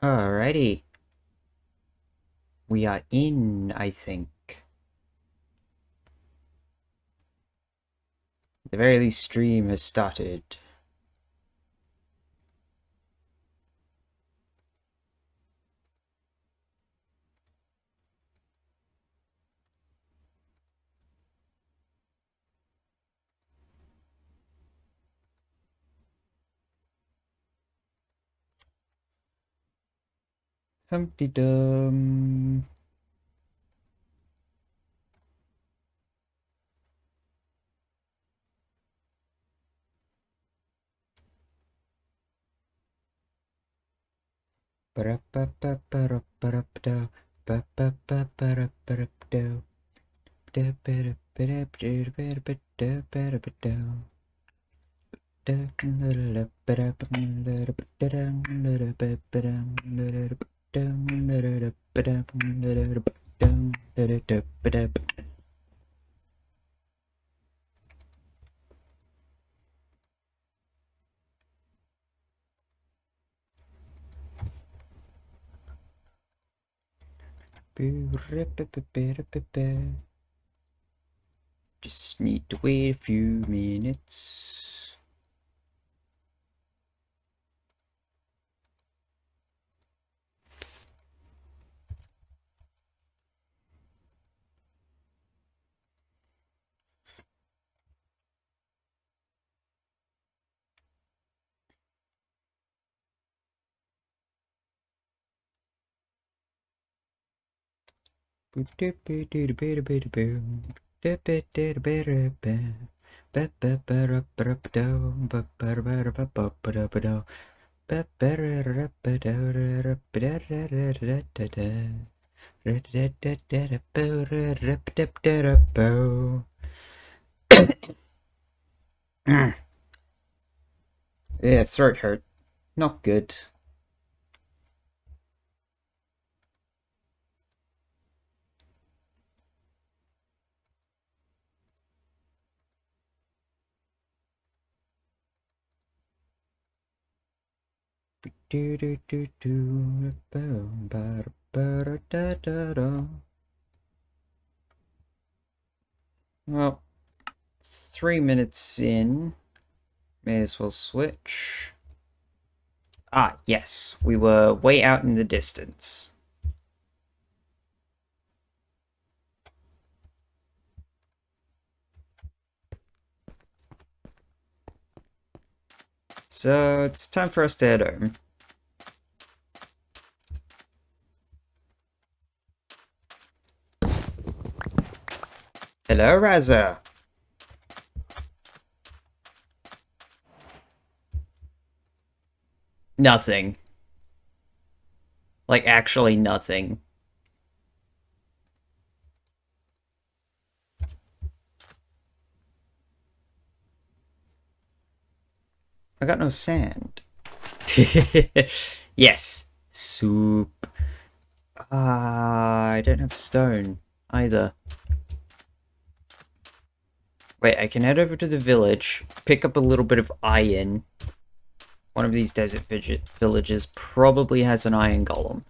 Alrighty. We are in, I think. At the very least, stream has started. Humpty Dum. Just need to wait a few minutes. Yeah, throat hurt. Not good. Well, 3 minutes in. May as well switch. Ah, yes. We were way out in the distance. So, it's time for us to head home. Hello, Raza. Nothing. Like, actually nothing. I got no sand. Yes. Soup. I don't have stone either. Wait, I can head over to the village, pick up a little bit of iron. One of these desert villages probably has an iron golem.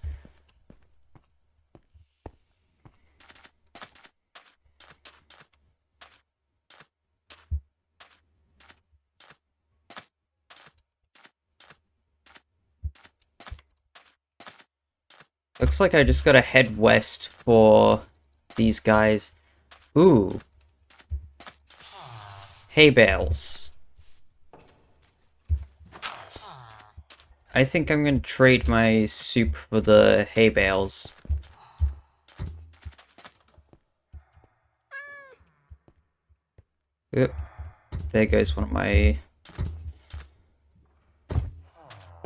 Looks like I just gotta head west for these guys. Ooh. Hay bales. I think I'm gonna trade my soup for the hay bales. Oop. There goes one of my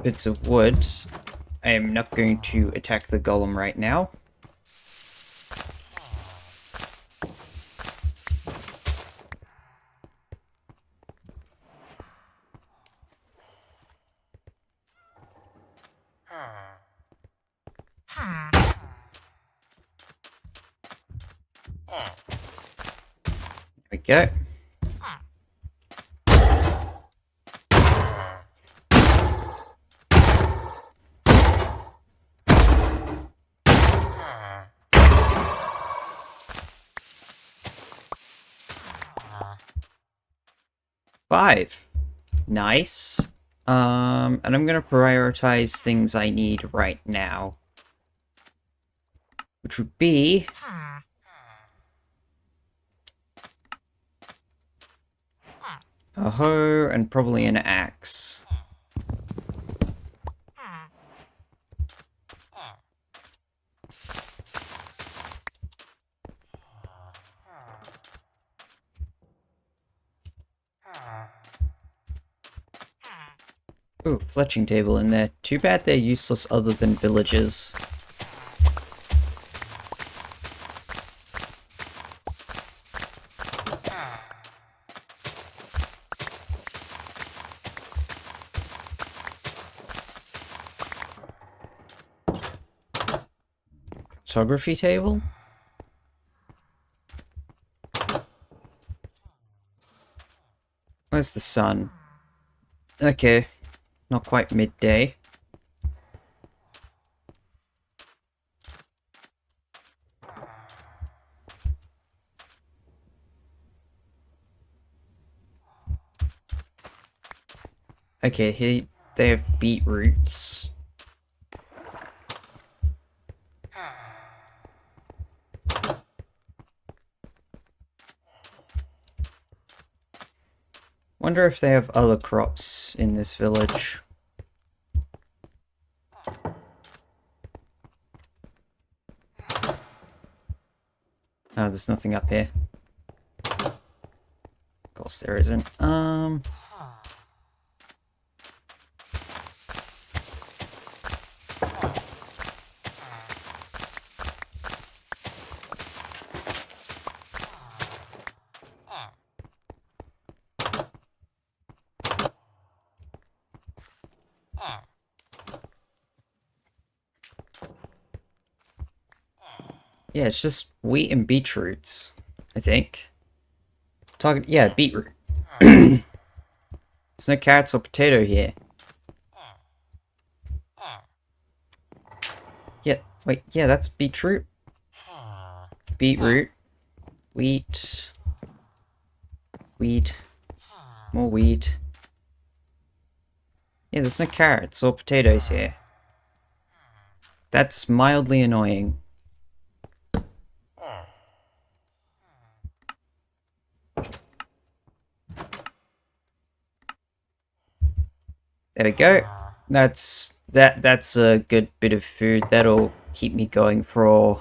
bits of wood. I am not going to attack the golem right now. There we go. 5. Nice. And I'm gonna prioritize things I need right now. Which would be... a hoe and probably an axe. Ooh, fletching table in there. Too bad they're useless other than villagers. Photography table? Where's the sun? Okay, not quite midday. Okay, here they have beetroots. Wonder if they have other crops in this village. Oh, there's nothing up here. Of course there isn't. Yeah, it's just wheat and beetroots, I think. Yeah, beetroot. There's no carrots or potato here. Yeah, wait, yeah, that's beetroot. Beetroot. Wheat. Wheat. More wheat. Yeah, there's no carrots or potatoes here. That's mildly annoying. There we go. That's a good bit of food. That'll keep me going for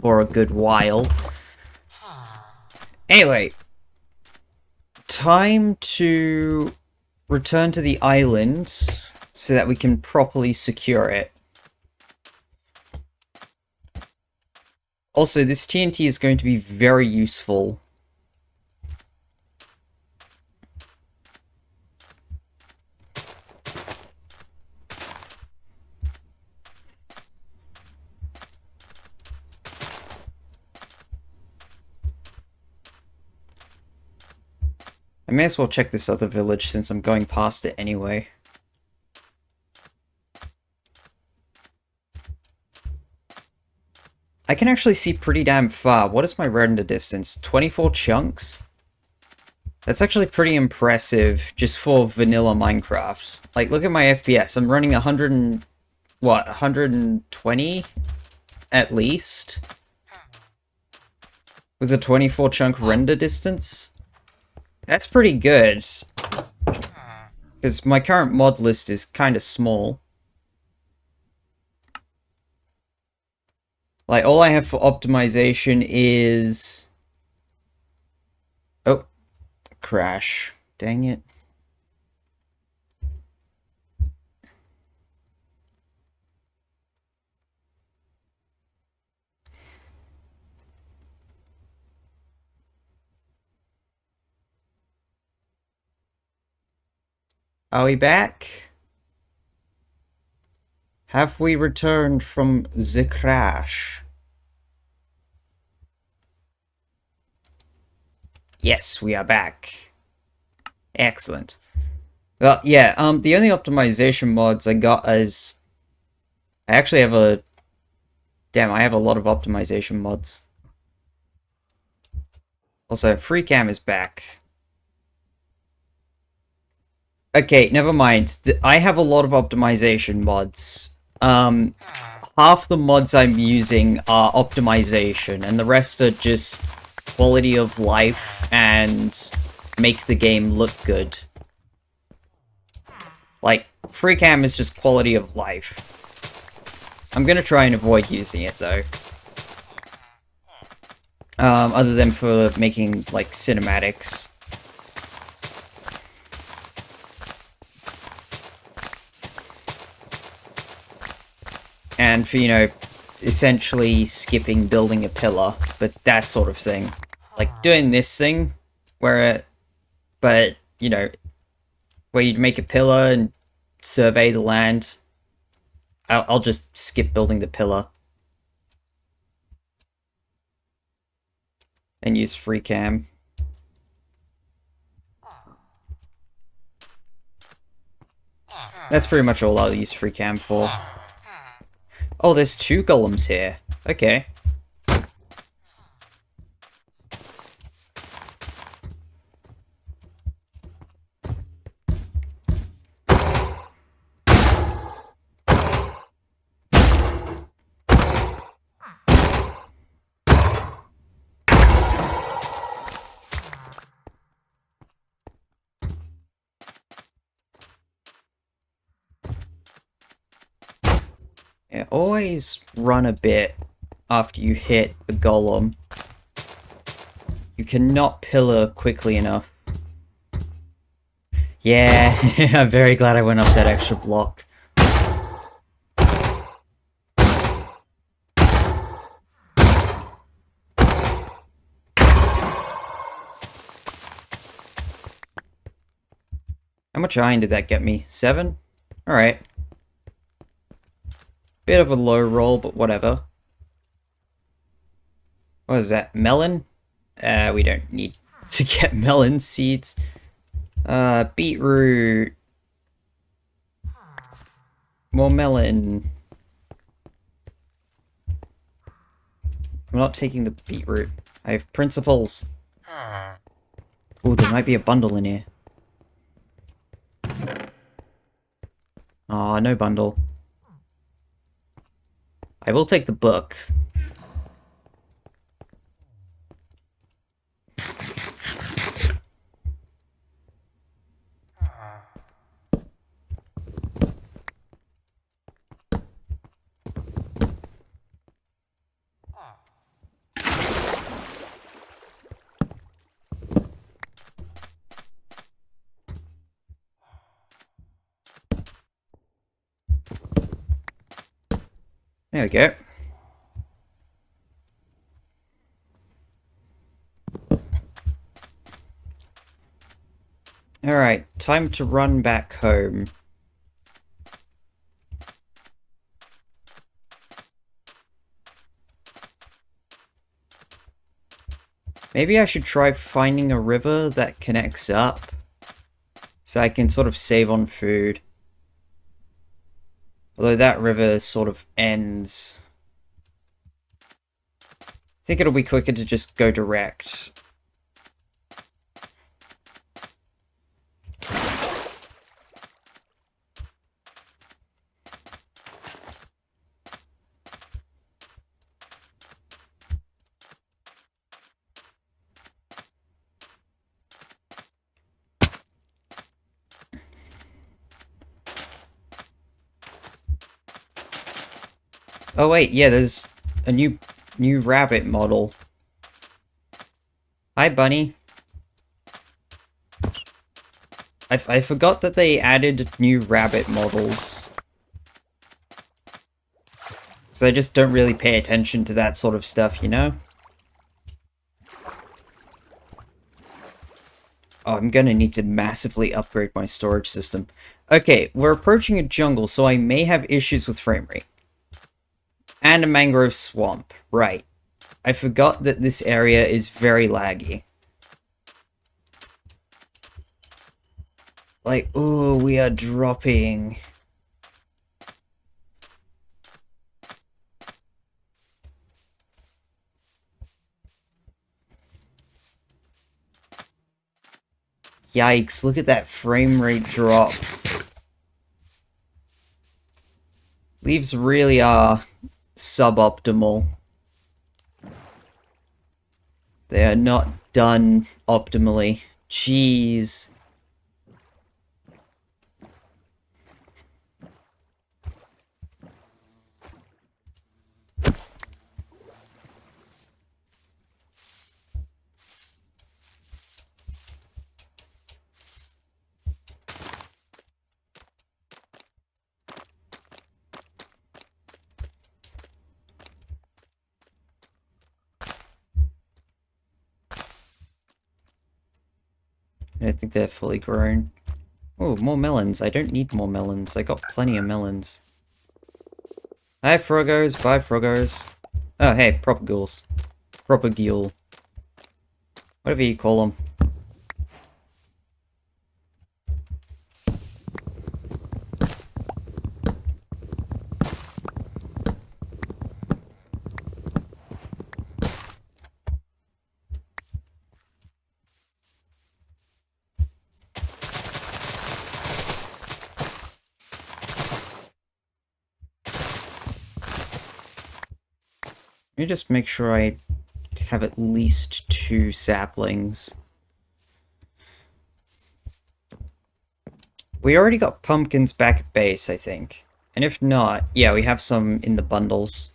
a good while. Anyway, time to return to the island so that we can properly secure it. Also, this TNT is going to be very useful. I may as well check this other village since I'm going past it anyway. I can actually see pretty damn far. What is my render distance? 24 chunks? That's actually pretty impressive just for vanilla Minecraft. Like, look at my FPS. I'm running 120 at least? With a 24 chunk render distance? That's pretty good. Because my current mod list is kind of small. Like, all I have for optimization is... Oh. Crash. Dang it. Are we back? Have we returned from the crash? Yes, we are back. Excellent. Well, yeah, the only optimization mods I got is... I actually have a... Damn, I have a lot of optimization mods. Also, FreeCam is back. Okay, never mind. I have a lot of optimization mods. Half the mods I'm using are optimization, and the rest are just quality of life and make the game look good. Like, free cam is just quality of life. I'm gonna try and avoid using it, though. Other than for making, like, cinematics. And for, you know, essentially skipping building a pillar, but that sort of thing. Like, doing this thing, but, you know, where you'd make a pillar and survey the land. I'll just skip building the pillar. And use free cam. That's pretty much all I'll use free cam for. Oh, there's 2 golems here. Okay. Yeah, always run a bit after you hit a golem. You cannot pillar quickly enough. Yeah, I'm very glad I went up that extra block. How much iron did that get me? 7? Alright. Bit of a low roll, but whatever. What is that? Melon? We don't need to get melon seeds. Beetroot. More melon. I'm not taking the beetroot. I have principles. Oh, there might be a bundle in here. Oh, no bundle. I will take the book. There we go. Alright, time to run back home. Maybe I should try finding a river that connects up, so I can sort of save on food. Although that river sort of ends. I think it'll be quicker to just go direct. Oh wait, yeah, there's a new rabbit model. Hi, bunny. I forgot that they added new rabbit models. So I just don't really pay attention to that sort of stuff, you know? Oh, I'm gonna need to massively upgrade my storage system. Okay, we're approaching a jungle, so I may have issues with frame rate. And a mangrove swamp, right. I forgot that this area is very laggy. Like, ooh, we are dropping. Yikes, look at that frame rate drop. Leaves really are suboptimal. They are not done optimally. Jeez. I think they're fully grown. Oh, more melons. I don't need more melons. I got plenty of melons. Hi, Froggos. Bye, Froggos. Oh, hey, Propagules. Propagule. Whatever you call them. Let me just make sure I have at least 2 saplings. We already got pumpkins back at base, I think. And if not, yeah, we have some in the bundles.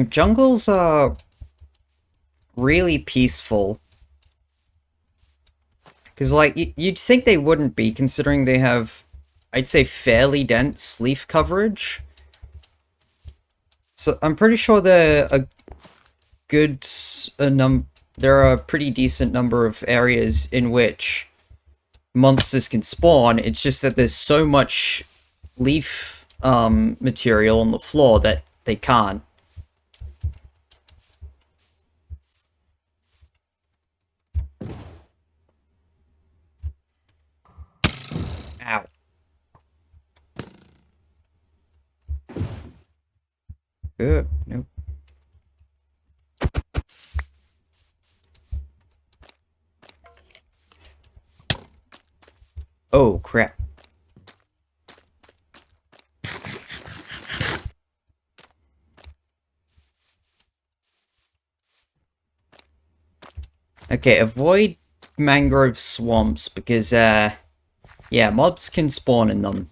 Jungles are really peaceful. Because, like, you'd think they wouldn't be, considering they have, I'd say, fairly dense leaf coverage. So I'm pretty sure they're a good there are a pretty decent number of areas in which monsters can spawn. It's just that there's so much leaf material on the floor that they can't. Ow. Nope. Oh, crap. Okay, avoid mangrove swamps because, yeah, mobs can spawn in them.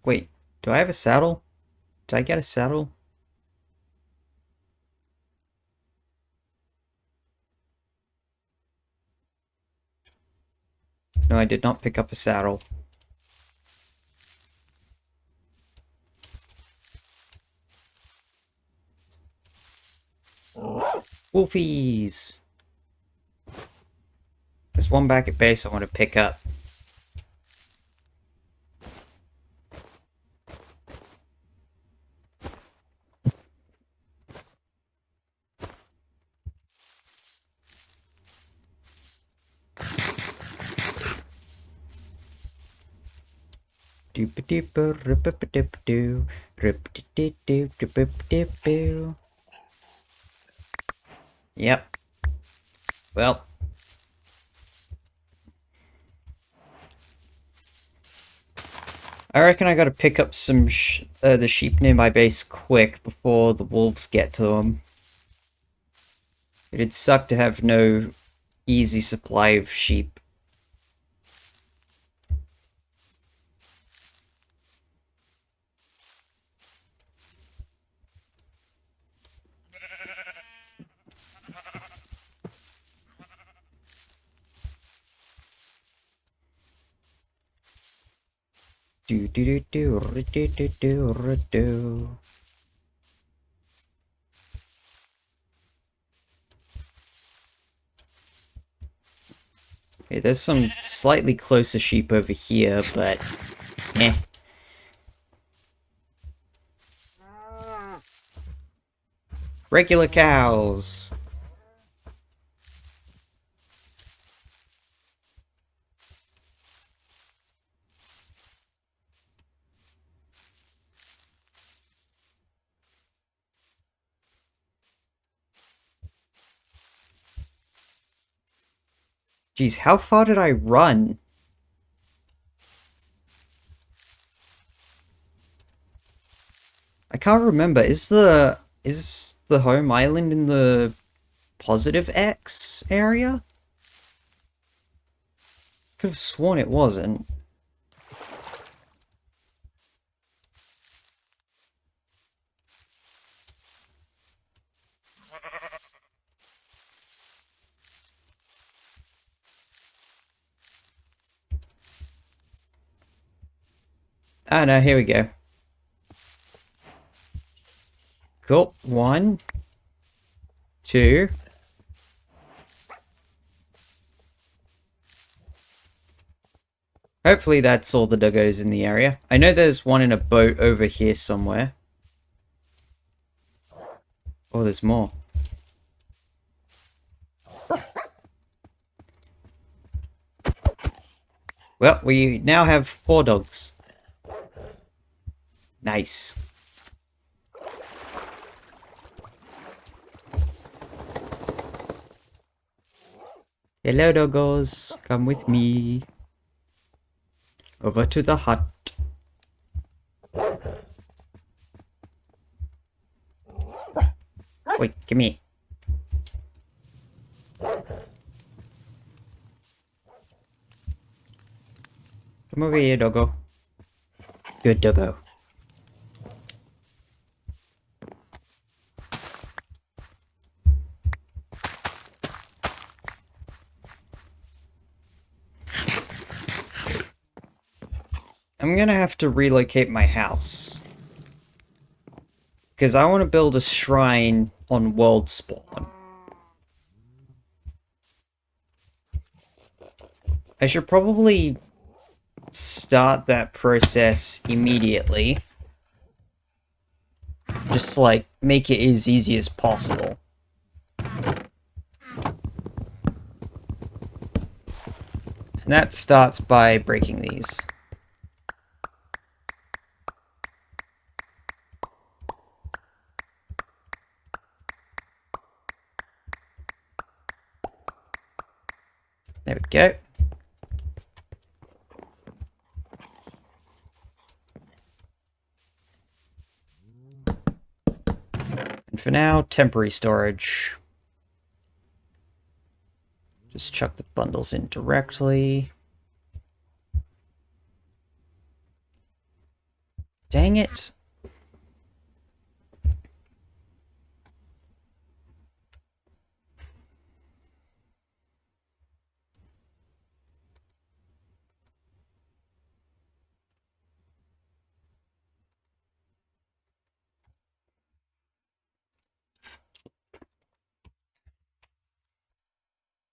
Wait, do I have a saddle? Did I get a saddle? No, I did not pick up a saddle. Wolfies! There's one back at base I want to pick up. Yep. Well. I reckon I gotta pick up some the sheep near my base quick before the wolves get to them. It'd suck to have no easy supply of sheep. Do do do do do do do do. Okay, there's some slightly closer sheep over here, but eh. Regular cows. Geez, how far did I run? I can't remember. Is the home island in the positive X area? Could have sworn it wasn't. Ah no, here we go. Cool. 1, 2. Hopefully that's all the doggos in the area. I know there's one in a boat over here somewhere. Oh, there's more. Well, we now have 4 dogs. Nice. Hello, doggos. Come with me. Over to the hut. Wait, come here. Come over here, doggo. Good doggo. I'm gonna have to relocate my house. Because I want to build a shrine on World Spawn. I should probably start that process immediately. Just like make it as easy as possible. And that starts by breaking these. There we go. And for now, temporary storage. Just chuck the bundles in directly. Dang it.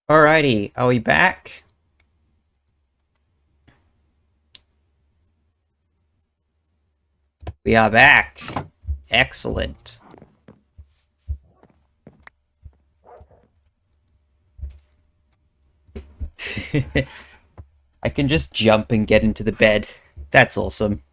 Alrighty, are we back? We are back. Excellent. I can just jump and get into the bed. That's awesome.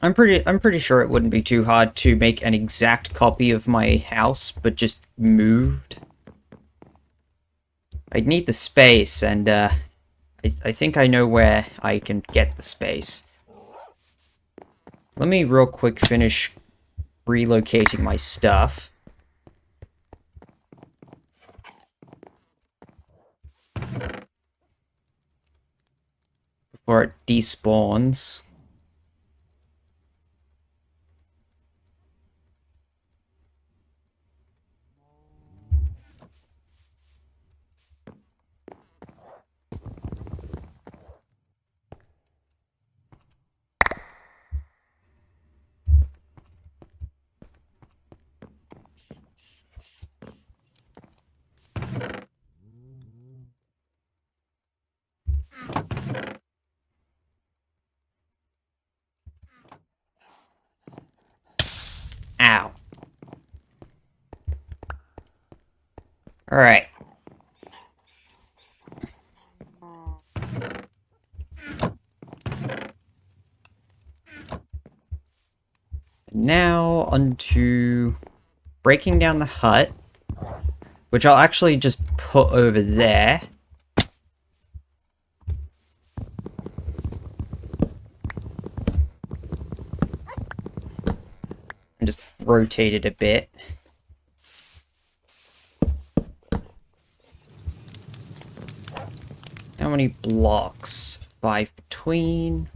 I'm pretty sure it wouldn't be too hard to make an exact copy of my house, but just moved. I'd need the space, and I think I know where I can get the space. Let me real quick finish relocating my stuff. Before it despawns. Alright. Now onto breaking down the hut, which I'll actually just put over there. And just rotate it a bit. How many blocks? 5 between.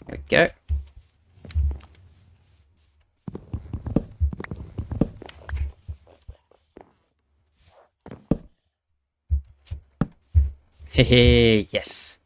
There we go. Hehe, yes.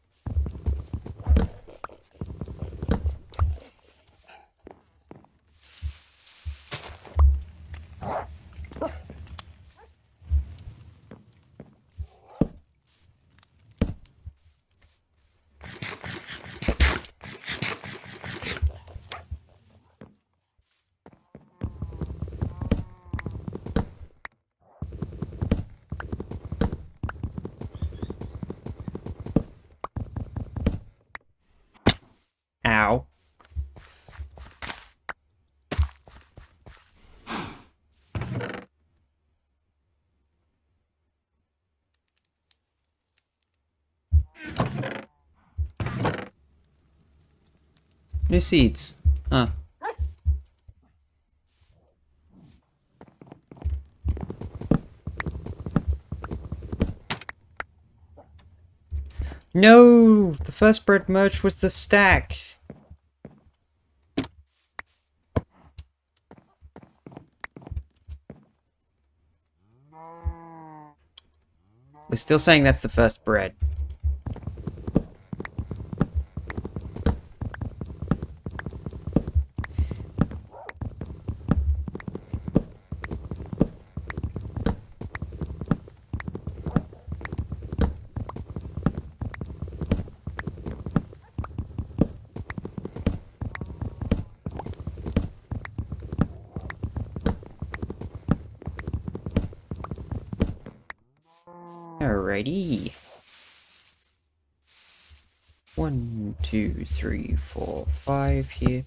Ow. New seeds. Huh. No! The first bread merged with the stack. We're still saying that's the first bread. Alrighty. 1, 2, 3, 4, 5 here.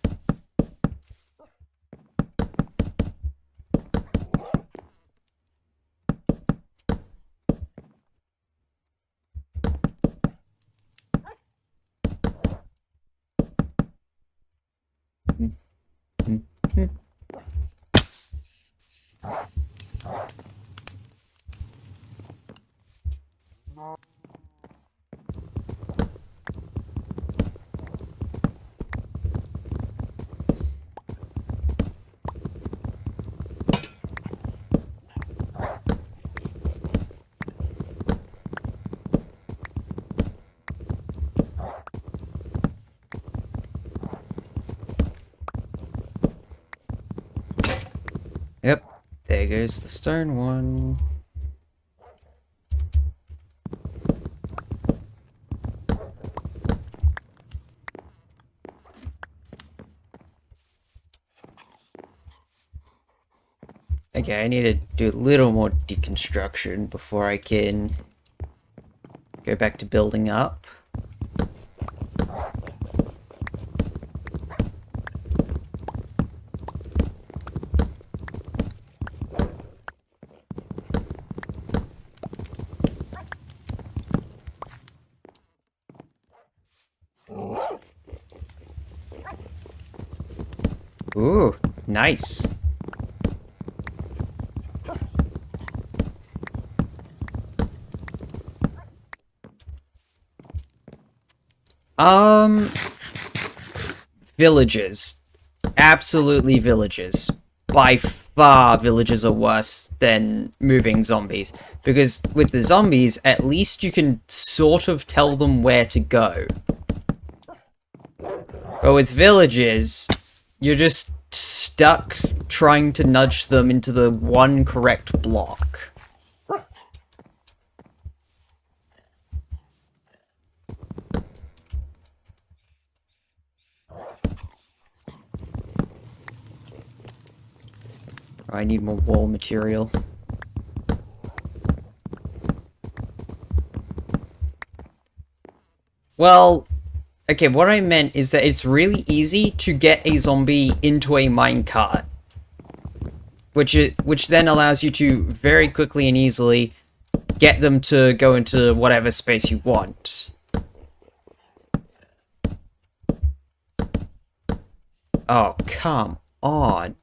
Yep, there goes the stone one. Okay, I need to do a little more deconstruction before I can go back to building up. Ooh, nice. Villages. Absolutely villages. By far, villages are worse than moving zombies. Because with the zombies, at least you can sort of tell them where to go. But with villages, you're just stuck trying to nudge them into the one correct block. I need more wall material. Well, okay, what I meant is that it's really easy to get a zombie into a minecart. Which then allows you to very quickly and easily get them to go into whatever space you want. Oh, come on.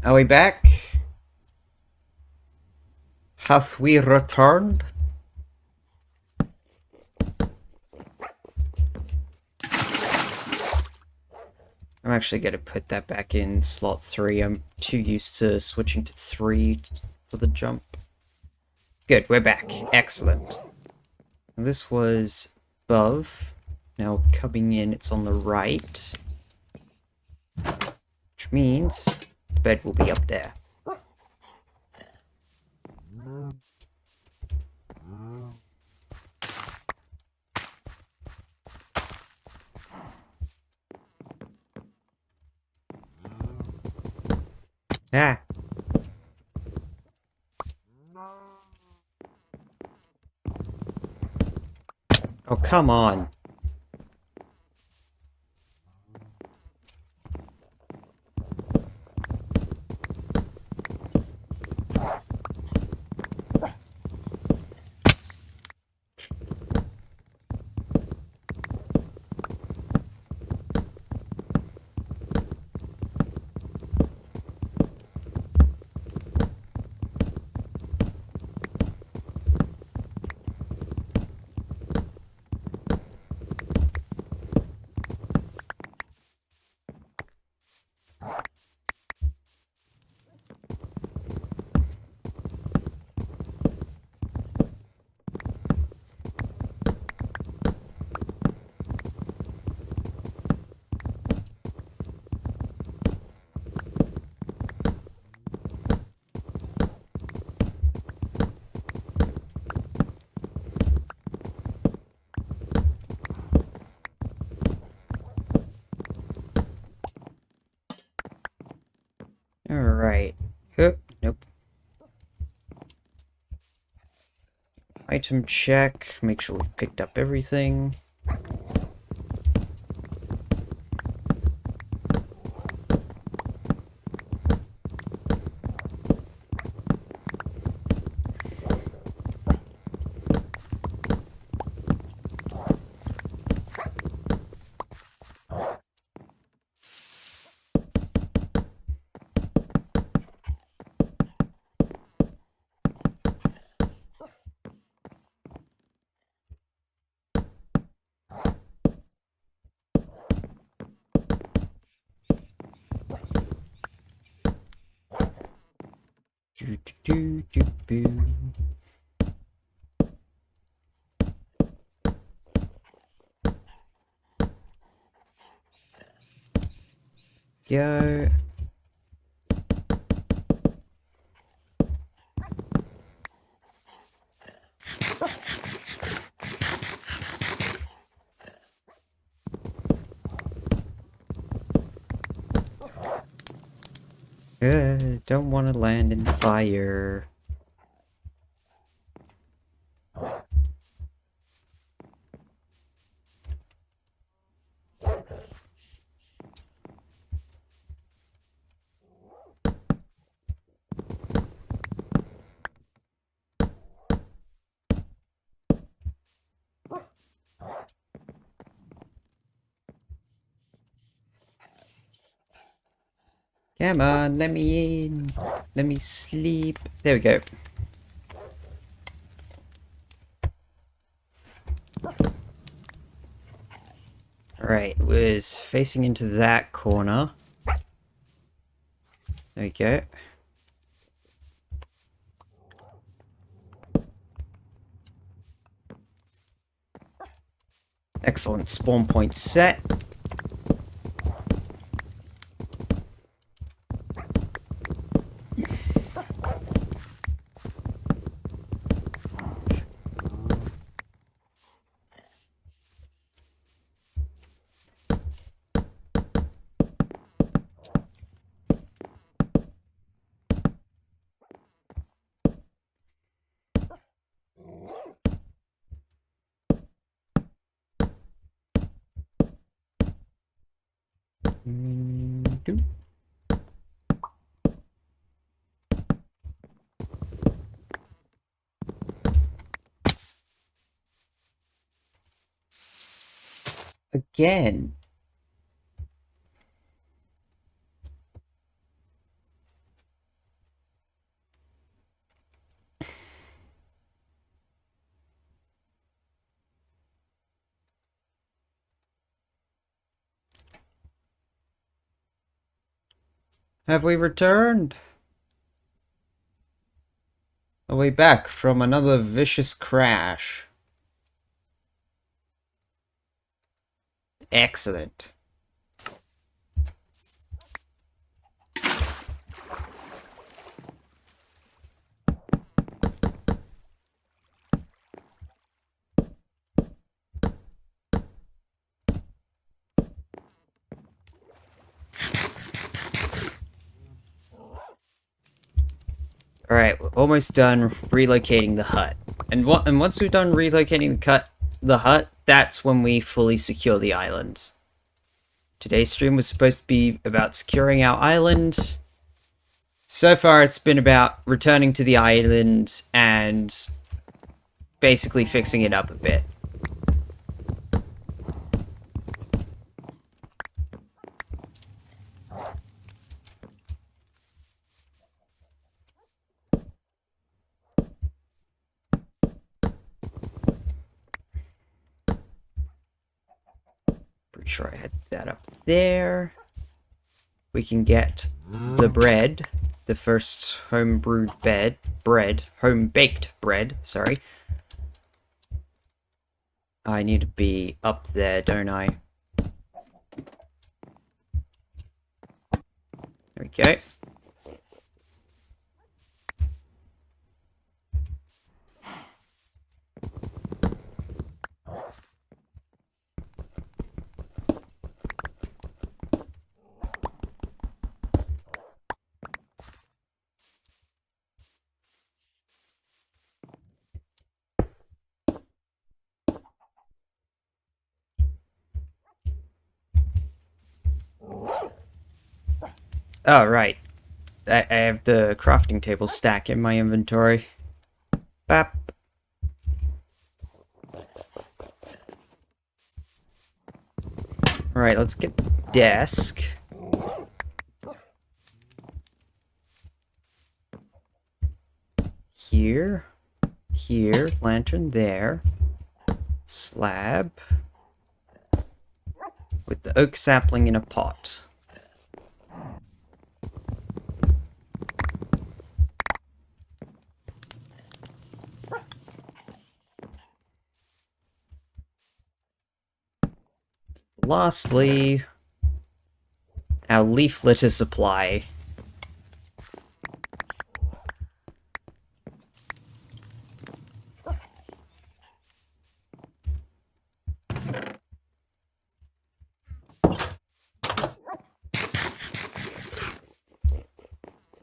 Are we back? Hath we returned? I'm actually going to put that back in slot 3. I'm too used to switching to 3 for the jump. Good, we're back. Excellent. This was above. Now coming in, it's on the right. Which means the bed will be up there. Ah. Oh, come on. Alright. Nope. Item check. Make sure we've picked up everything. Boo. Go. Don't want to land in the fire. Come on, let me in. Let me sleep. There we go. Alright, was facing into that corner. There we go. Excellent. Spawn point set. do. Again. Have we returned? Are we back from another vicious crash? Excellent. Alright, we're almost done relocating the hut. And once we've done relocating the hut, that's when we fully secure the island. Today's stream was supposed to be about securing our island. So far, it's been about returning to the island and basically fixing it up a bit. Pretty sure I had that up there. We can get the bread, the first home-baked bread, sorry. I need to be up there, don't I? There we go. Oh, right. I have the crafting table stack in my inventory. Bap. Alright, let's get the desk. Here. Here. Lantern there. Slab. With the oak sapling in a pot. Lastly, our leaf litter supply.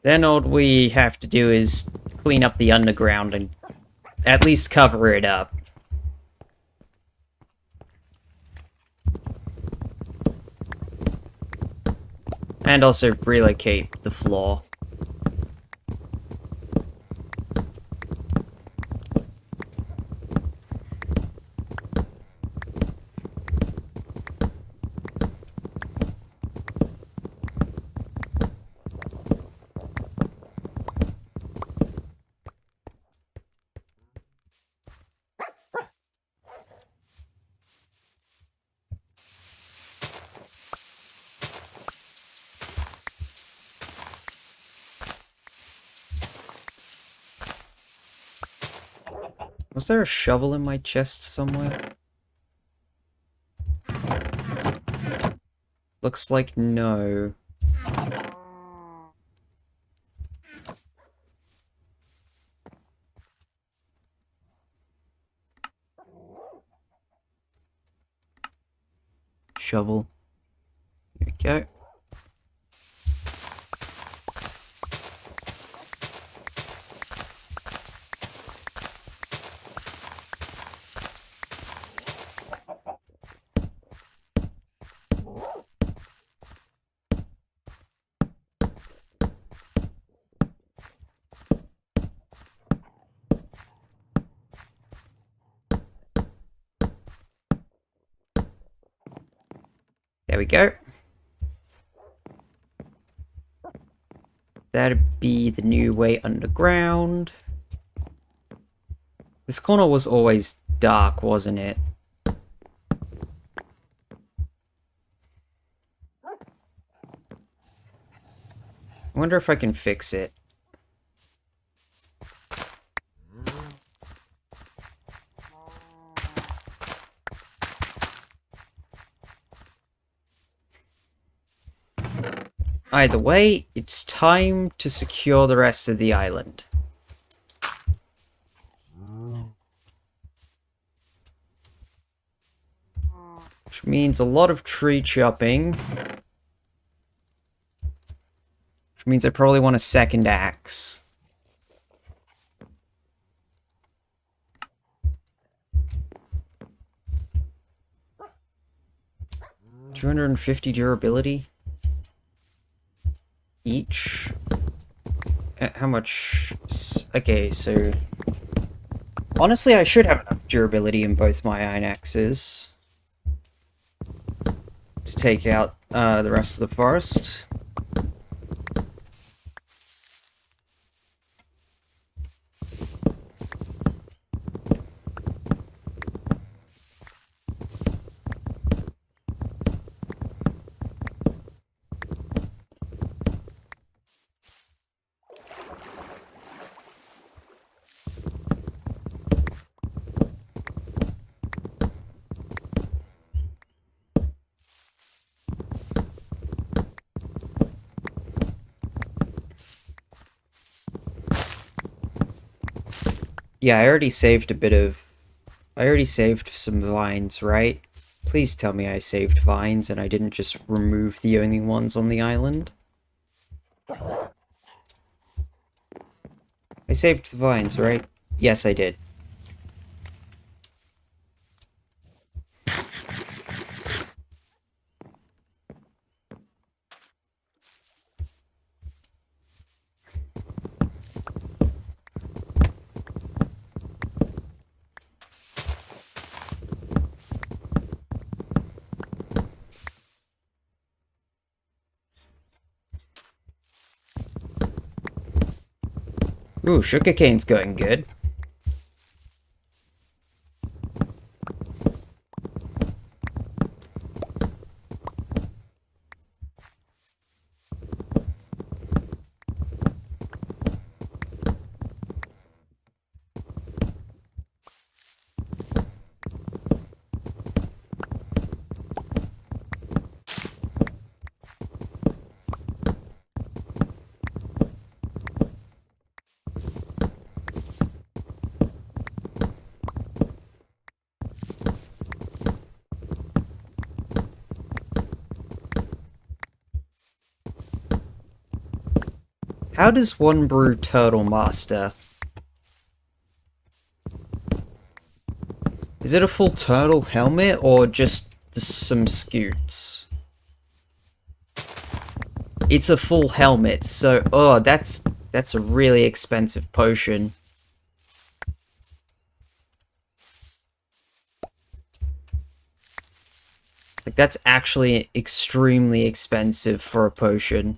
Then all we have to do is clean up the underground and at least cover it up. And also relocate the floor. Was there a shovel in my chest somewhere? Looks like no. Shovel. Here we go. There we go. That'd be the new way underground. This corner was always dark, wasn't it? I wonder if I can fix it. Either way, it's time to secure the rest of the island. Which means a lot of tree chopping. Which means I probably want a second axe. $250 durability each. How much? Okay, so honestly, I should have enough durability in both my iron axes to take out the rest of the forest. Yeah, I already saved some vines, right? Please tell me I saved vines and I didn't just remove the only ones on the island. I saved the vines, right? Yes, I did. Ooh, sugarcane's going good. How does one brew Turtle Master? Is it a full turtle helmet or just some scoots? It's a full helmet, so oh, that's a really expensive potion. Like that's actually extremely expensive for a potion.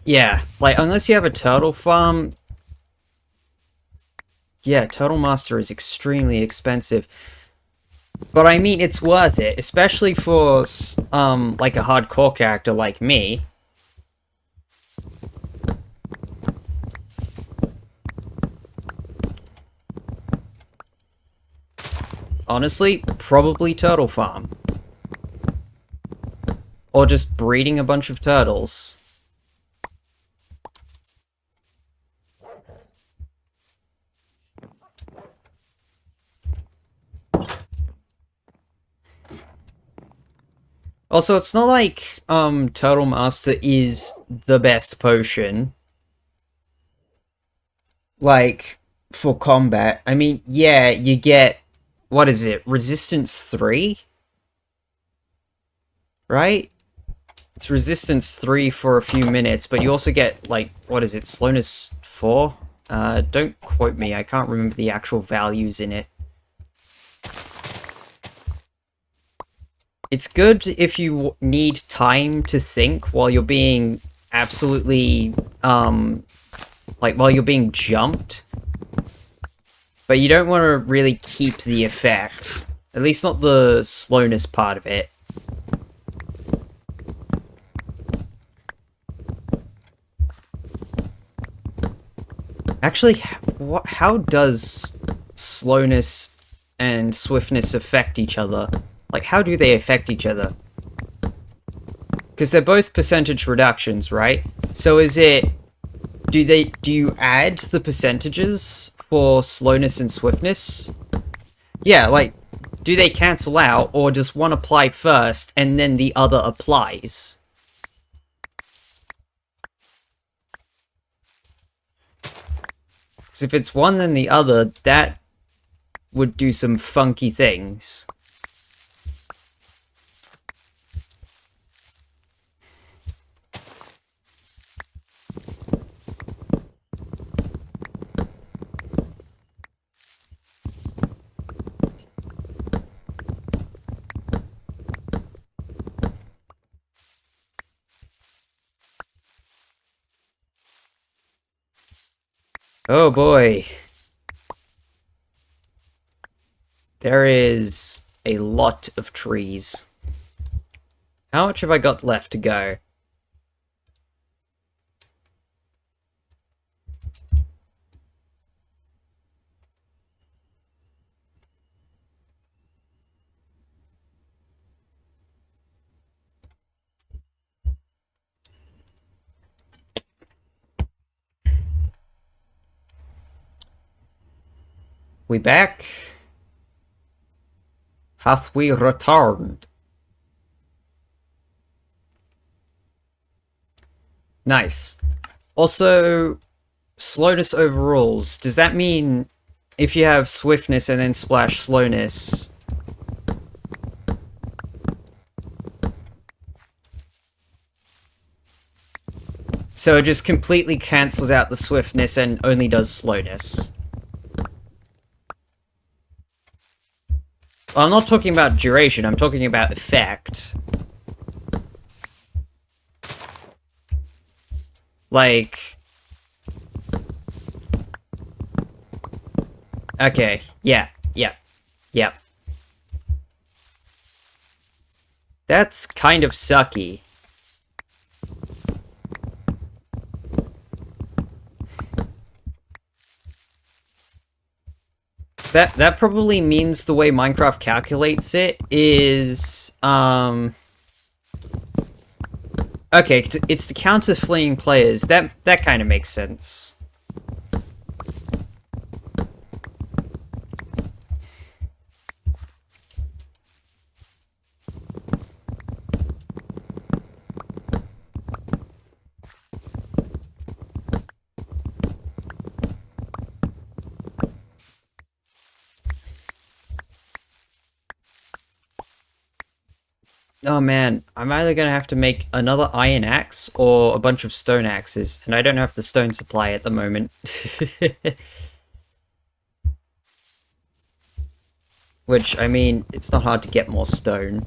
Yeah, like, unless you have a turtle farm... Yeah, Turtle Master is extremely expensive. But I mean, it's worth it, especially for, like, a hardcore character like me. Honestly, probably Turtle Farm. Or just breeding a bunch of turtles. Also, it's not like, Turtle Master is the best potion. Like, for combat. I mean, yeah, you get, what is it, Resistance 3? right? It's resistance 3 for a few minutes, but you also get, like, what is it, slowness 4? Don't quote me, I can't remember the actual values in it. It's good if you need time to think while you're being absolutely, like, while you're being jumped. But you don't want to really keep the effect. At least not the slowness part of it. Actually, how does slowness and swiftness affect each other? Like, how do they affect each other? Because they're both percentage reductions, right? So is it... Do you add the percentages for slowness and swiftness? Yeah, like, do they cancel out, or does one apply first, and then the other applies? Because if it's one then the other, that would do some funky things. Oh boy. There is a lot of trees. How much have I got left to go? We back? Hath we returned? Nice. Also, slowness overrules. Does that mean if you have swiftness and then splash slowness... So it just completely cancels out the swiftness and only does slowness? Well, I'm not talking about duration, I'm talking about effect. Like... Okay, yeah. That's kind of sucky. That probably means the way Minecraft calculates it is, okay, it's to counter fleeing players. That kind of makes sense. Oh man, I'm either gonna have to make another iron axe or a bunch of stone axes, and I don't have the stone supply at the moment. Which, I mean, it's not hard to get more stone.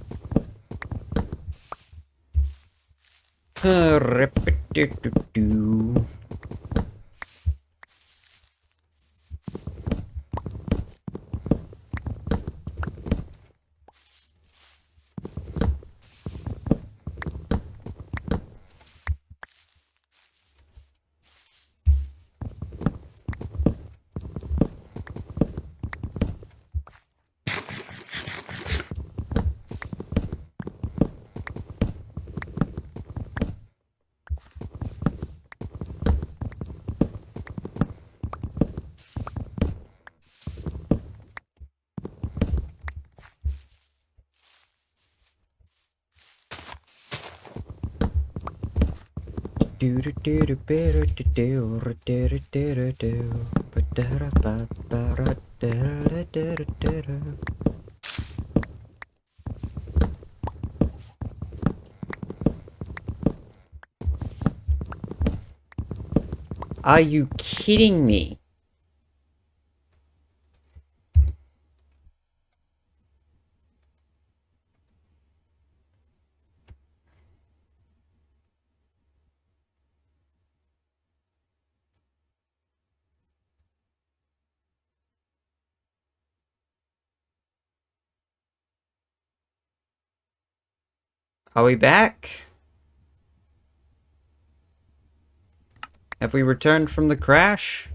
Are you kidding me? Are we back? Have we returned from the crash?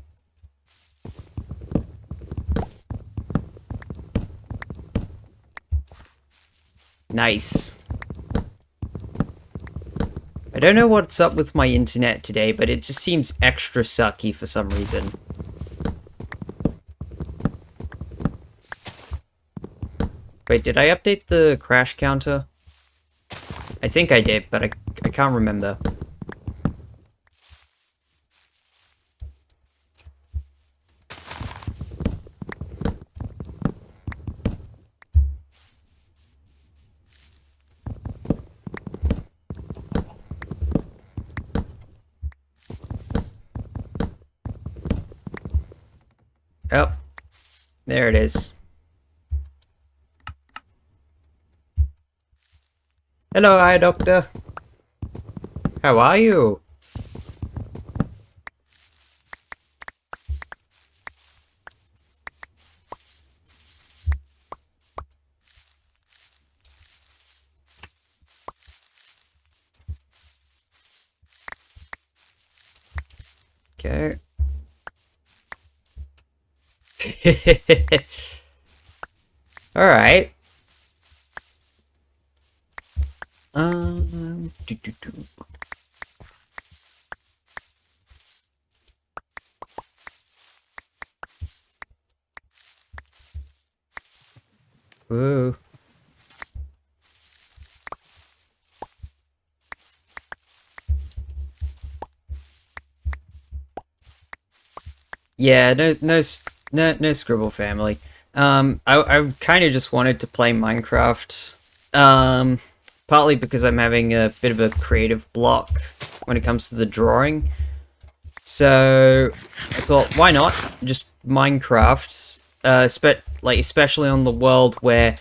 Nice. I don't know what's up with my internet today, but it just seems extra sucky for some reason. Wait, did I update the crash counter? I think I did, but I can't remember. Oh, there it is. Hello, eye doctor. How are you? Okay. Alright. Do, do, do. Whoa. Yeah, no Scribble family. I kind of just wanted to play Minecraft. Partly because I'm having a bit of a creative block when it comes to the drawing. So I thought, why not just Minecraft? Especially on the world where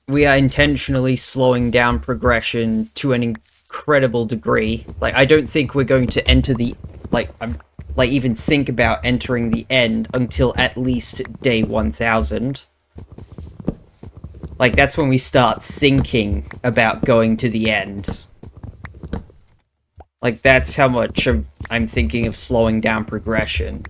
we are intentionally slowing down progression to an incredible degree. Like, I don't think we're going to enter the even think about entering the end until at least day 1000. Like, that's when we start thinking about going to the end. Like, that's how much I'm thinking of slowing down progression.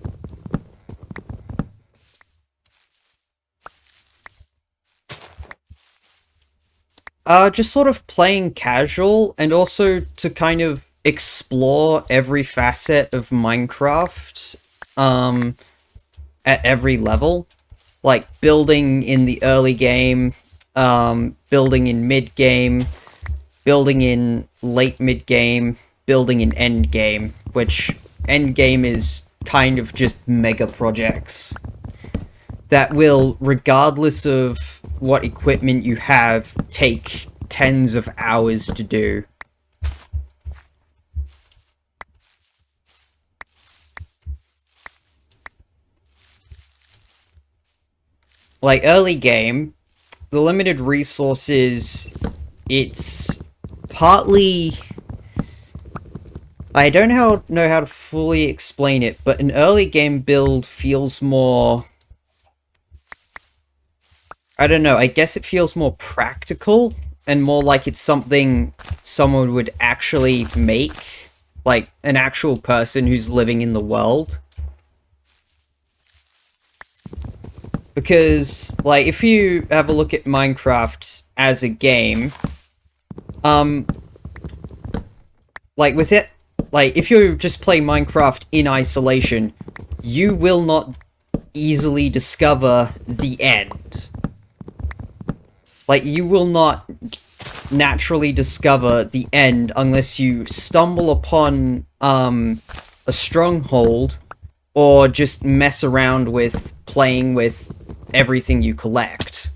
Just sort of playing casual, and also to kind of explore every facet of Minecraft, at every level. Like, building in the early game, building in mid-game, building in late mid-game, building in end-game, which end-game is kind of just mega projects that will, regardless of what equipment you have, take tens of hours to do. Like, early game, the limited resources, it's partly... I don't know how to fully explain it, but an early game build feels more... I don't know, I guess it feels more practical, and more like it's something someone would actually make. Like, an actual person who's living in the world. Because, like, if you have a look at Minecraft as a game, like, with it, like, if you just play Minecraft in isolation, you will not easily discover the end. Like, you will not naturally discover the end unless you stumble upon, a stronghold, or just mess around with playing with everything you collect.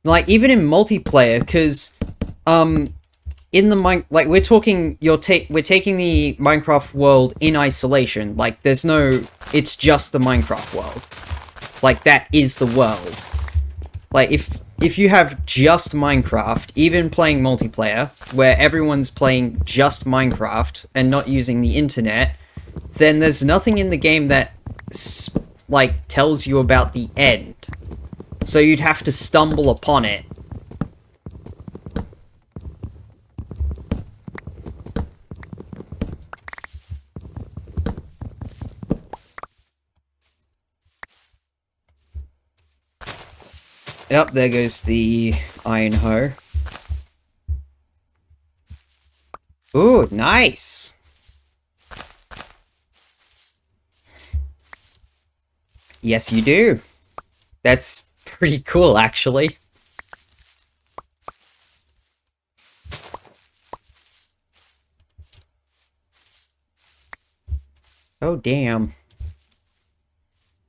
Like, even in multiplayer, because, in the like we're talking, we're taking the Minecraft world in isolation. Like there's no, it's just the Minecraft world. Like that is the world. Like if you have just Minecraft, even playing multiplayer, where everyone's playing just Minecraft and not using the internet, then there's nothing in the game that like tells you about the end. So you'd have to stumble upon it. Yep, there goes the iron hoe. Ooh, nice! Yes, you do. That's pretty cool, actually. Oh, damn.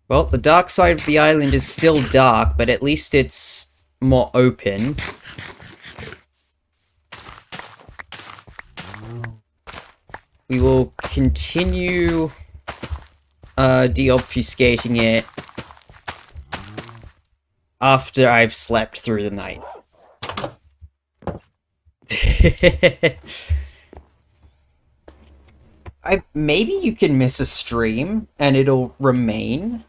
Well, the dark side of the island is still dark, but at least it's more open. We will continue deobfuscating it after I've slept through the night. Maybe you can miss a stream and it'll remain.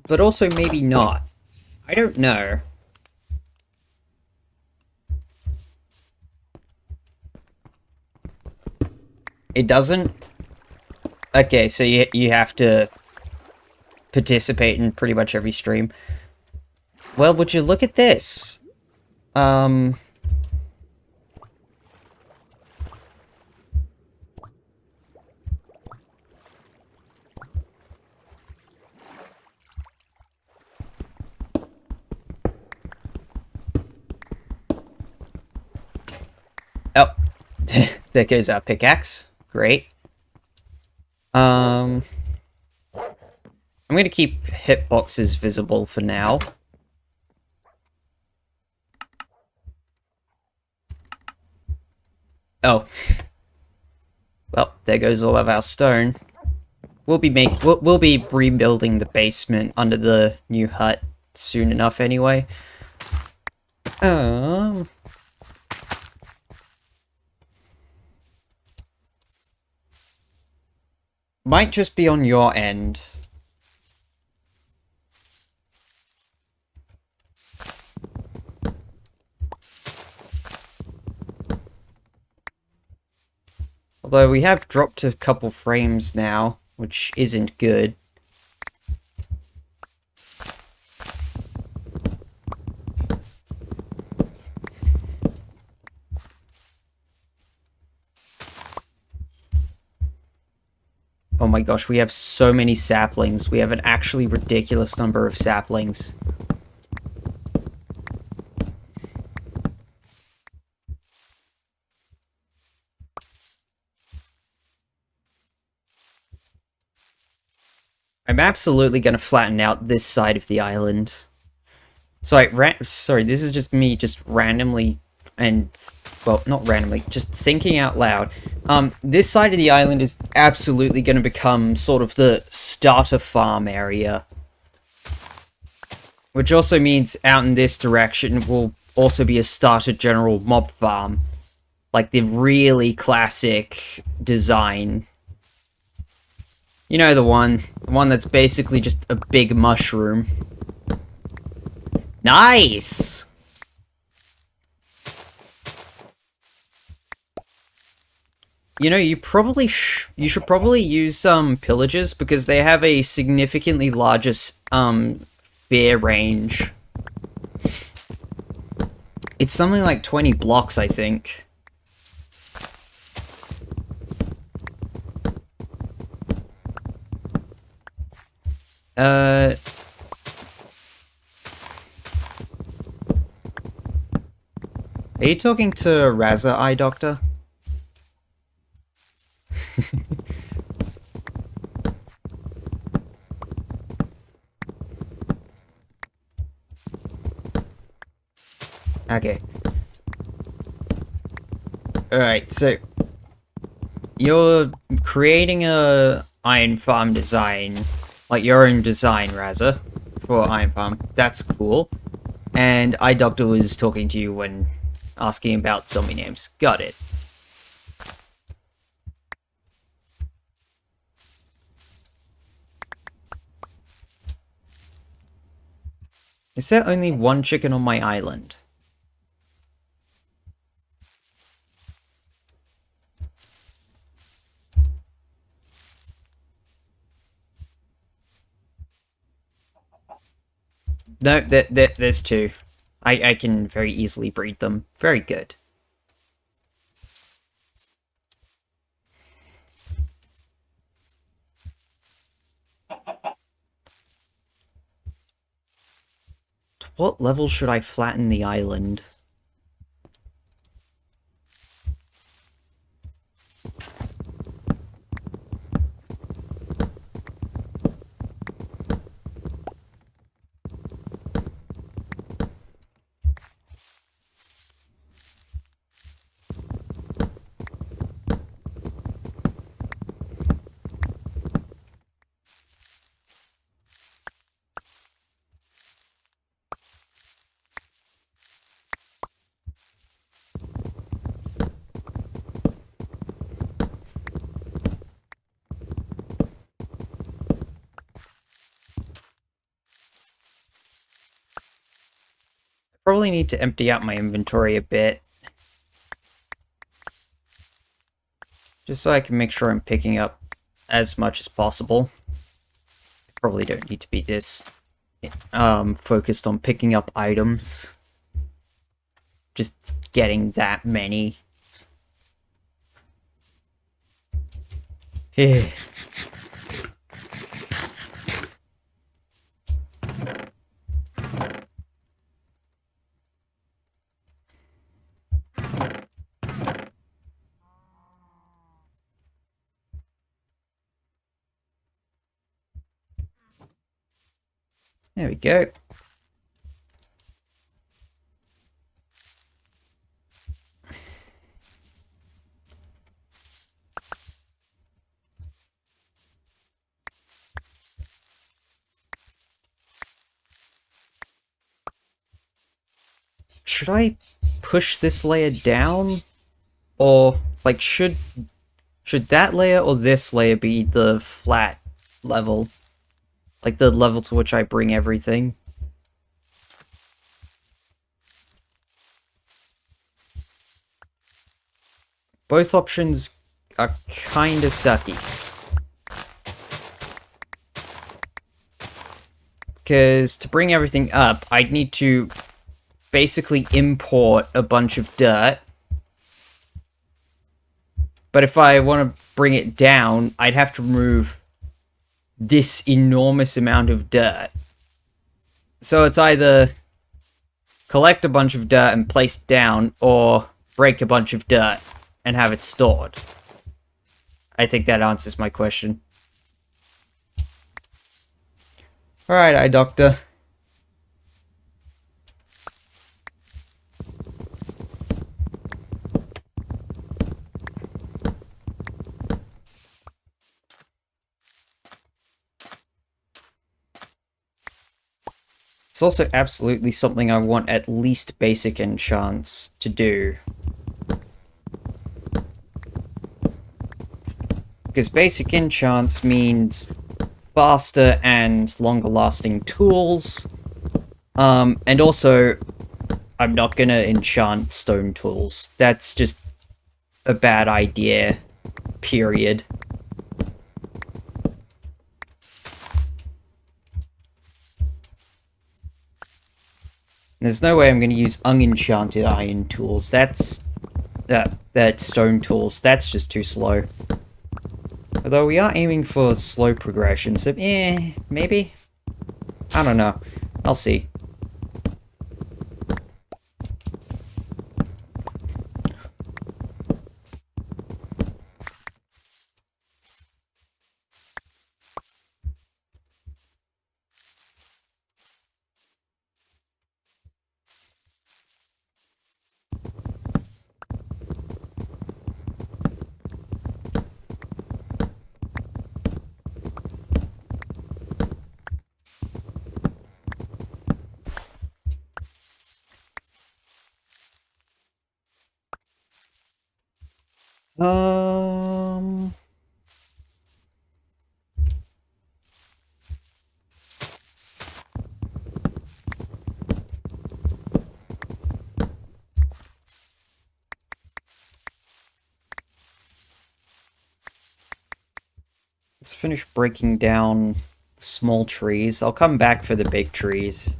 But also maybe not. I don't know. It doesn't? Okay, so you have to participate in pretty much every stream. Well, would you look at this? Oh, there goes our pickaxe. Great. I'm gonna keep hitboxes visible for now. Oh. Well, there goes all of our stone. We'll be rebuilding the basement under the new hut soon enough anyway. Might just be on your end. Although we have dropped a couple frames now, which isn't good. Oh my gosh, we have so many saplings. We have an actually ridiculous number of saplings. I'm absolutely going to flatten out this side of the island. Sorry, this is just me just randomly and, well, not randomly, just thinking out loud. This side of the island is absolutely going to become sort of the starter farm area. Which also means out in this direction will also be a starter general mob farm. Like the really classic design. You know the one that's basically just a big mushroom. Nice! You know, you should probably use some pillagers because they have a significantly larger fear range. It's something like 20 blocks, I think. Are you talking to Raza Eye Doctor? Okay. Alright, so you're creating a iron farm design, like your own design, rather, for iron farm. That's cool. And iDoctor was talking to you when asking about zombie names. Got it. Is there only one chicken on my island? No, there's two. I can very easily breed them. Very good. To what level should I flatten the island? Probably need to empty out my inventory a bit. Just so I can make sure I'm picking up as much as possible. Probably don't need to be this focused on picking up items. Just getting that many. Yeah. There we go. Should I push this layer down? Or, like, should that layer or this layer be the flat level? Like, the level to which I bring everything? Both options are kinda sucky. Because to bring everything up, I'd need to basically import a bunch of dirt. But if I want to bring it down, I'd have to remove this enormous amount of dirt. So it's either collect a bunch of dirt and place it down, or break a bunch of dirt and have it stored. I think that answers my question. Alright, eye doctor. It's also absolutely something I want at least basic enchants to do. Because basic enchants means faster and longer lasting tools. And also, I'm not gonna enchant stone tools. That's just a bad idea, period. There's no way I'm gonna use unenchanted iron tools. That stone tools, that's just too slow. Although we are aiming for slow progression, so maybe? I don't know. I'll see. Um... Let's finish breaking down small trees. I'll come back for the big trees.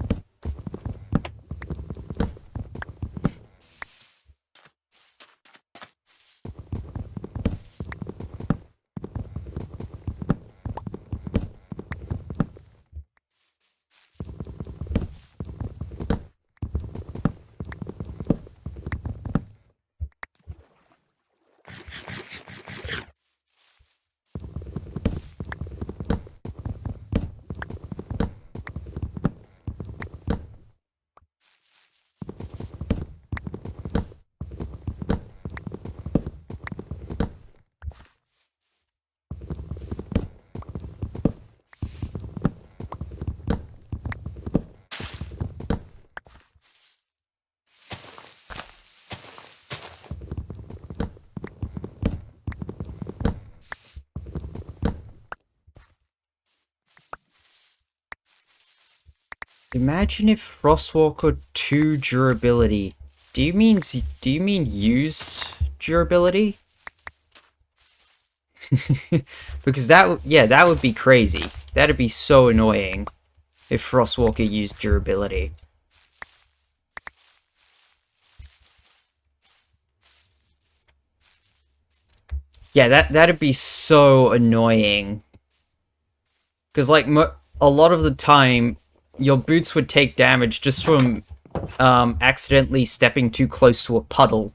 Imagine if Frostwalker 2 durability. Do you mean used durability? Because that would be crazy. That'd be so annoying if Frostwalker used durability. Yeah, that'd be so annoying. Because, like, a lot of the time, your boots would take damage just from accidentally stepping too close to a puddle.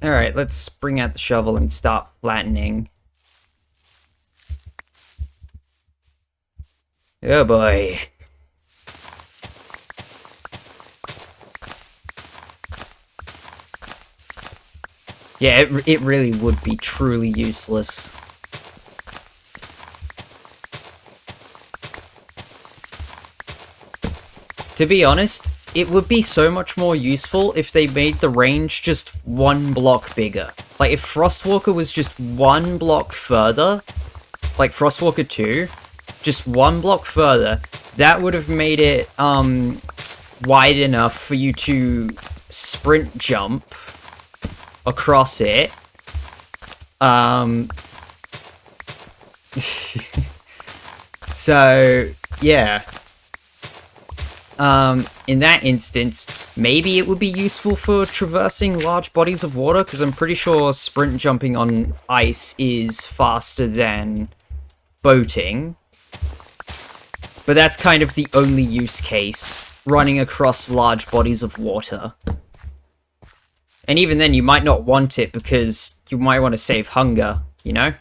Alright, let's bring out the shovel and start flattening. Oh boy. Yeah, it really would be truly useless. To be honest, it would be so much more useful if they made the range just one block bigger. Like, if Frostwalker was just one block further, like Frostwalker 2, just one block further, that would have made it, wide enough for you to sprint jump across it. So, yeah. In that instance, maybe it would be useful for traversing large bodies of water, because I'm pretty sure sprint jumping on ice is faster than boating. But that's kind of the only use case, running across large bodies of water. And even then, you might not want it, because you might want to save hunger, you know?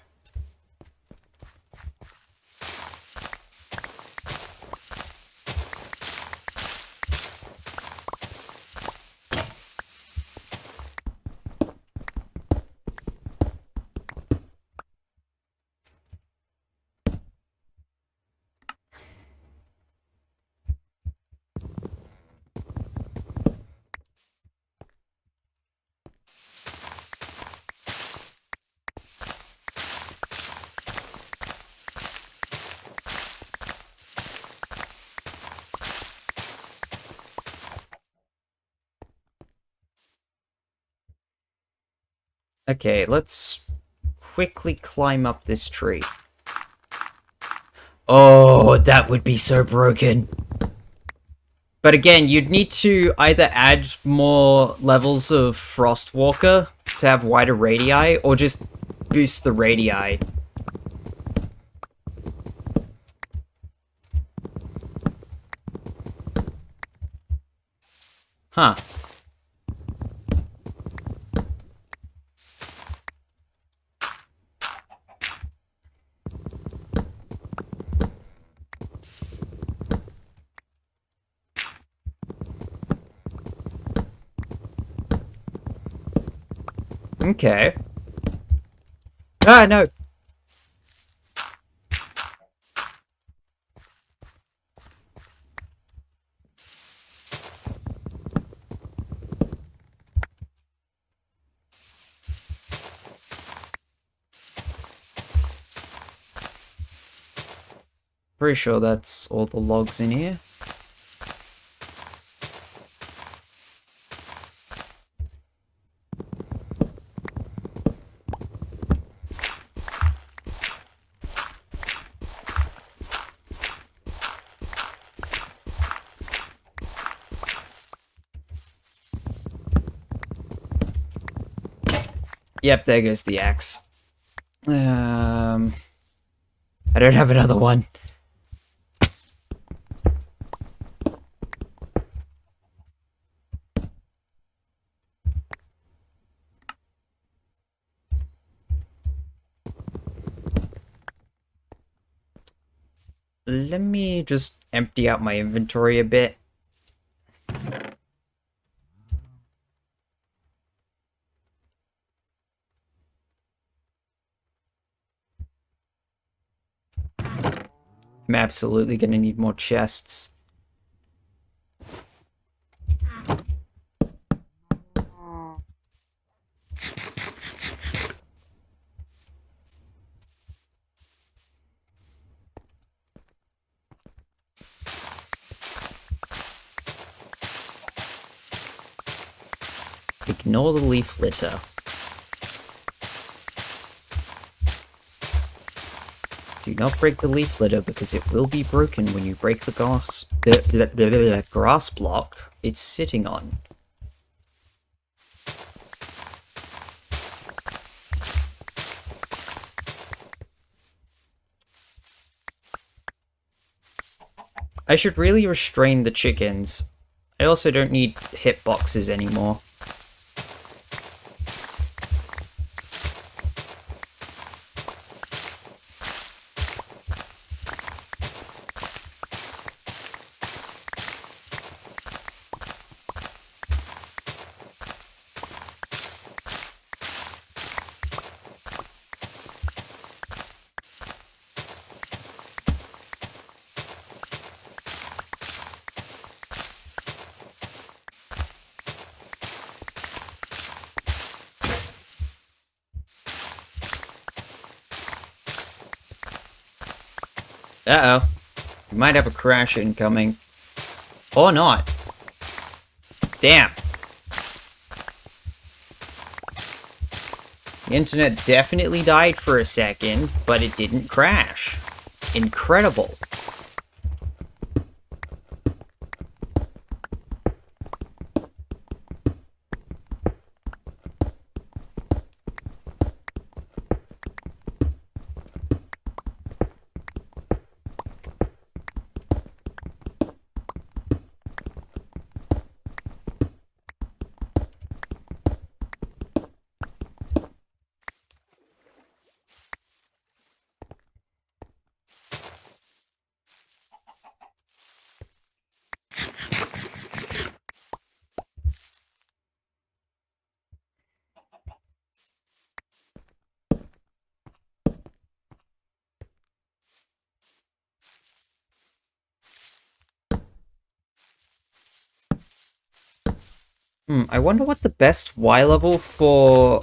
Okay, let's quickly climb up this tree. Oh, that would be so broken. But again, you'd need to either add more levels of Frostwalker to have wider radii, or just boost the radii. Huh. Okay. Ah, no! Pretty sure that's all the logs in here. Yep, there goes the axe. I don't have another one. Let me just empty out my inventory a bit. I'm absolutely gonna need more chests. Ignore the leaf litter. Do not break the leaf litter because it will be broken when you break the grass block it's sitting on. I should really restrain the chickens. I also don't need hitboxes anymore. Uh-oh. We might have a crash incoming. Or not. Damn. The internet definitely died for a second, but it didn't crash. Incredible. I wonder what the best Y level for,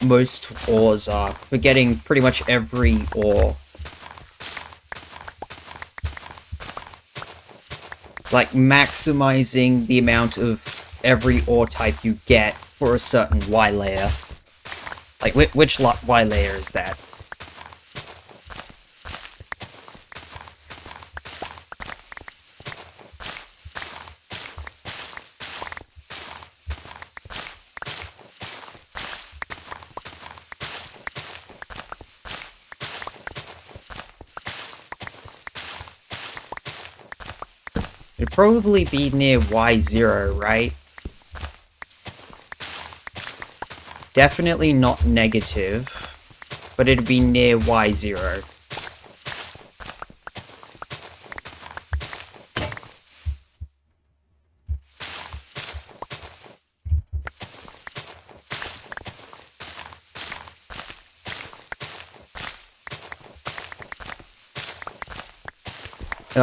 most ores are. For getting pretty much every ore. Like, maximizing the amount of every ore type you get for a certain Y layer. Like, which Y layer is that? It'd probably be near Y0, right? Definitely not negative, but it'd be near Y0.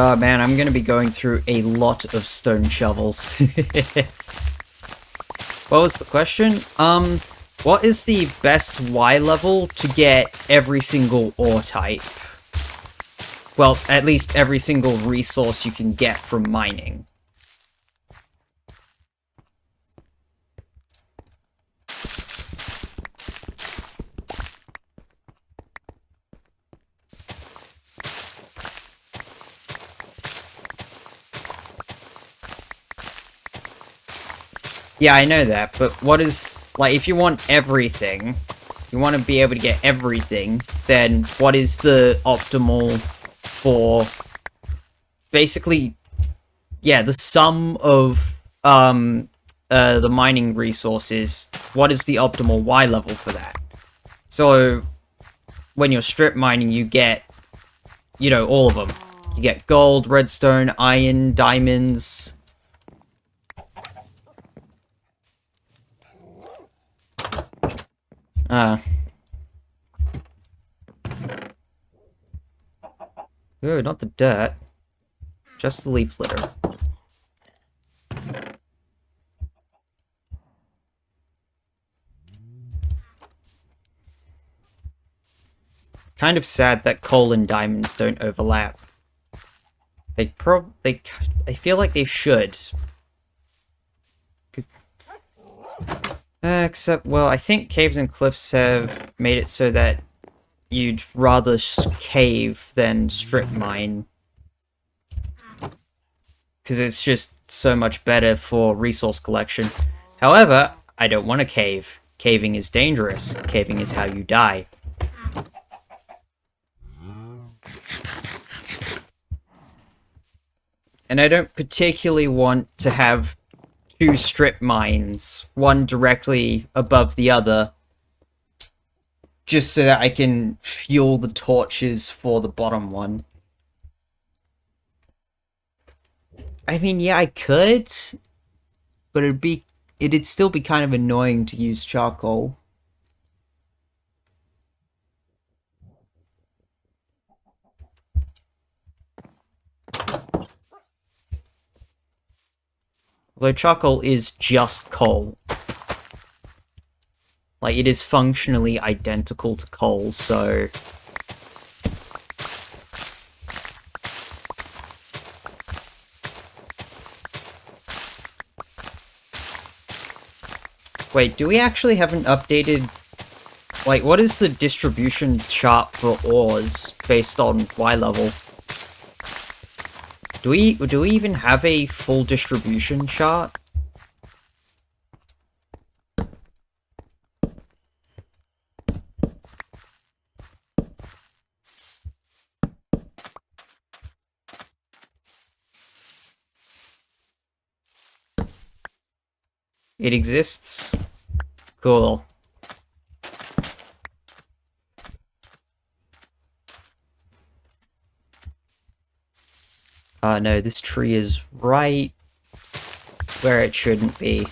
Oh man, I'm gonna be going through a lot of stone shovels. What was the question? What is the best Y level to get every single ore type? Well, at least every single resource you can get from mining. Yeah, I know that, but what is... Like, if you want everything, you want to be able to get everything, then what is the optimal for... Basically, yeah, the sum of, the mining resources, what is the optimal Y level for that? So, when you're strip mining, you get, you know, all of them. You get gold, redstone, iron, diamonds... Oh, not the dirt. Just the leaf litter. Kind of sad that coal and diamonds don't overlap. I feel like they should. Except, well, I think caves and cliffs have made it so that you'd rather cave than strip mine. Because it's just so much better for resource collection. However, I don't want to cave. Caving is dangerous. Caving is how you die. And I don't particularly want to have two strip mines, one directly above the other, just so that I can fuel the torches for the bottom one. I mean, yeah, I could, but it'd still be kind of annoying to use charcoal. Although charcoal is just coal. Like, it is functionally identical to coal, so... Wait, do we actually have an updated... Like, what is the distribution chart for ores based on Y level? Do we even have a full distribution chart? It exists? Cool. No, this tree is right where it shouldn't be.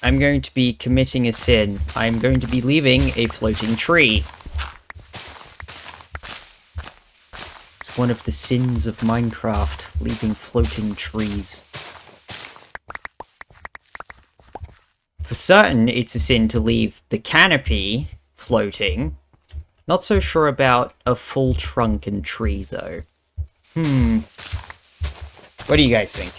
I'm going to be committing a sin. I'm going to be leaving a floating tree. It's one of the sins of Minecraft, leaving floating trees. For certain, it's a sin to leave the canopy floating. Not so sure about a full trunk and tree, though. What do you guys think?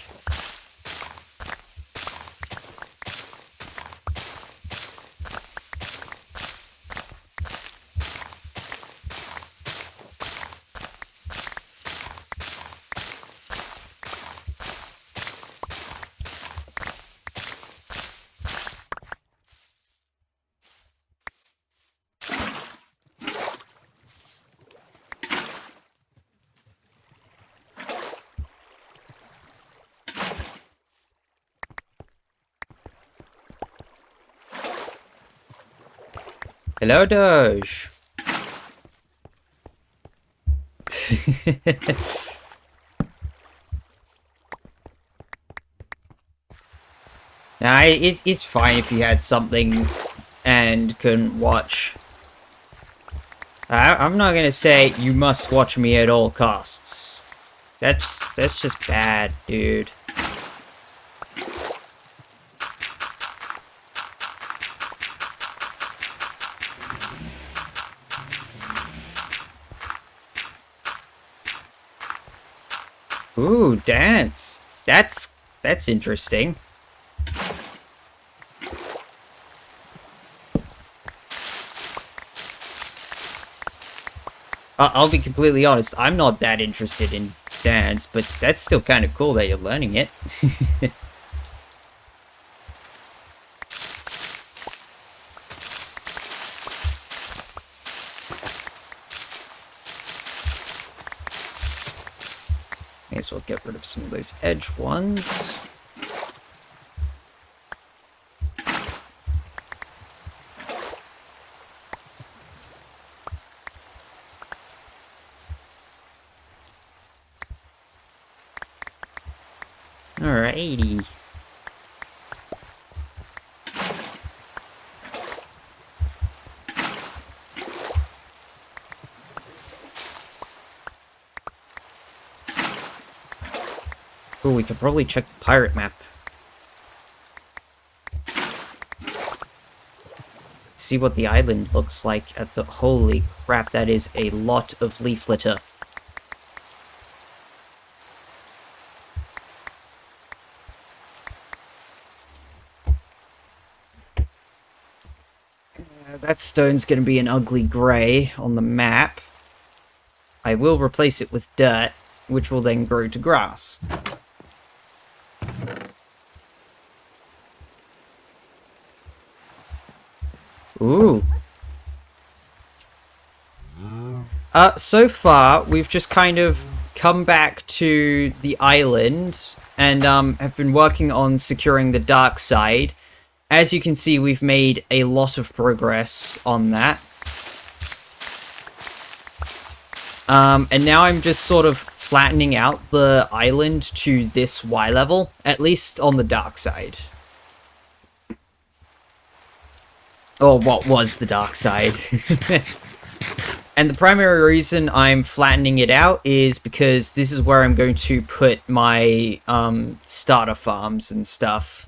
Hello, Doge. Nah, it's fine if you had something and couldn't watch. I'm not gonna say you must watch me at all costs. That's just bad, dude. Ooh, dance. That's interesting. I'll be completely honest, I'm not that interested in dance, but that's still kind of cool that you're learning it. May as well get rid of some of those edge ones. Alrighty. Oh, we could probably check the pirate map. See what the island looks like at the... Holy crap, that is a lot of leaf litter. That stone's going to be an ugly grey on the map. I will replace it with dirt, which will then grow to grass. Ooh. So far, we've just kind of come back to the island and have been working on securing the dark side. As you can see, we've made a lot of progress on that. And now I'm just sort of flattening out the island to this Y level, at least on the dark side. Or what was the dark side. And the primary reason I'm flattening it out is because this is where I'm going to put my starter farms and stuff.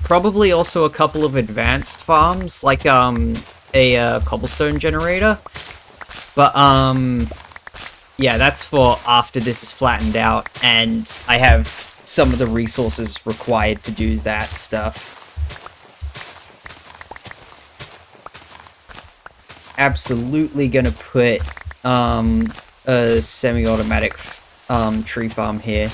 Probably also a couple of advanced farms, like a cobblestone generator. But yeah, that's for after this is flattened out and I have some of the resources required to do that stuff. Absolutely gonna put a semi-automatic tree farm here.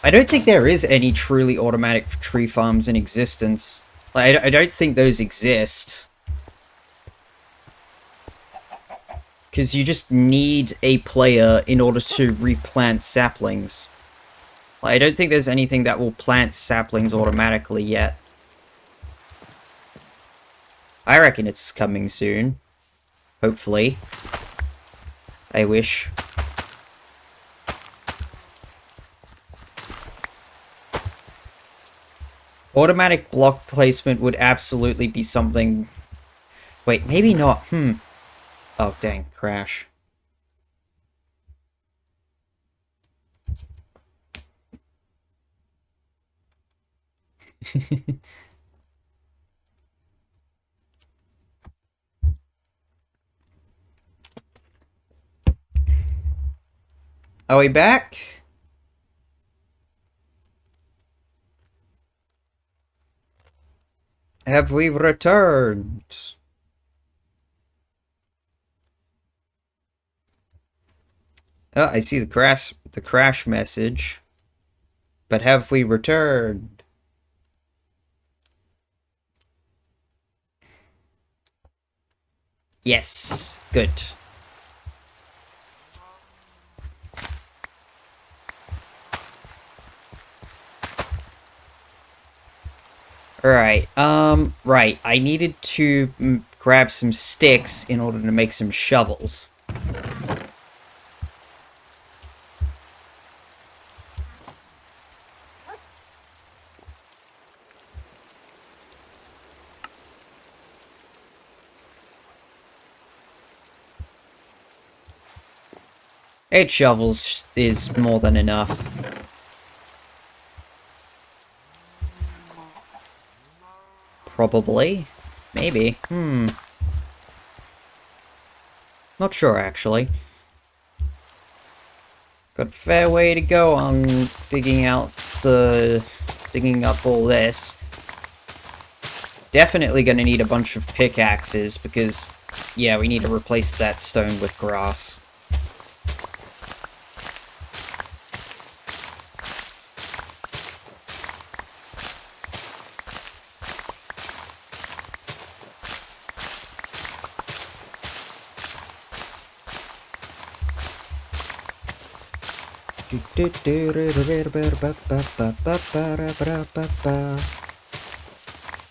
I don't think there is any truly automatic tree farms in existence. Like, I don't think those exist. Because you just need a player in order to replant saplings. Like, I don't think there's anything that will plant saplings automatically yet. I reckon it's coming soon. Hopefully. I wish. Automatic block placement would absolutely be something... Wait, maybe not. Oh, dang. Crash. Are we back? Have we returned? Oh, I see the crash message. But have we returned? Yes. Good. Alright, right. I needed to grab some sticks in order to make some shovels. 8 shovels is more than enough. Probably. Maybe. Not sure, actually. Got a fair way to go on digging up all this. Definitely gonna need a bunch of pickaxes, because, yeah, we need to replace that stone with grass.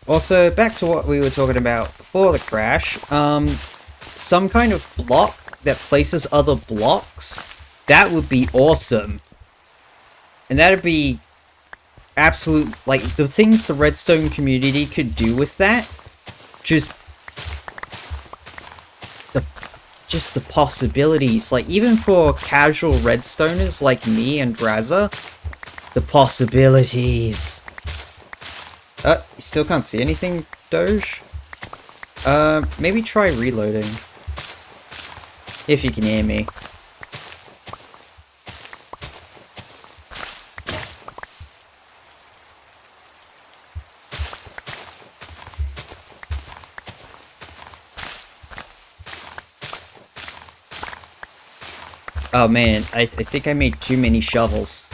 Also, back to what we were talking about before the crash, some kind of block that places other blocks, that would be awesome. And that'd be absolute, like, the things the redstone community could do with that, just the possibilities, like, even for casual redstoners like me and Drazza, the possibilities. You still can't see anything, Doge? Maybe try reloading. If you can hear me. Oh man, I think I made too many shovels.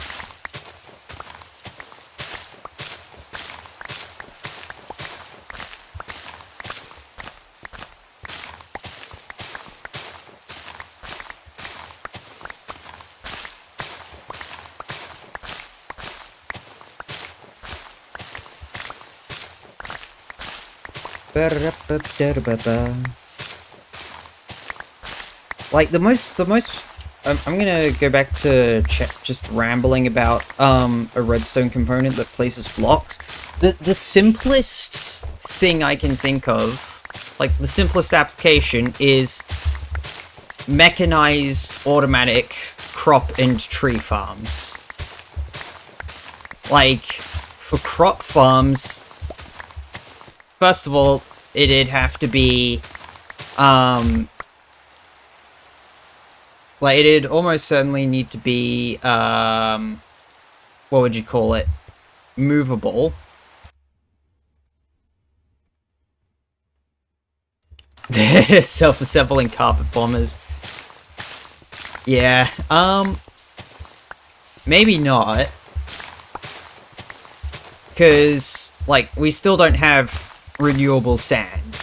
Like, the most I'm gonna go back to just rambling about a redstone component that places blocks. The simplest thing I can think of, like the simplest application, is mechanized automatic crop and tree farms. Like, for crop farms, first of all, it'd have to be like, it'd almost certainly need to be, what would you call it? Movable. Self-assembling carpet bombers. Yeah, maybe not. Because, like, we still don't have renewable sand.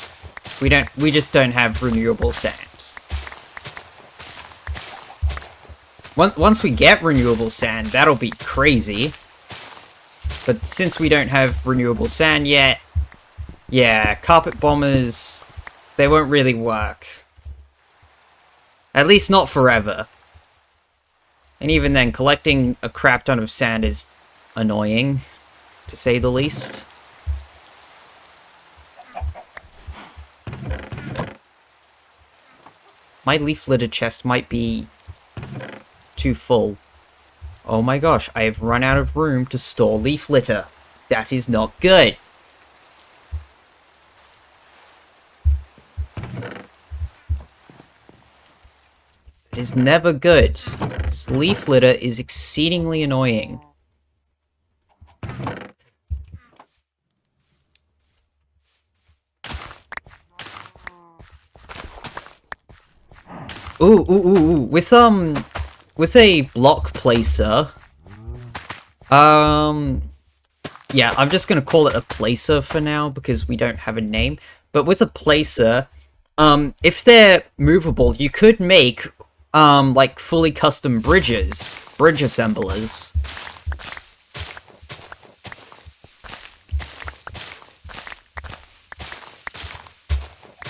We just don't have renewable sand. Once we get renewable sand, that'll be crazy. But since we don't have renewable sand yet, yeah, carpet bombers, they won't really work. At least not forever. And even then, collecting a crap ton of sand is annoying, to say the least. My leaf litter chest might be too full. Oh my gosh, I have run out of room to store leaf litter. That is not good. It is never good. This leaf litter is exceedingly annoying. Ooh. With a block placer, yeah, I'm just gonna call it a placer for now because we don't have a name. But with a placer, if they're movable, you could make, like, fully custom bridge assemblers.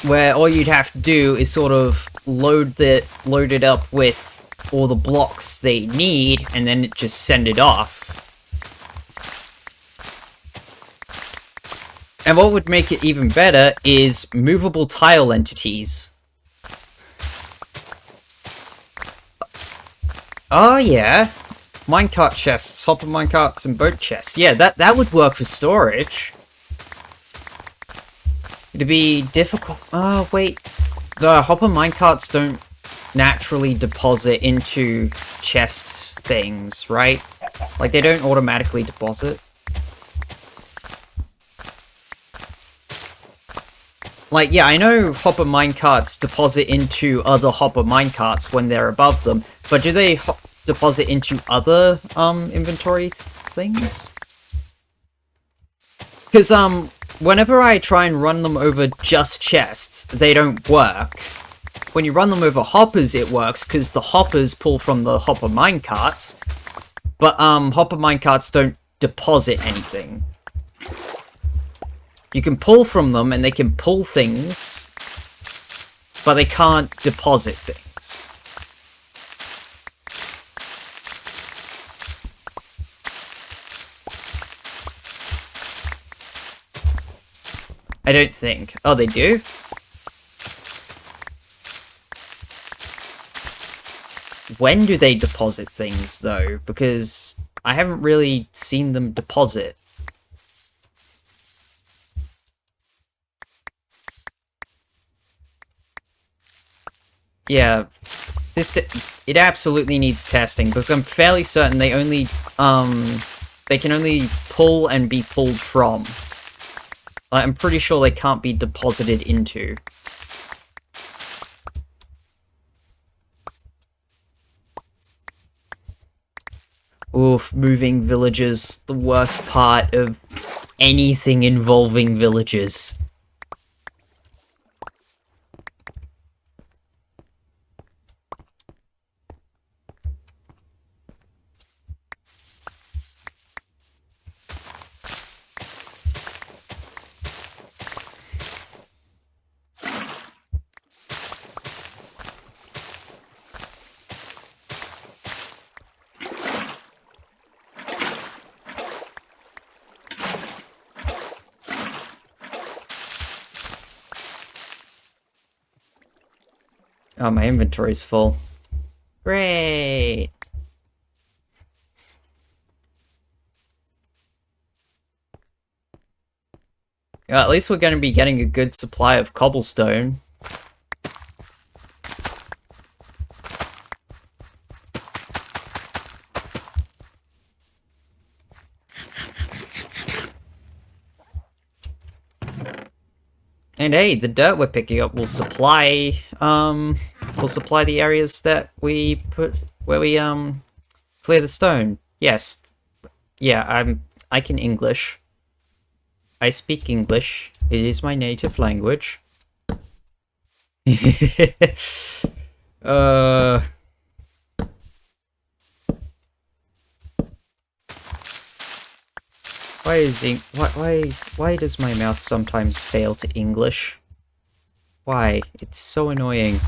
Where all you'd have to do is sort of load it up with all the blocks they need, and then just send it off. And what would make it even better is movable tile entities. Oh, yeah. Minecart chests, hopper minecarts, and boat chests. Yeah, that would work for storage. It'd be difficult. Oh, wait. The hopper minecarts don't naturally deposit into chest things, right? Like, they don't automatically deposit. Like, yeah, I know hopper minecarts deposit into other hopper minecarts when they're above them, but do they deposit into other, inventory things? Because, whenever I try and run them over just chests, they don't work. When you run them over hoppers, it works, because the hoppers pull from the hopper minecarts, but, hopper minecarts don't deposit anything. You can pull from them, and they can pull things, but they can't deposit things. I don't think. Oh, they do? When do they deposit things, though? Because I haven't really seen them deposit. Yeah, it absolutely needs testing, because I'm fairly certain they only, they can only pull and be pulled from. I'm pretty sure they can't be deposited into. Oof, moving villages, the worst part of anything involving villages. Oh, my inventory's full. Great! Well, at least we're going to be getting a good supply of cobblestone. And hey, the dirt we're picking up will supply the areas that we put where we clear the stone. Yes. Yeah, I can English. I speak English. It is my native language. uh why does my mouth sometimes fail to English? Why? It's so annoying.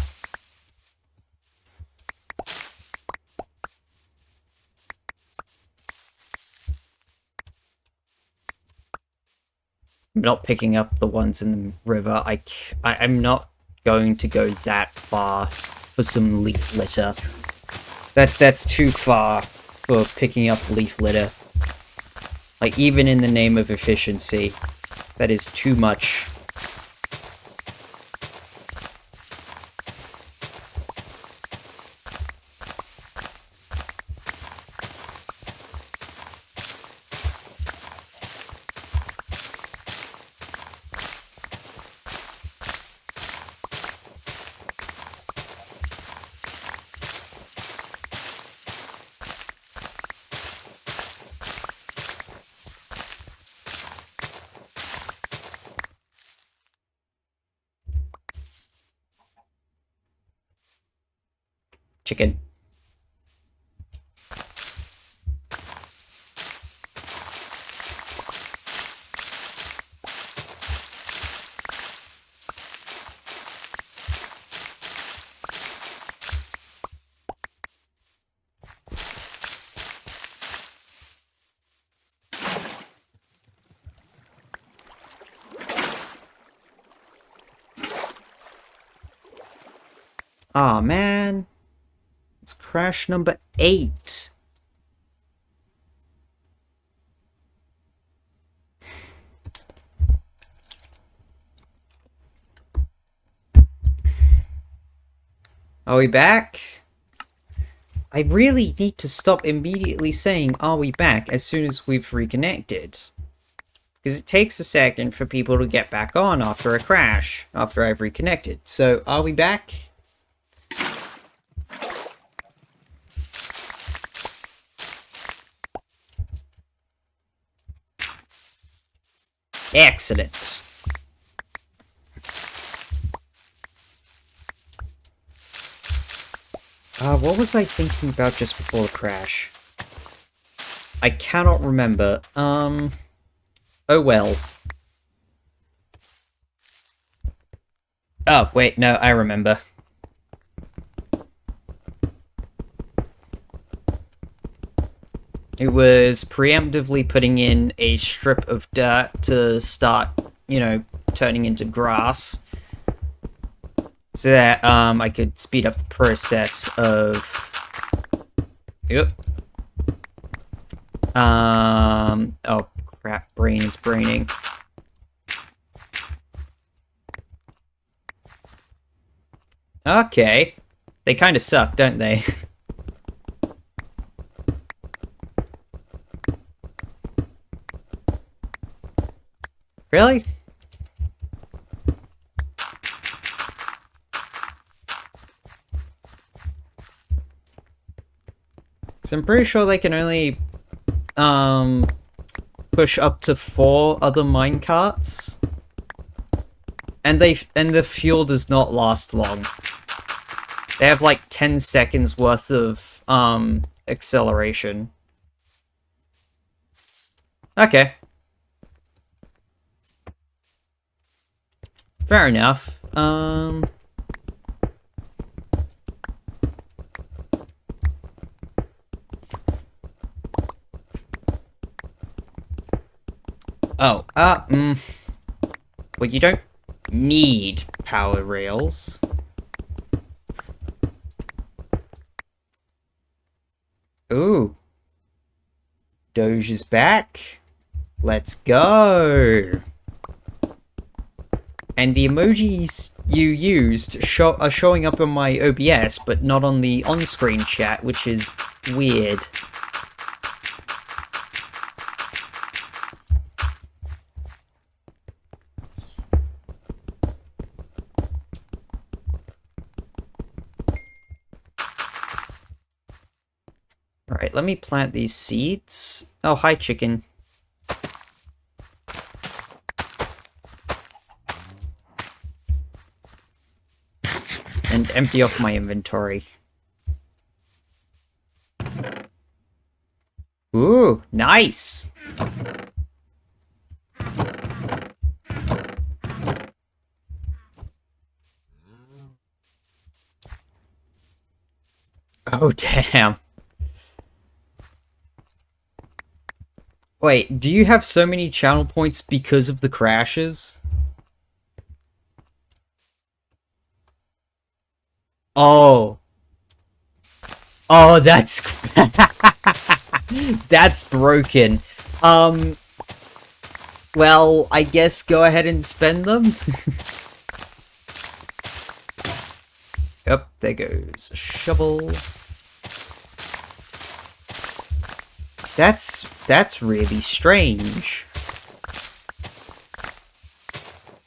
I'm not picking up the ones in the river. I'm not going to go that far for some leaf litter. That's too far for picking up leaf litter. Like, even in the name of efficiency, that is too much. Chicken. Aw, man. It's crash number 8. Are we back? I really need to stop immediately saying, are we back, as soon as we've reconnected. Because it takes a second for people to get back on after a crash, after I've reconnected. So, are we back? Excellent. What was I thinking about just before the crash? I cannot remember. Oh well. Oh, wait, no, I remember. It was preemptively putting in a strip of dirt to start, you know, turning into grass. So that, I could speed up the process of... Yep. Oh, crap, brain is braining. Okay. They kind of suck, don't they? Really? So I'm pretty sure they can only, push up to 4 other minecarts. And the fuel does not last long. They have like 10 seconds worth of, acceleration. Okay. Fair enough. Oh, well, you don't need power rails. Ooh. Doge is back. Let's go. And the emojis you used are showing up on my OBS, but not on the on-screen chat, which is weird. Alright, let me plant these seeds. Oh, hi, chicken. And empty off my inventory. Ooh, nice! Oh, damn. Wait, do you have so many channel points because of the crashes? Oh. Oh, that's... that's broken. Well, I guess go ahead and spend them. Yep, there goes a shovel. That's really strange.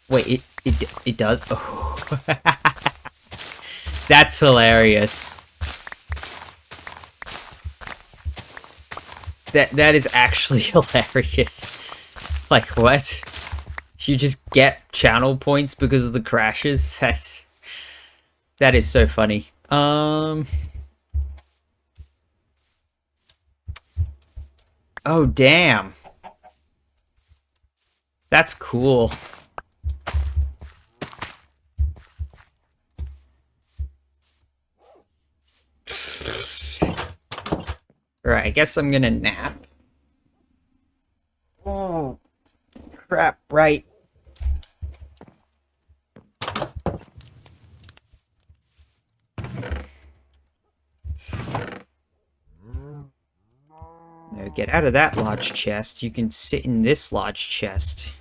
Wait, it does. Oh. That's hilarious. That is actually hilarious. Like, what? You just get channel points because of the crashes? That is so funny. Oh, damn. That's cool. Alright, I guess I'm gonna nap. Oh, crap, right. get out of that large chest. You can sit in this large chest.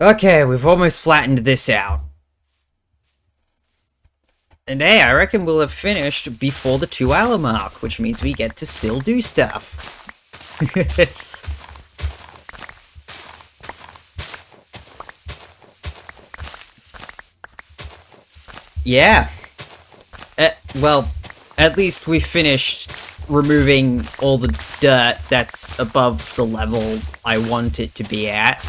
Okay, we've almost flattened this out. And hey, I reckon we'll have finished before the 2-hour mark, which means we get to still do stuff. Yeah. Well, at least we finished removing all the dirt that's above the level I want it to be at.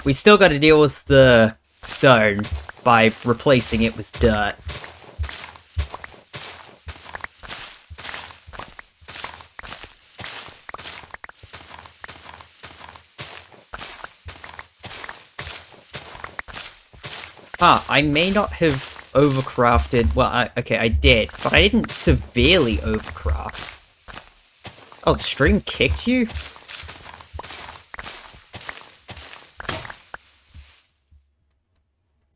We still got to deal with the stone by replacing it with dirt. I may not have overcrafted. Well, okay, I did, but I didn't severely overcraft. Oh, the stream kicked you?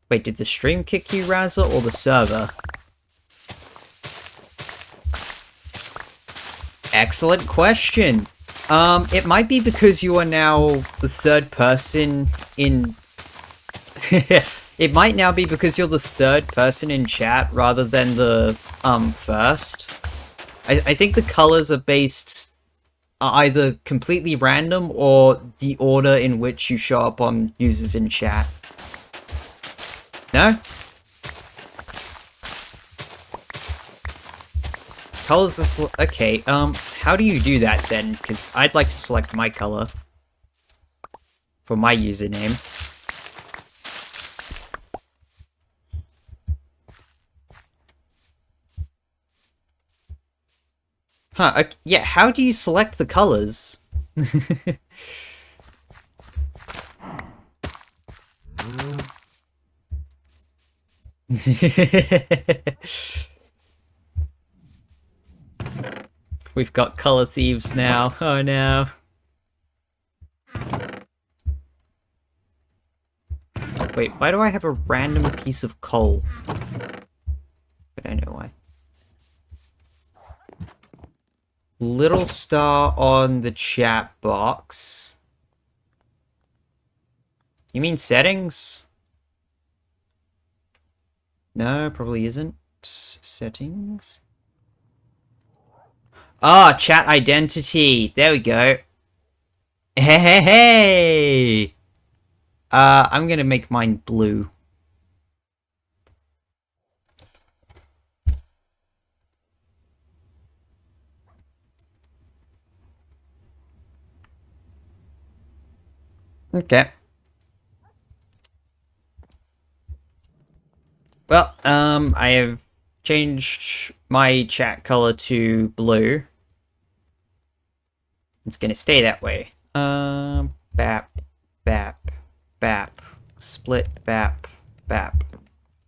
Wait, did the stream kick you, Razza, or the server? Excellent question. It might be because you are now the third person in... It might now be because you're the third person in chat rather than the, first. I think the colors are based either completely random or the order in which you show up on users in chat. No? Colors are okay, how do you do that then? Because I'd like to select my color for my username. Huh, yeah, how do you select the colors? We've got color thieves now. Oh no. Oh, wait, why do I have a random piece of coal? I don't know why. Little star on the chat box. You mean settings? No, probably isn't. Settings. Ah, chat identity. There we go. Hey, hey, hey! I'm gonna make mine blue. Okay. Well, I have changed my chat color to blue. It's gonna stay that way. Bap, bap, bap, split, bap, bap.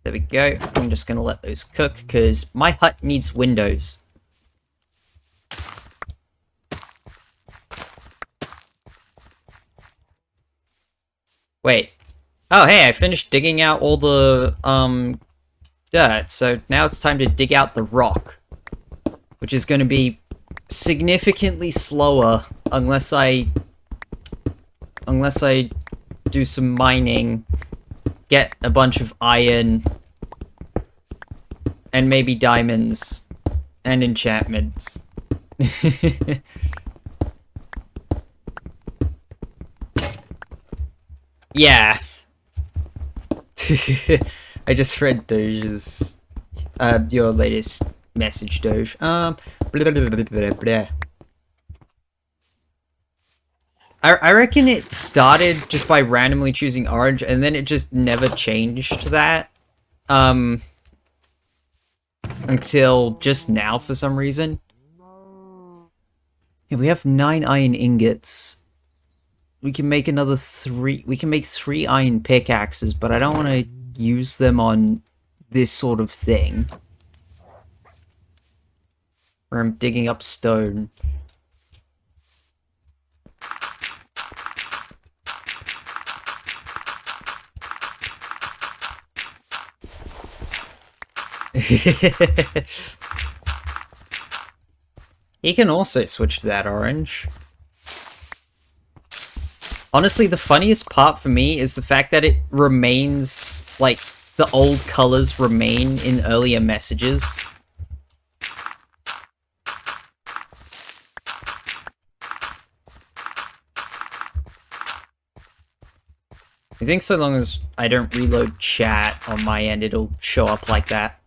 There we go. I'm just gonna let those cook, because my hut needs windows. Wait. Oh, hey, I finished digging out all the, dirt, so now it's time to dig out the rock. Which is gonna be significantly slower, unless I do some mining, get a bunch of iron, and maybe diamonds, and enchantments. Yeah. I just read Doge's, your latest message, Doge. Blah, blah, blah, blah, blah, blah. I reckon it started just by randomly choosing orange, and then it just never changed that. Until just now for some reason. Yeah, we have 9 iron ingots. We can make another 3. We can make 3 iron pickaxes, but I don't want to use them on this sort of thing. Where I'm digging up stone. He can also switch to that orange. Honestly, the funniest part for me is the fact that it remains, like, the old colors remain in earlier messages. I think so long as I don't reload chat on my end, it'll show up like that.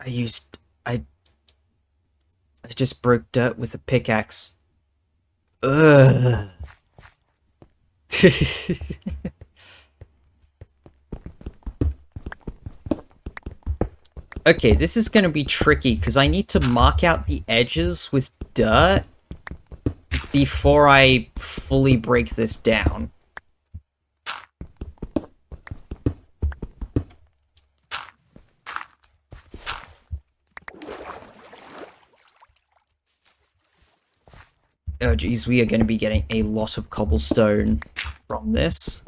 I just broke dirt with a pickaxe. Ugh. Okay, this is gonna be tricky, because I need to mark out the edges with dirt before I fully break this down. Oh geez, we are going to be getting a lot of cobblestone from this.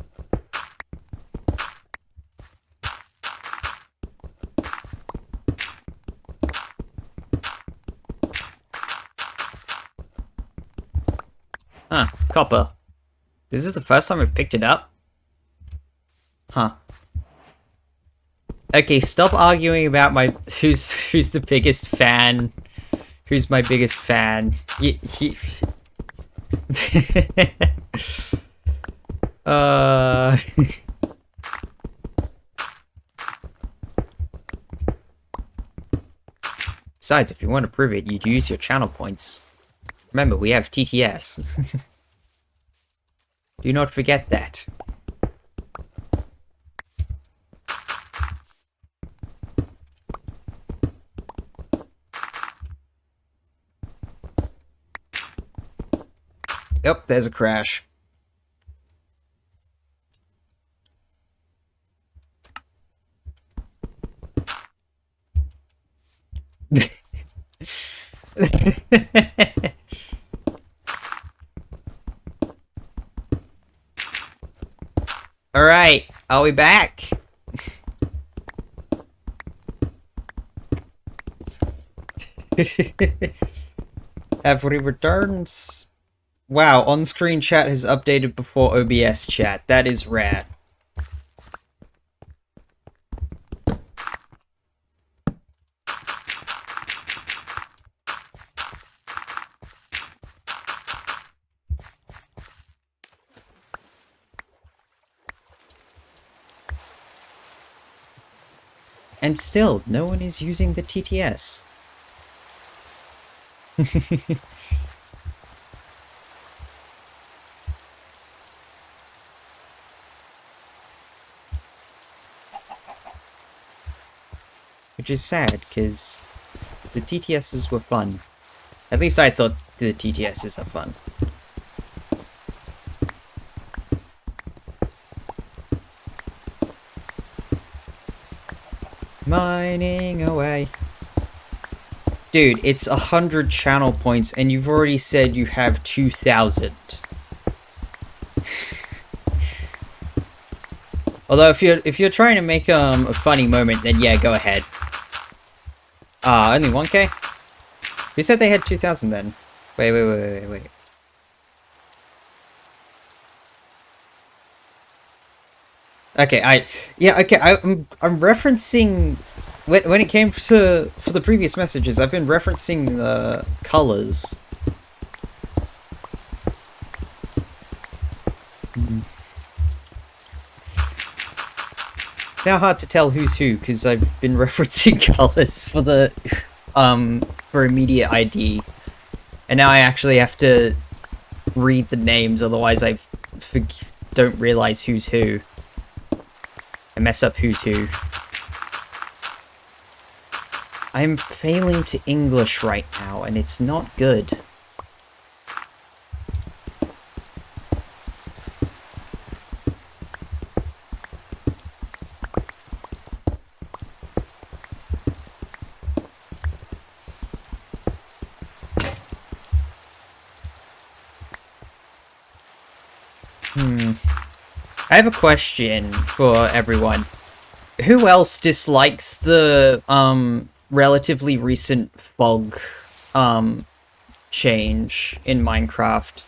Huh, copper. This is the first time I've picked it up? Huh. Okay, stop arguing about my who's the biggest fan. Who's my biggest fan? Besides, if you want to prove it, you'd use your channel points. Remember, we have TTS. Do not forget that. Yep, there's a crash. Alright, are we back? Have we returned? Wow, on-screen chat has updated before OBS chat. That is rare. And still, no one is using the TTS. Which is sad, because the TTSs were fun. At least I thought the TTSs are fun. Mining away. Dude, it's 100 channel points, and you've already said you have 2,000. Although, if you're trying to make a funny moment, then yeah, go ahead. Only 1K? Who said they had 2,000 then? Wait. Okay, I'm referencing when it came to for the previous messages. I've been referencing the colors. It's now hard to tell who's who because I've been referencing colors for the for immediate ID, and now I actually have to read the names, otherwise I don't realize who's who. I mess up who's who. I'm failing to English right now, and it's not good. I have a question for everyone. who else dislikes the relatively recent fog change in Minecraft?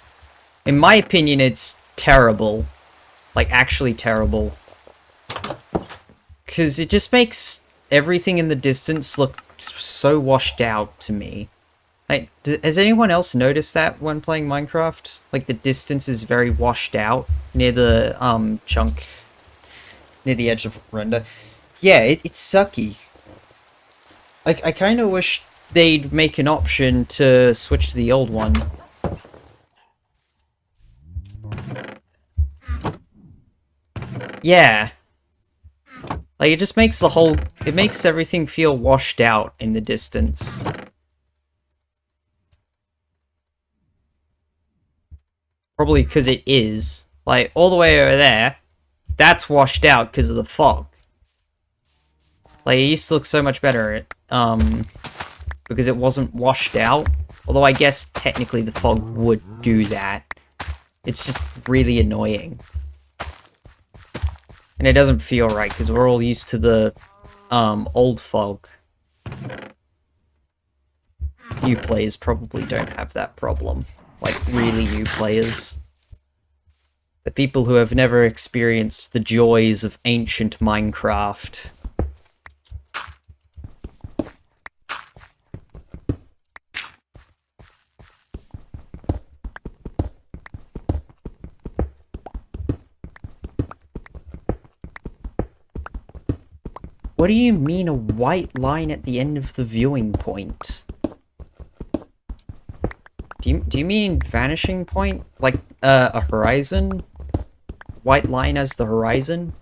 In my opinion, it's terrible. Like, actually terrible. Because it just makes everything in the distance look so washed out to me. Like, has anyone else noticed that when playing Minecraft? Like, the distance is very washed out near the, chunk, near the edge of render. Yeah, it's sucky. Like, I kind of wish they'd make an option to switch to the old one. Yeah. Like, it just makes it makes everything feel washed out in the distance. Probably because it is. Like, all the way over there, that's washed out because of the fog. Like, it used to look so much better, because it wasn't washed out. Although I guess technically the fog would do that. It's just really annoying. And it doesn't feel right, because we're all used to the, old fog. New players probably don't have that problem. Like, really new players. The people who have never experienced the joys of ancient Minecraft. What do you mean a white line at the end of the viewing point? Do you mean vanishing point? Like, a horizon? White line as the horizon?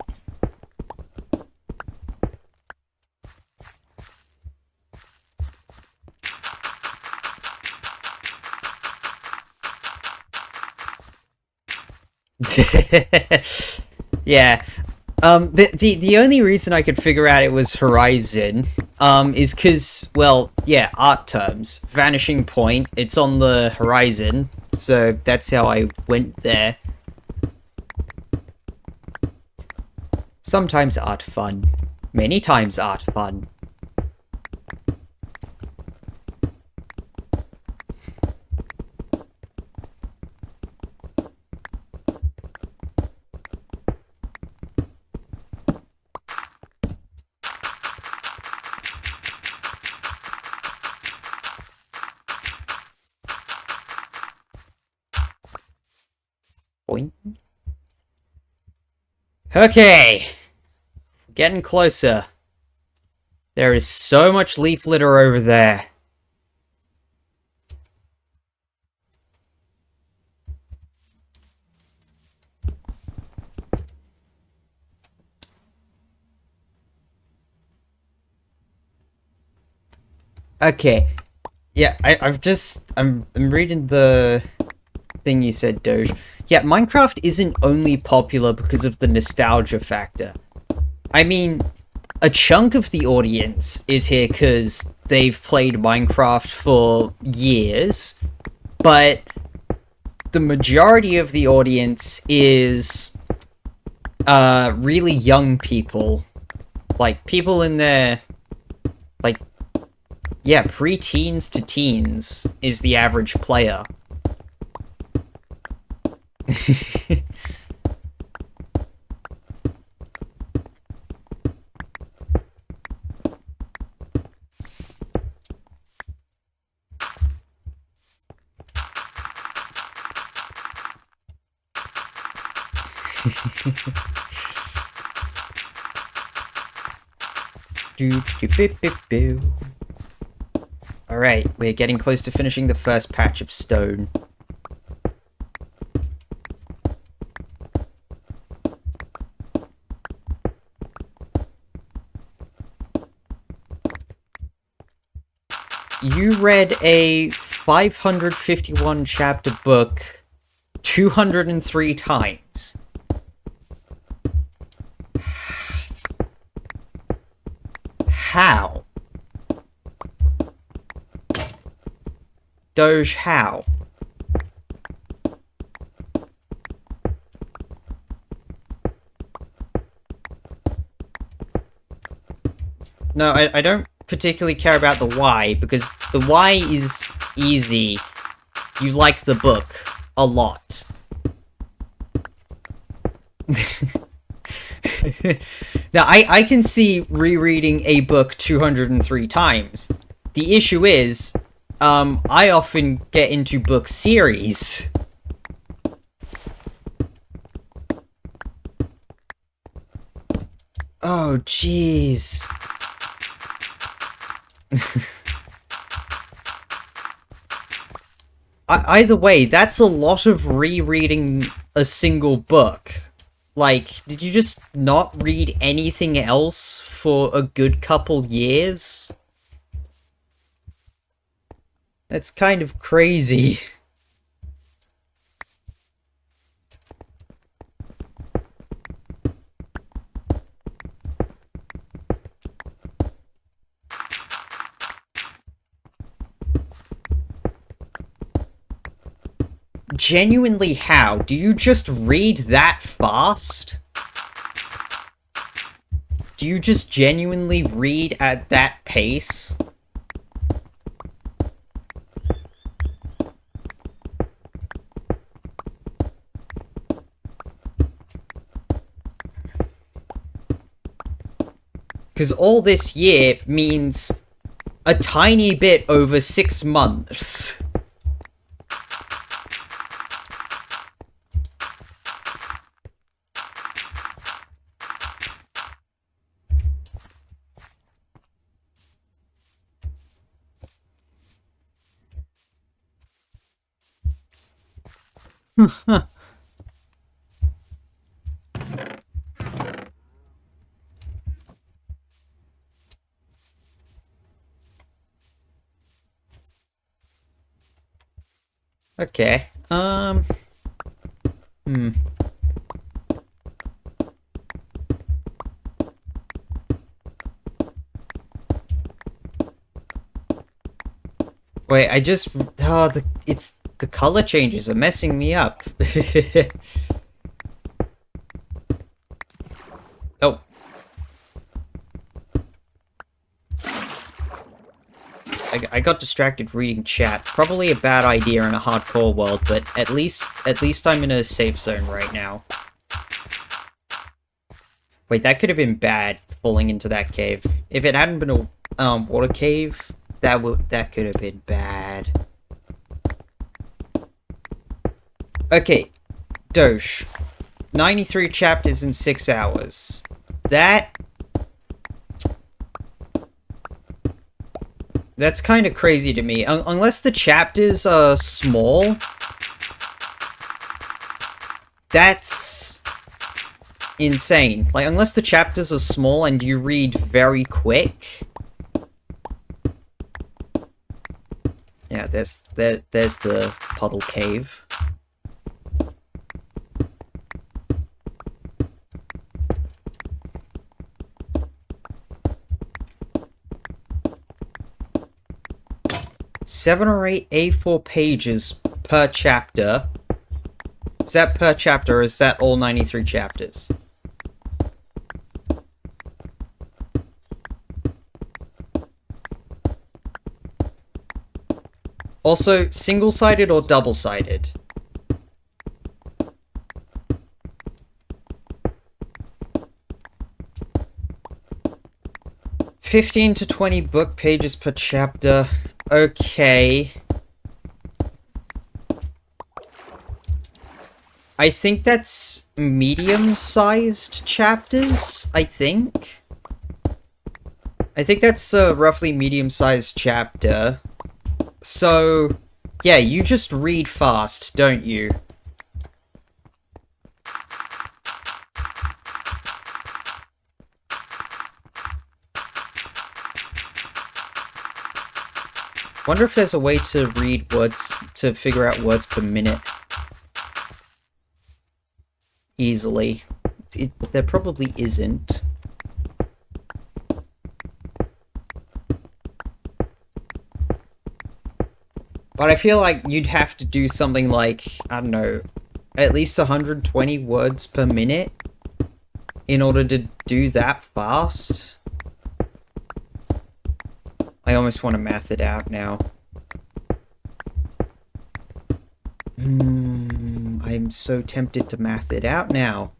Yeah. The only reason I could figure out it was horizon, is because, well, yeah, art terms. Vanishing point, it's on the horizon, so that's how I went there. Sometimes art fun. Many times art fun. Boing. Okay. Getting closer. There is so much leaf litter over there. Okay. Yeah, I'm reading the thing you said, Doge. Yeah, Minecraft isn't only popular because of the nostalgia factor. I mean, a chunk of the audience is here because they've played Minecraft for years, but the majority of the audience is really young people. Like, people in their, like, yeah, pre-teens to teens is the average player. Alright, we're getting close to finishing the first patch of stone. You read a 551 chapter book 203 times. How? Doge, how? No, I don't particularly care about the why, because the why is easy. You like the book a lot. Now, I can see rereading a book 203 times. The issue is, I often get into book series. Oh, jeez. Either way, that's a lot of rereading a single book. Like, did you just not read anything else for a good couple years? That's kind of crazy. Genuinely, how? Do you just read that fast? Do you just genuinely read at that pace? Because all this year means a tiny bit over 6 months. Okay, Wait, I just... Oh, the color changes are messing me up. Oh. I got distracted reading chat. Probably a bad idea in a hardcore world, but at least I'm in a safe zone right now. Wait, that could have been bad, falling into that cave. If it hadn't been a water cave, that could have been bad. Okay, Doge. 93 chapters in 6 hours. That's kind of crazy to me. Unless the chapters are small. That's insane. Like, unless the chapters are small and you read very quick. Yeah, there's the puddle cave. Seven or 8 A4 pages per chapter. Is that per chapter, or is that all 93 chapters? Also, single-sided or double-sided? $15 to 20 book pages per chapter. Okay. I think that's medium-sized chapters, I think. I think that's a roughly medium-sized chapter. So, yeah, you just read fast, don't you? Wonder if there's a way to read words, to figure out words per minute easily. There probably isn't. But I feel like you'd have to do something like, I don't know, at least 120 words per minute in order to do that fast. I almost want to math it out now. I'm so tempted to math it out now.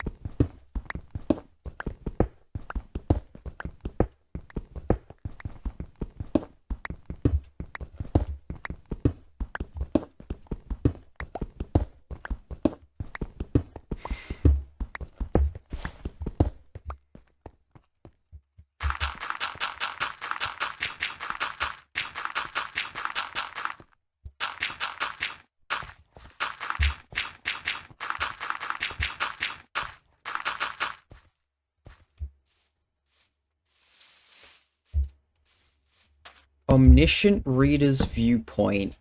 Omniscient reader's viewpoint.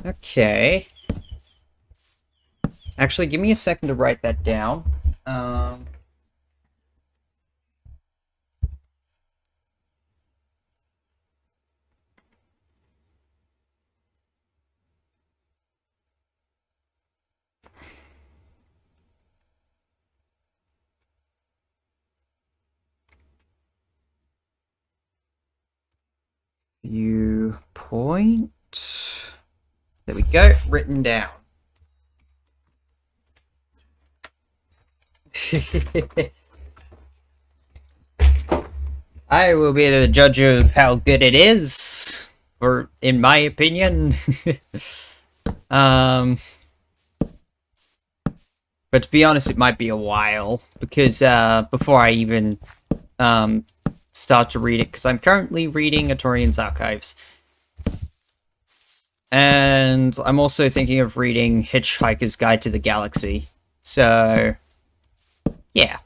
Okay. Actually, give me a second to write that down. Viewpoint. There we go, written down. I will be the judge of how good it is, or in my opinion. But to be honest, it might be a while, because before I even start to read it, because I'm currently reading Atorian's Archives. And I'm also thinking of reading Hitchhiker's Guide to the Galaxy. So, yeah.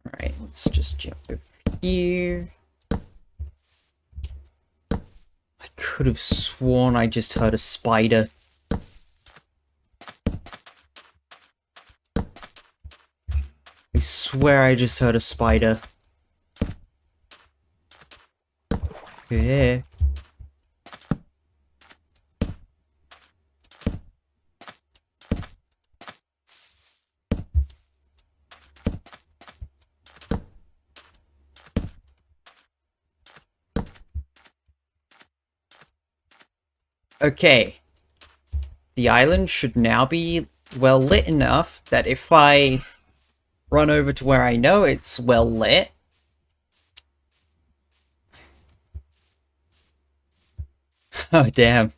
Alright, let's just jump over here. I could have sworn I just heard a spider. I swear I just heard a spider. Yeah. Okay. The island should now be well lit enough that if I run over to where I know it's well lit, oh damn.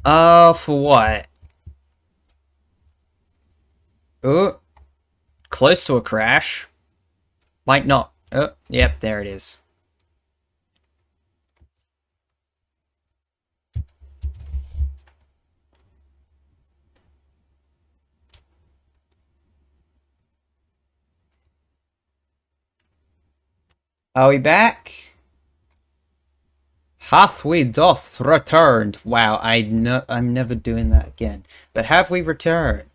For what? Oh, close to a crash. Might not. Oh, yep, there it is. Are we back? Hath we doth returned. Wow, I'm never doing that again. But have we returned?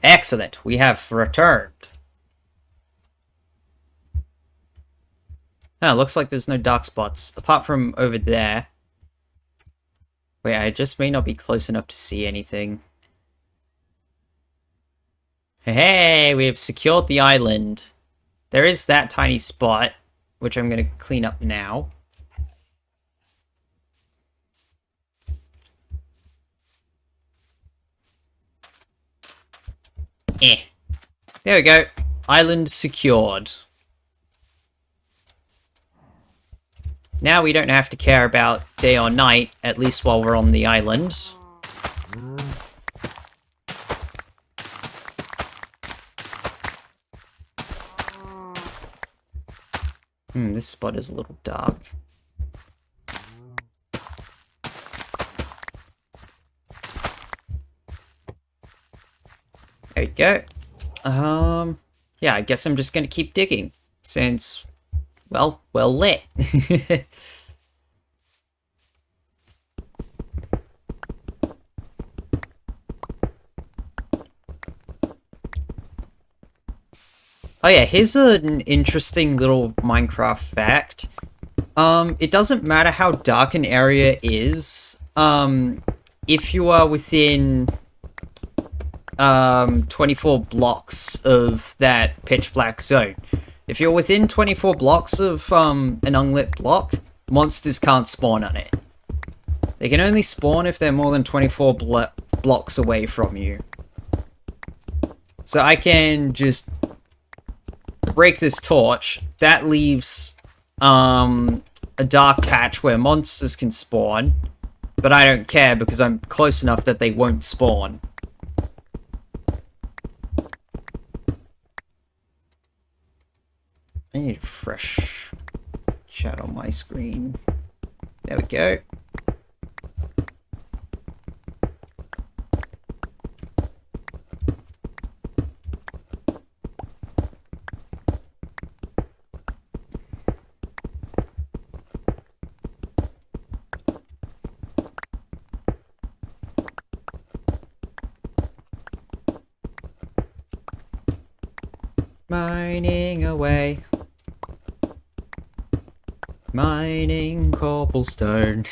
Excellent, we have returned. Oh, looks like there's no dark spots, apart from over there. Wait, I just may not be close enough to see anything. Hey, we have secured the island. There is that tiny spot, which I'm going to clean up now. There we go. Island secured. Now we don't have to care about day or night, at least while we're on the island. This spot is a little dark. There we go. Yeah, I guess I'm just gonna keep digging, since, well lit. Oh yeah, here's an interesting little Minecraft fact. It doesn't matter how dark an area is, if you are within 24 blocks of that pitch black zone. If you're within 24 blocks of an unlit block, monsters can't spawn on it. They can only spawn if they're more than 24 blocks away from you. So I can just break this torch. That leaves a dark patch where monsters can spawn, but I don't care because I'm close enough that they won't spawn. I need a fresh chat on my screen. There we go. Mining away. Mining cobblestone.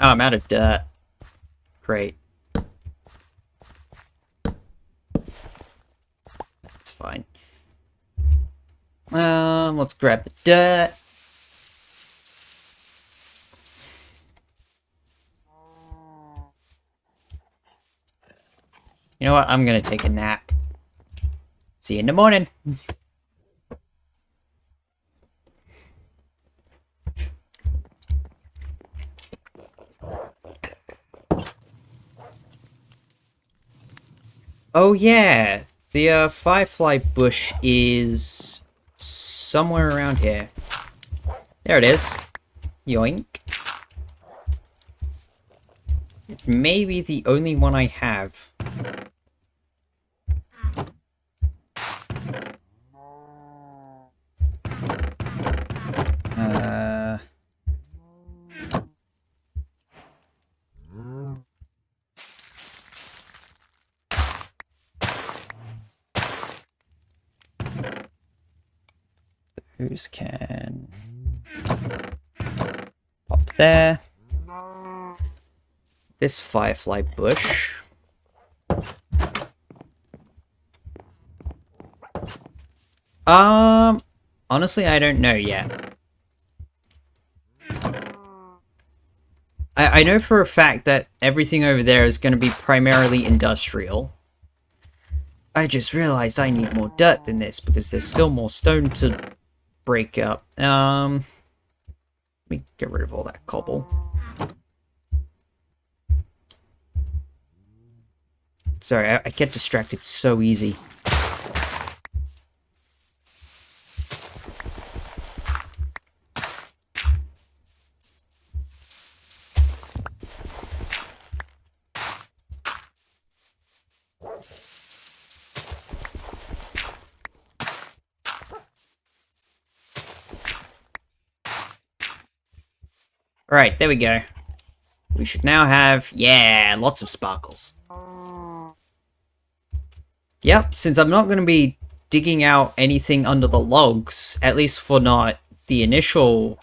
Oh, I'm out of dirt. Great. That's fine. Let's grab the dirt. You know what? I'm gonna take a nap. See you in the morning. Oh yeah, the firefly bush is somewhere around here. There it is. Yoink. It may be the only one I have. Who's can pop there. This firefly bush. Honestly, I don't know yet. I know for a fact that everything over there is going to be primarily industrial. I just realized I need more dirt than this because there's still more stone to break up. Let me get rid of all that cobble. Sorry, I get distracted so easy. Right, there we go. We should now have, yeah, lots of sparkles. Yep, since I'm not going to be digging out anything under the logs, at least for not the initial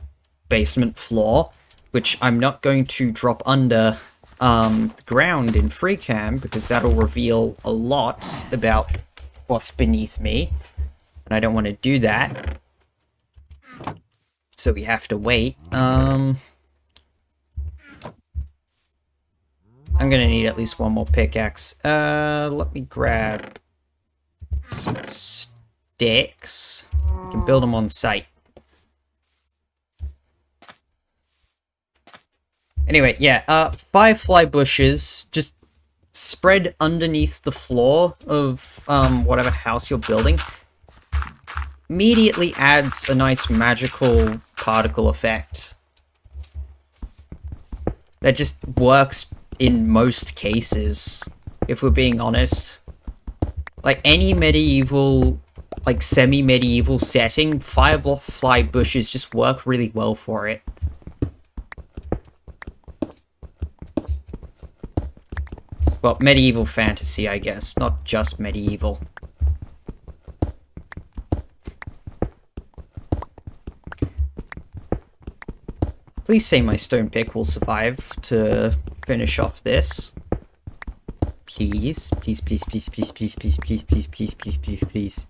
basement floor, which I'm not going to drop under the ground in free cam, because that'll reveal a lot about what's beneath me, and I don't want to do that. So we have to wait. I'm gonna need at least one more pickaxe. Let me grab some sticks. We can build them on site. Anyway, yeah, firefly bushes just spread underneath the floor of, whatever house you're building. Immediately adds a nice magical particle effect. That just works in most cases, if we're being honest. Like, any medieval, like, semi-medieval setting, firefly bushes just work really well for it. Well, medieval fantasy, I guess, not just medieval. Please say my stone pick will survive to finish off this. Please. Please, please, please, please, please, please, please, please, please, please, please, please.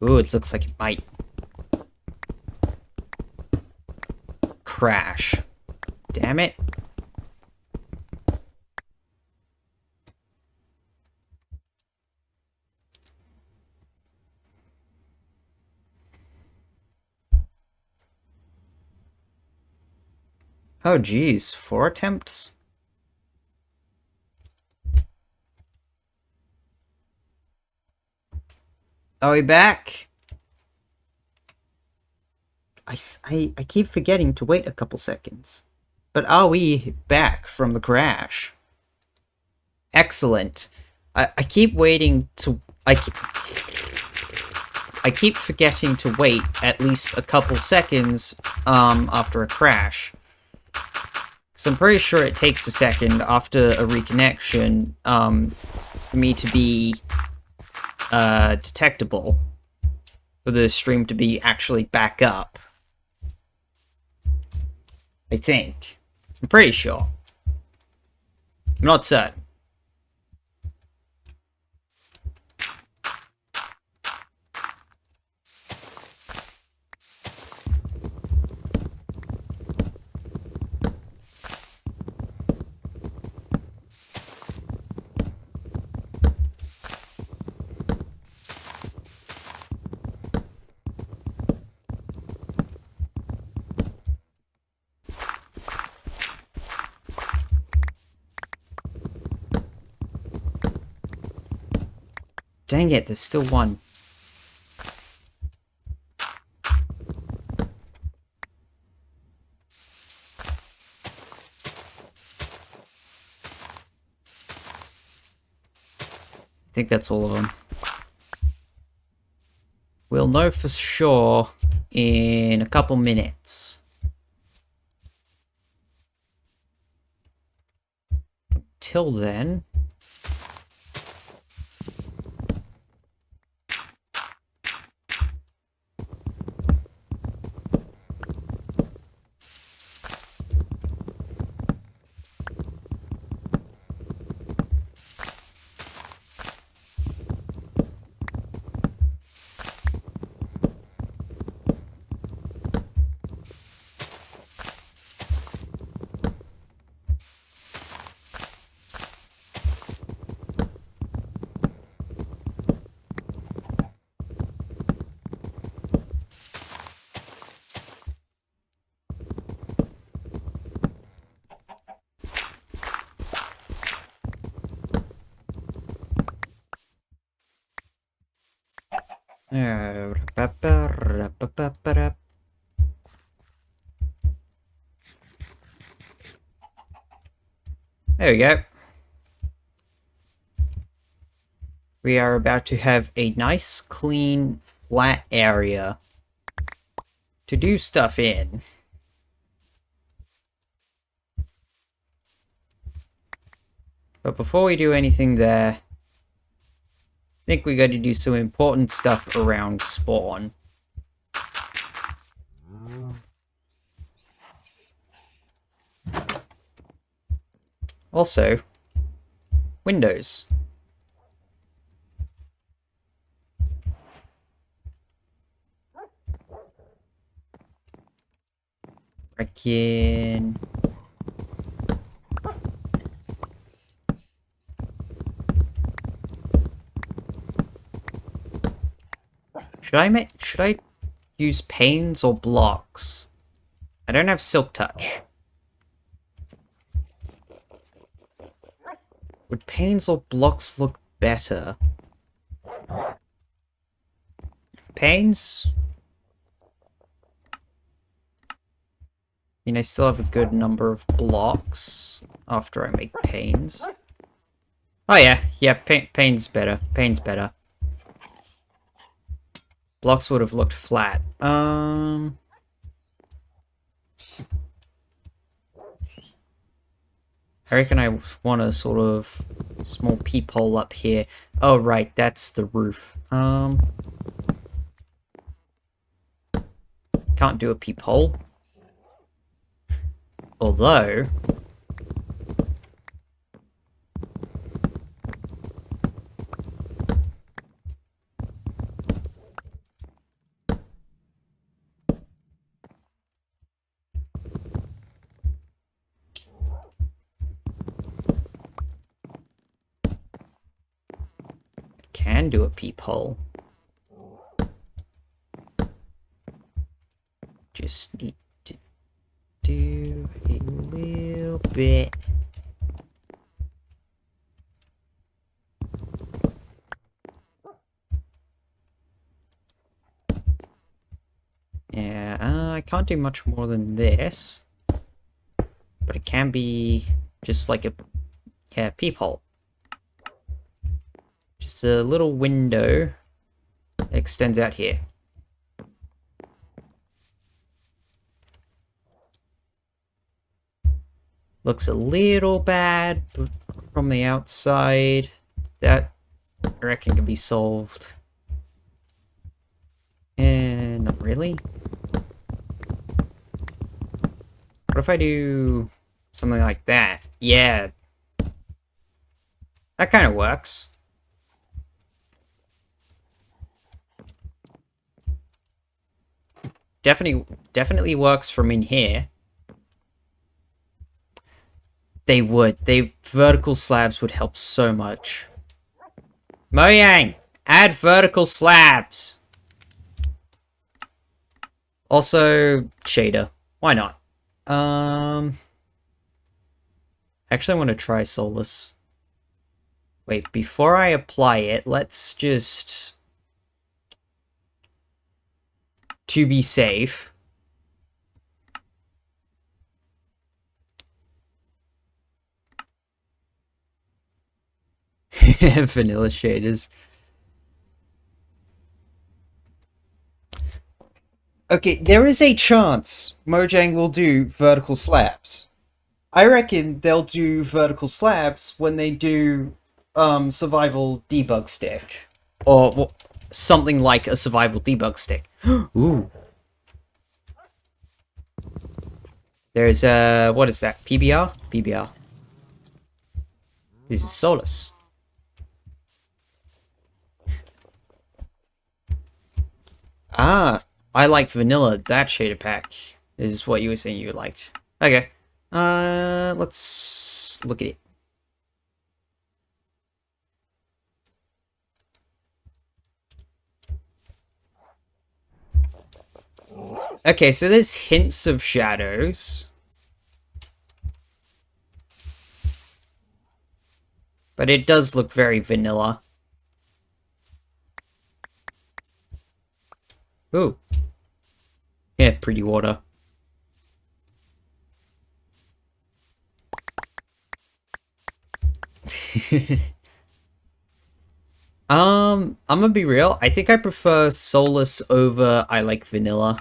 Ooh, it looks like it might crash. Damn it. Oh, geez. 4 attempts? Are we back? I keep forgetting to wait a couple seconds. But are we back from the crash? Excellent. I keep waiting to... I keep forgetting to wait at least a couple seconds, after a crash. So I'm pretty sure it takes a second after a reconnection, for me to be, detectable. For the stream to be actually back up. I think. I'm pretty sure. I'm not certain. Dang it, there's still one. I think that's all of them. We'll know for sure in a couple minutes. Till then... There we go. We are about to have a nice, clean, flat area to do stuff in. But before we do anything there, I think we got to do some important stuff around spawn. Also, windows. reckon... Should I use panes or blocks? I don't have Silk Touch. Would panes or blocks look better? Panes? I mean, I still have a good number of blocks after I make panes. Oh yeah, panes better. Panes better. Blocks would have looked flat. I reckon I want a sort of small peephole up here. Oh right, that's the roof. Can't do a peephole. Although... can do a peephole. Just need to do a little bit. Yeah, I can't do much more than this. But it can be just like a peephole. Just a little window that extends out here. Looks a little bad from the outside. That, I reckon, can be solved. And not really. What if I do something like that? Yeah. That kind of works. Definitely works from in here. They would. Vertical slabs would help so much. Mojang! Add vertical slabs! Also, shader. Why not? Actually, I want to try Solus. Wait, before I apply it, let's just... To be safe. Vanilla shaders. Okay, there is a chance Mojang will do vertical slabs. I reckon they'll do vertical slabs when they do survival debug stick. Or well, something like a survival debug stick. Ooh. There's what is that? PBR? PBR. This is Solus. Ah, I like vanilla. That shader pack is what you were saying you liked. Okay. Let's look at it. Okay, so there's hints of shadows. But it does look very vanilla. Ooh. Yeah, pretty water. I'm gonna be real. I think I prefer Solus over I like vanilla.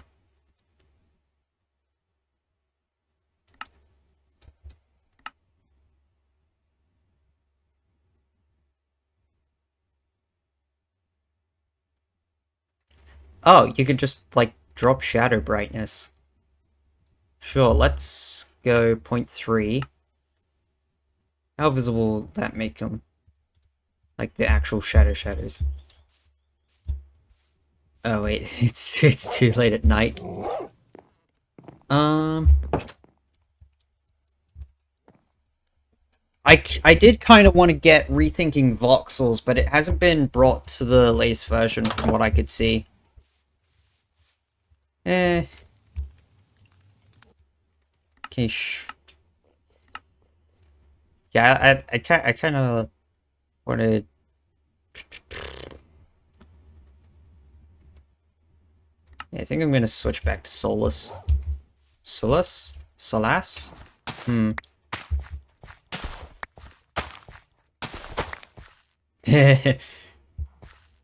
Oh, you could just, like, drop shadow brightness. Sure, let's go 0.3. How visible will that make them? Like, the actual shadows. Oh, wait, it's too late at night. Um, I did kind of want to get Rethinking Voxels, but it hasn't been brought to the latest version from what I could see. Eh. Okay, yeah, I kind of wanted... Yeah, I think I'm gonna switch back to Solus. Solus? Solas? Hmm. The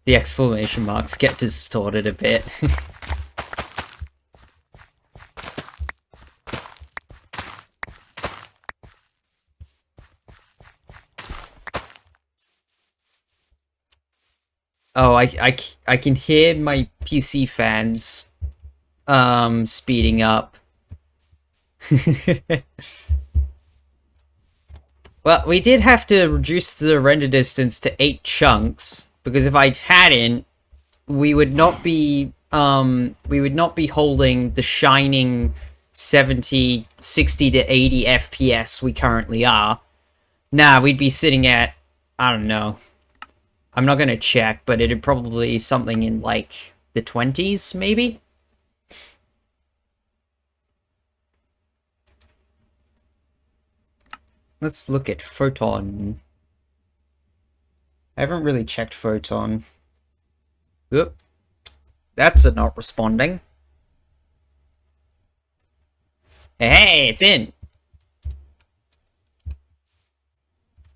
exclamation marks get distorted a bit. Oh, I can hear my PC fans speeding up. Well, we did have to reduce the render distance to 8 chunks, because if I hadn't, we would not be holding the shining 70, 60 to 80 FPS we currently are. Nah, we'd be sitting at, I don't know. I'm not gonna check, but it'd probably be something in like the 20s, maybe? Let's look at Photon. I haven't really checked Photon. Oop. That's not responding. Hey, it's in!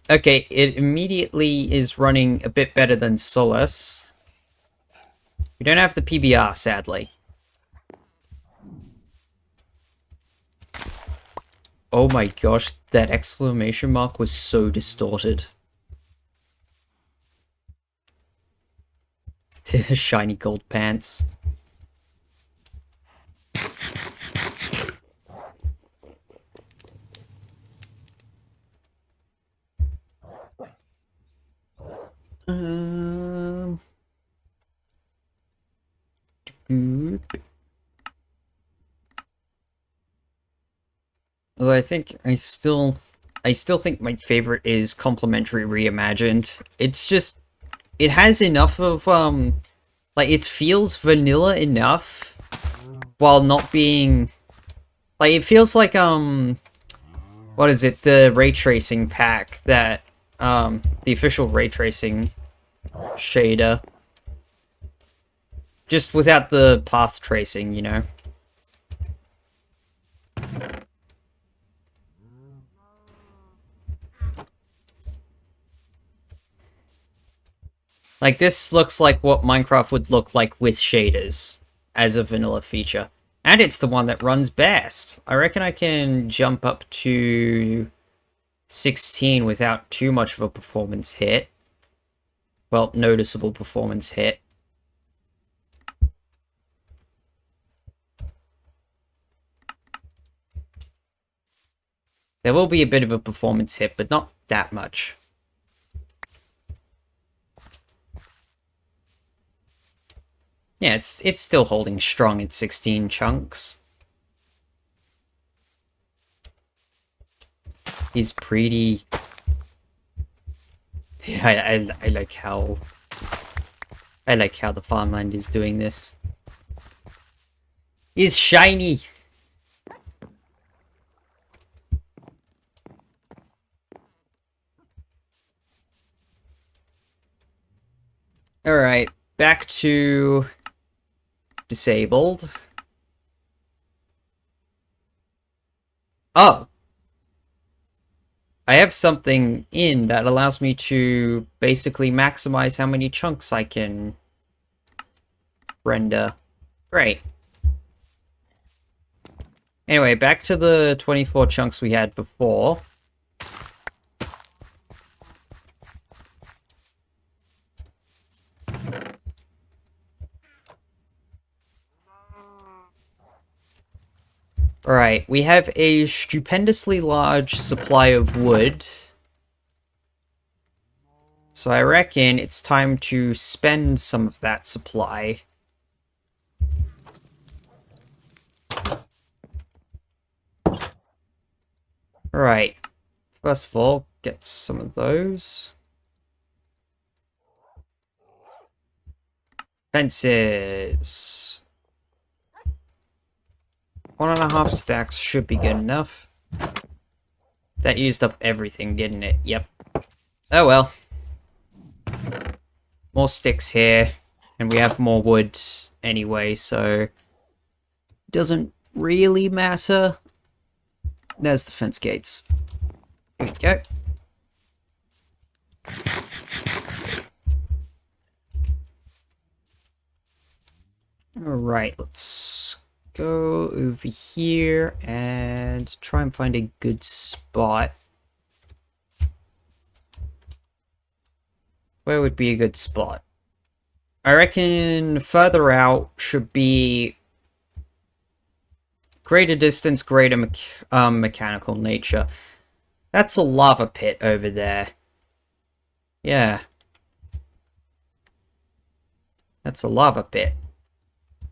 Okay, it immediately is running a bit better than Solus. We don't have the PBR, sadly. Oh my gosh, that exclamation mark was so distorted. Shiny gold pants. Although I still think my favorite is Complementary Reimagined. It's just, it has enough of, like, it feels vanilla enough while not being, like, it feels like, what is it, the ray tracing pack that, the official ray tracing shader. Just without the path tracing, you know? Like, this looks like what Minecraft would look like with shaders as a vanilla feature. And it's the one that runs best. I reckon I can jump up to 16 without too much of a performance hit. Well, noticeable performance hit. There will be a bit of a performance hit, but not that much. Yeah, it's still holding strong at 16 chunks. He's pretty. Yeah, I like how the farmland is doing this. He's shiny. All right, back to disabled. Oh, I have something in that allows me to basically maximize how many chunks I can render. Great. Anyway, back to the 24 chunks we had before. Alright, we have a stupendously large supply of wood. So I reckon it's time to spend some of that supply. Alright. First of all, get some of those. Fences. 1.5 stacks should be good enough. That used up everything, didn't it? Yep. Oh well. More sticks here. And we have more wood anyway, so... doesn't really matter. There's the fence gates. Here we go. Alright, let's go over here and try and find a good spot. Where would be a good spot? I reckon further out should be greater distance, greater mechanical nature. That's a lava pit over there. Yeah. That's a lava pit.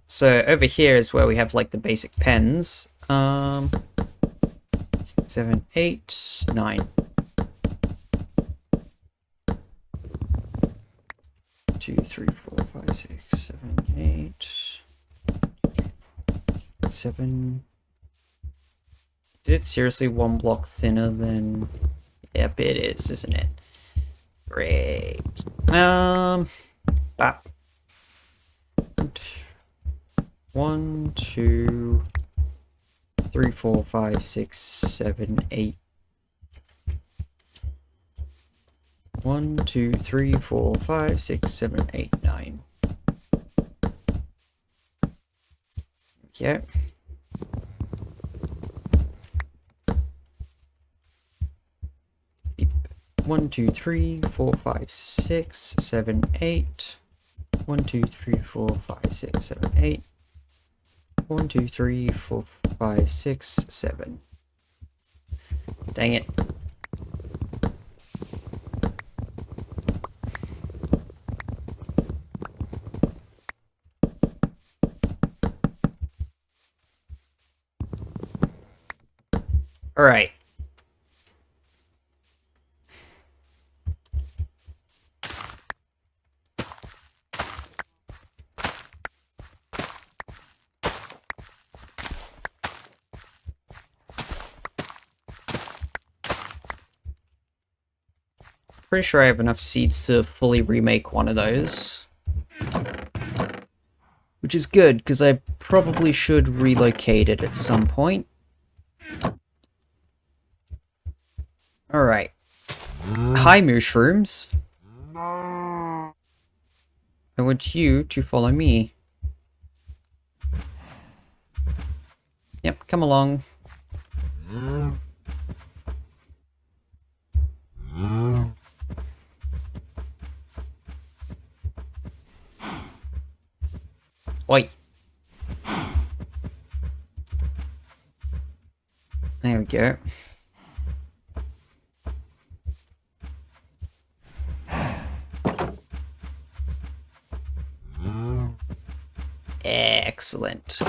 So over here is where we have like the basic pens. 7, 8, 9. 2, 3, 4, 5, 6, 7, 8, 7. Is it seriously one block thinner than... Yep, it is, isn't it? Great. Bop. 1, 2, 3, 4, 5, 6, 7, 8. 1, 2, 3, 4, 5, 6, 7, 8, 9. Okay. Beep. 1, 2, 3, 4, 5, 6, 7, 8. 1, 2, 3, 4, 5, 6, 7, 8. 1, 2, 3, 4, 5, 6, 7. Dang it. Alright. Pretty sure I have enough seeds to fully remake one of those. Which is good, because I probably should relocate it at some point. Alright. Hi, mushrooms. I want you to follow me. Yep, come along. Oi. There we go. Excellent.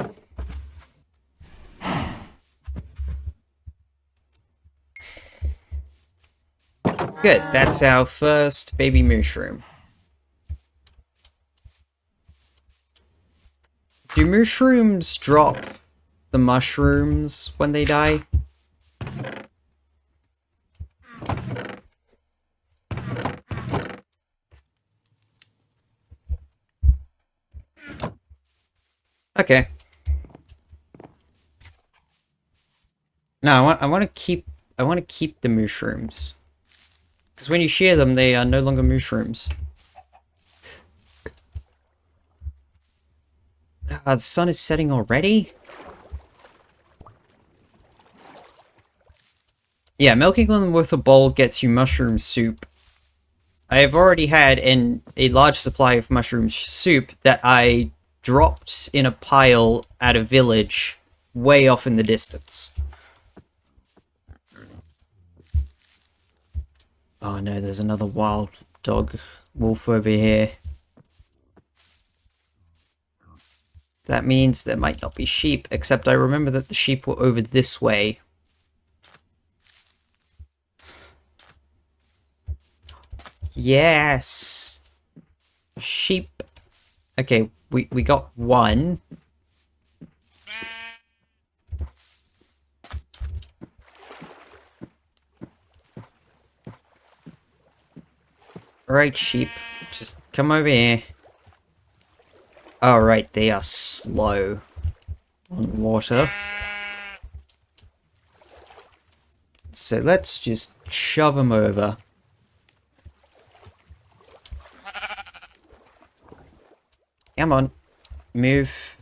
Good, that's our first baby mushroom. Do mushrooms drop the mushrooms when they die? Okay. No, I want to keep the mushrooms. Because when you shear them, they are no longer mushrooms. The sun is setting already? Yeah, milking them with a bowl gets you mushroom soup. I have already had a large supply of mushroom soup that I dropped in a pile at a village way off in the distance. Oh no, there's another wild dog wolf over here. That means there might not be sheep, except I remember that the sheep were over this way. Yes. Sheep. Okay, we got one. Alright, sheep. Just come over here. Alright, they are slow on water. So let's just shove them over. Come on. Move.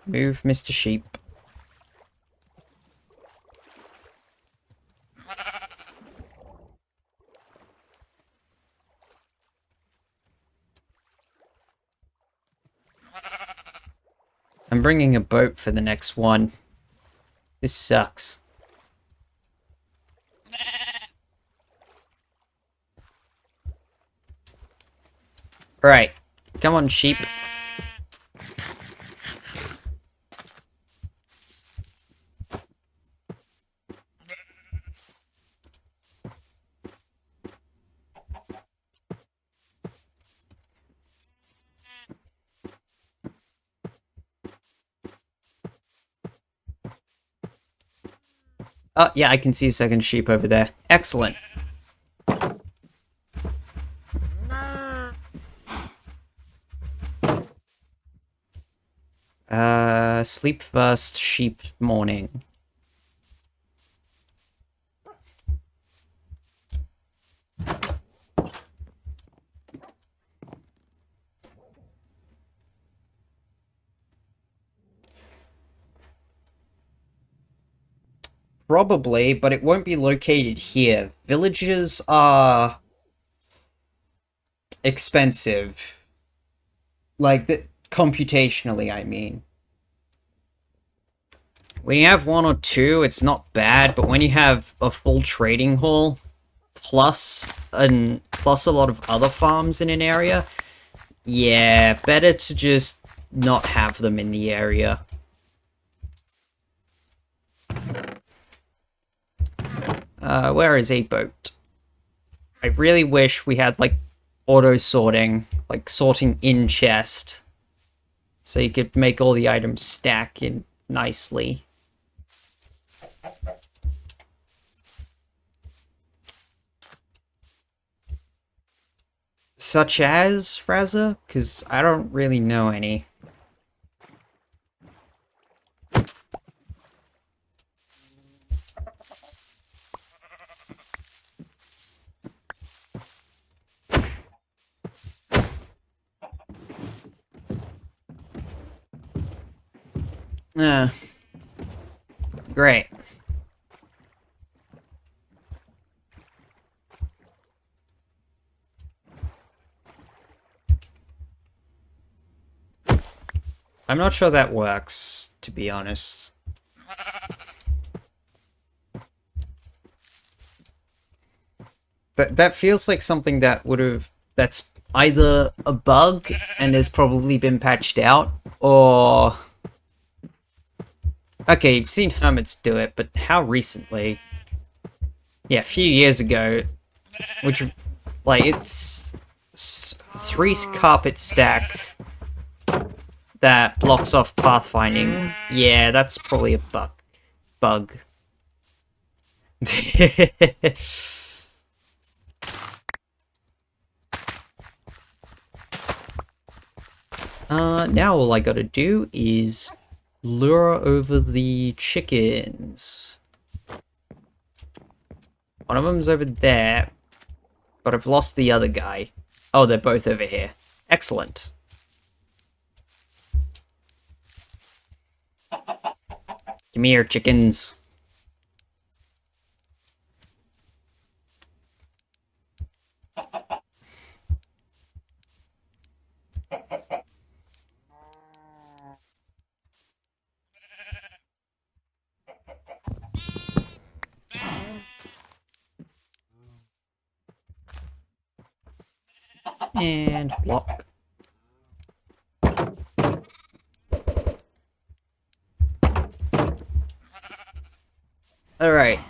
Move, Mr. Sheep. I'm bringing a boat for the next one. This sucks. Right. Come on, sheep. Oh, yeah, I can see a second sheep over there. Excellent. Sleep first, sheep morning. Probably, but it won't be located here. Villages are expensive. Like, computationally, I mean. When you have one or two, it's not bad, but when you have a full trading hall, plus a lot of other farms in an area, yeah, better to just not have them in the area. Where is a boat? I really wish we had, like, auto-sorting, like, sorting in chest, so you could make all the items stack in nicely. Such as, Raza? Because I don't really know any. Great. I'm not sure that works, to be honest. That feels like something that that's either a bug and has probably been patched out, or... Okay, you've seen hermits do it, but how recently? Yeah, a few years ago, which, like, it's 3 carpet stack that blocks off pathfinding. Yeah, that's probably a bug. Now all I gotta do is lure over the chickens. One of them's over there, but I've lost the other guy. Oh, they're both over here. Excellent. Come here, chickens. And block. Alright.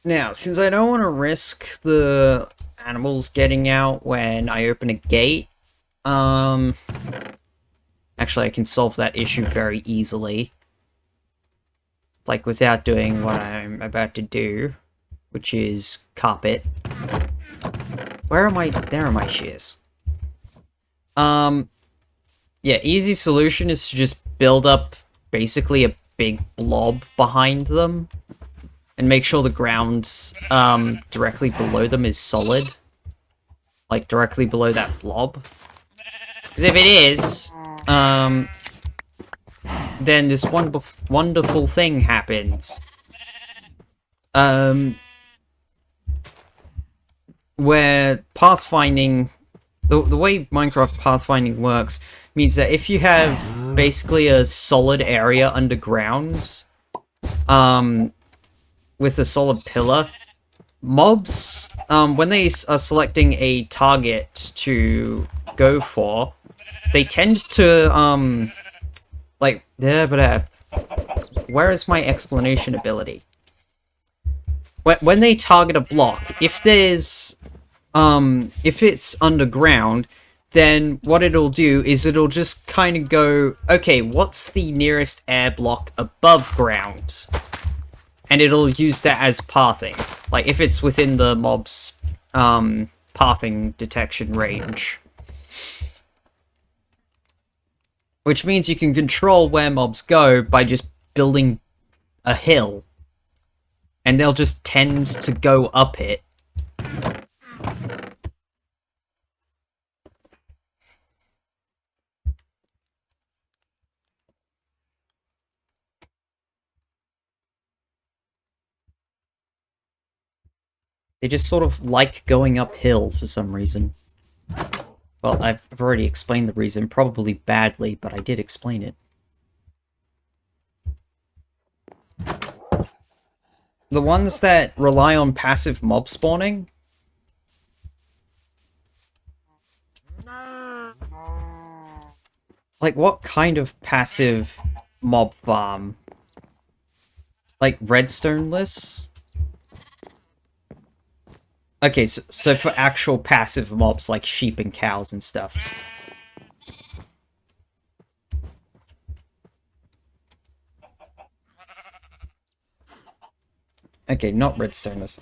Now, since I don't want to risk the animals getting out when I open a gate. Actually, I can solve that issue very easily. Like, without doing what I'm about to do, which is carpet. Where are my... There are my shears. Yeah, easy solution is to just build up basically a big blob behind them. And make sure the ground, directly below them is solid. Like, directly below that blob. Because if it is, then this wonderful thing happens. Where pathfinding... The way Minecraft pathfinding works means that if you have basically a solid area underground, with a solid pillar, mobs, when they are selecting a target to go for, they tend to, like, where is my explanation ability? When they target a block, if there's, if it's underground, then what it'll do is it'll just kind of go, okay, what's the nearest air block above ground? And it'll use that as pathing. Like, if it's within the mob's, pathing detection range. Which means you can control where mobs go by just building a hill. And they'll just tend to go up it. They just sort of like going uphill for some reason. Well, I've already explained the reason, probably badly, but I did explain it. The ones that rely on passive mob spawning? Like, what kind of passive mob farm? Like, redstone lists? Okay, so for actual passive mobs, like sheep and cows and stuff. Okay, not redstone lists.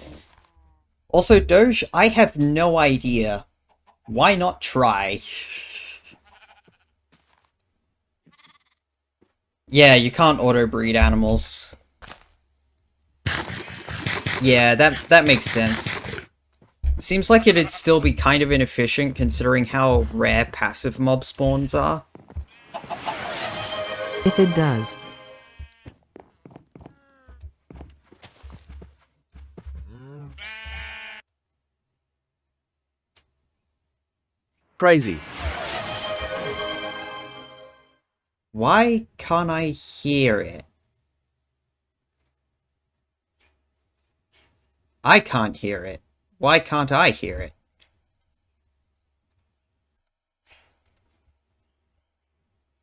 Also, Doge, I have no idea. Why not try? Yeah, you can't auto-breed animals. Yeah, that makes sense. Seems like it'd still be kind of inefficient considering how rare passive mob spawns are. If it does. Crazy. Why can't I hear it? I can't hear it. Why can't I hear it?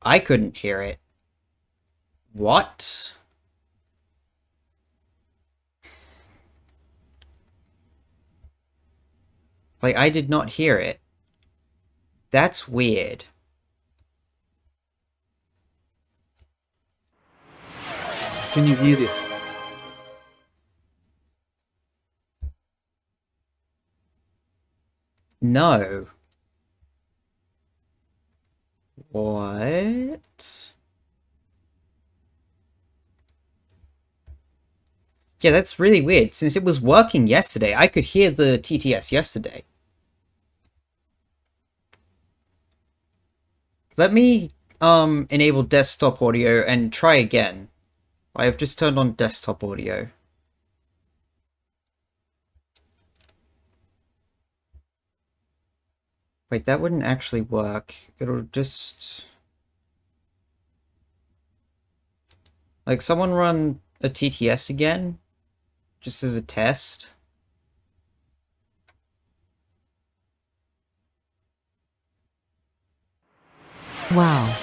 I couldn't hear it. What? Like, I did not hear it. That's weird. Can you hear this? No. What? Yeah, that's really weird. Since it was working yesterday, I could hear the TTS yesterday. Let me, enable desktop audio and try again. I have just turned on desktop audio. Wait, that wouldn't actually work. It'll just... Like, someone run a TTS again? Just as a test? Wow.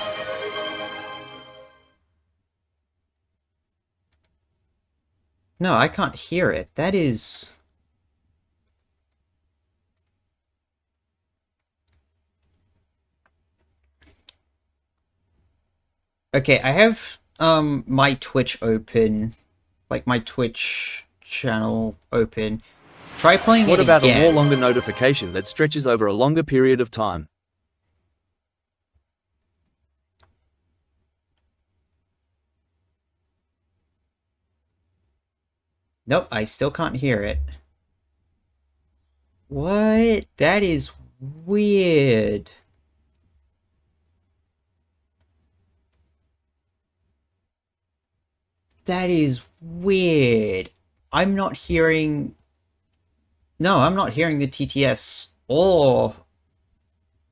No, I can't hear it. That is... Okay, I have my Twitch open, like my Twitch channel open. Try playing What it about a more again. longer notification that stretches over a longer period of time? Nope, I still can't hear it. What? That is weird. That is weird. I'm not hearing... No, I'm not hearing the TTS or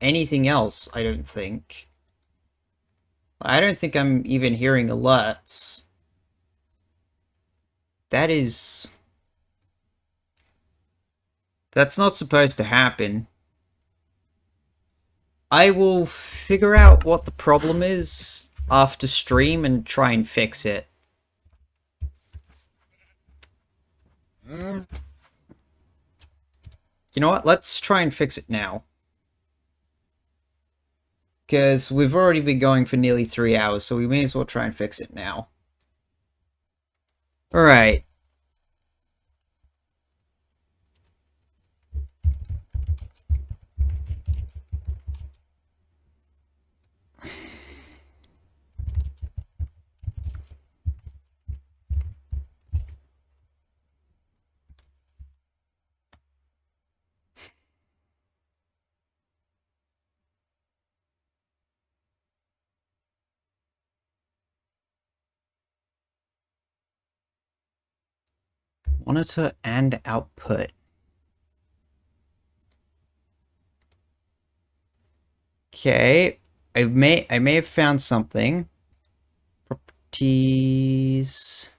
anything else, I don't think. I don't think I'm even hearing alerts. That is... That's not supposed to happen. I will figure out what the problem is after stream and try and fix it. You know what? Let's try and fix it now. Because we've already been going for nearly 3 hours, so we may as well try and fix it now. Alright. Monitor and output. Okay, I may have found something. Properties.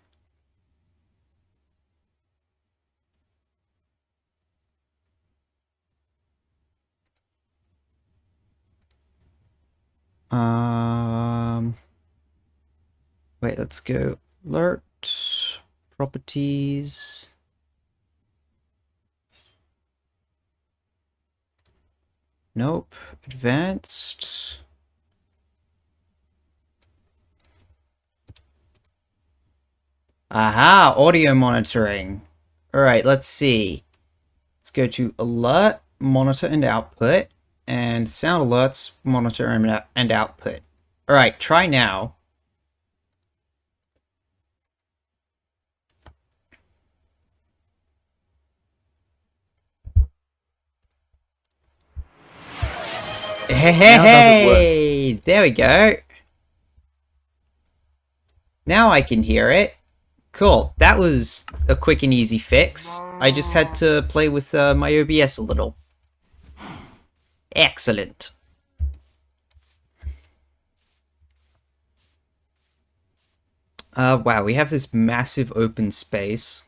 Wait, let's go. Alert. Properties. Nope. Advanced. Aha! Audio monitoring. Alright, let's see. Let's go to alert, monitor and output, and sound alerts, monitor and output. Alright, try now. Hey, there we go. Now I can hear it. Cool. That was a quick and easy fix. I just had to play with my OBS a little. Excellent. Wow, we have this massive open space.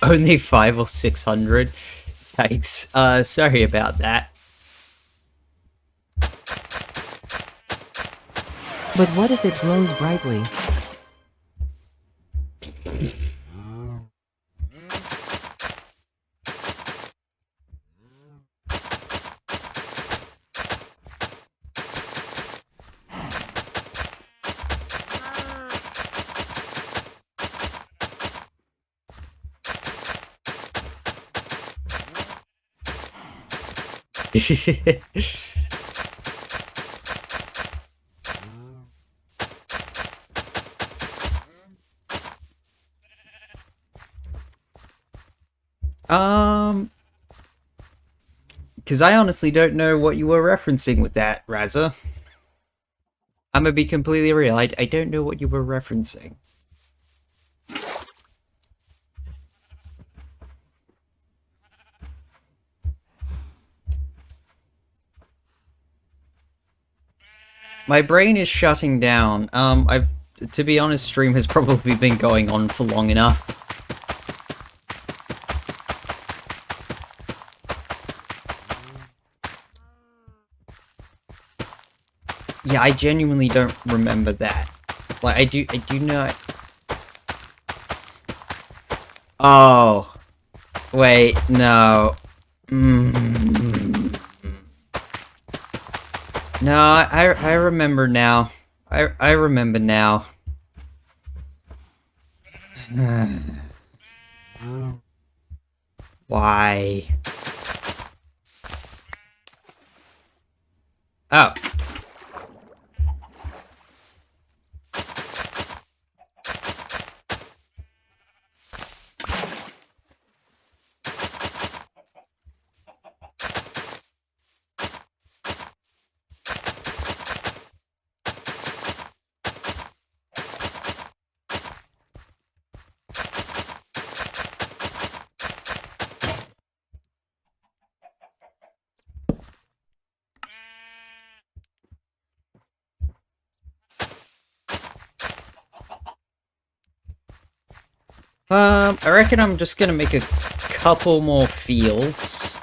Only 500 or 600. Yikes. Sorry about that. But what if it glows brightly? Because I honestly don't know what you were referencing with that, Razza. I'm gonna be completely real. I don't know what you were referencing. My brain is shutting down. To be honest, stream has probably been going on for long enough. Yeah, I genuinely don't remember that. Like, I do not... Oh. Wait, no. Mm. No, I remember now. I remember now. Why? Oh. I reckon I'm just gonna make a couple more fields.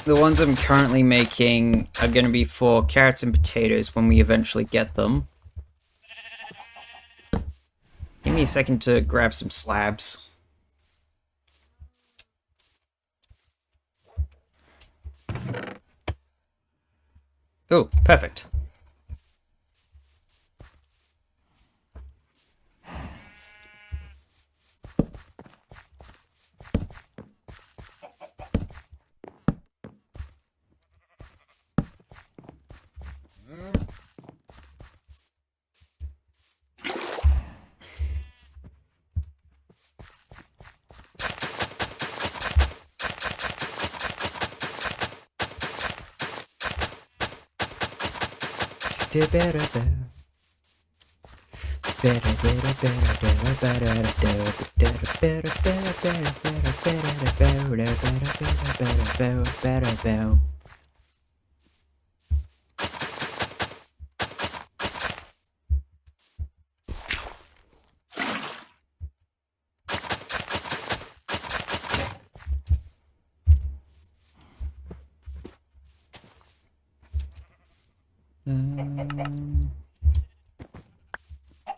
The ones I'm currently making are gonna be for carrots and potatoes when we eventually get them. Give me a second to grab some slabs. Oh, perfect.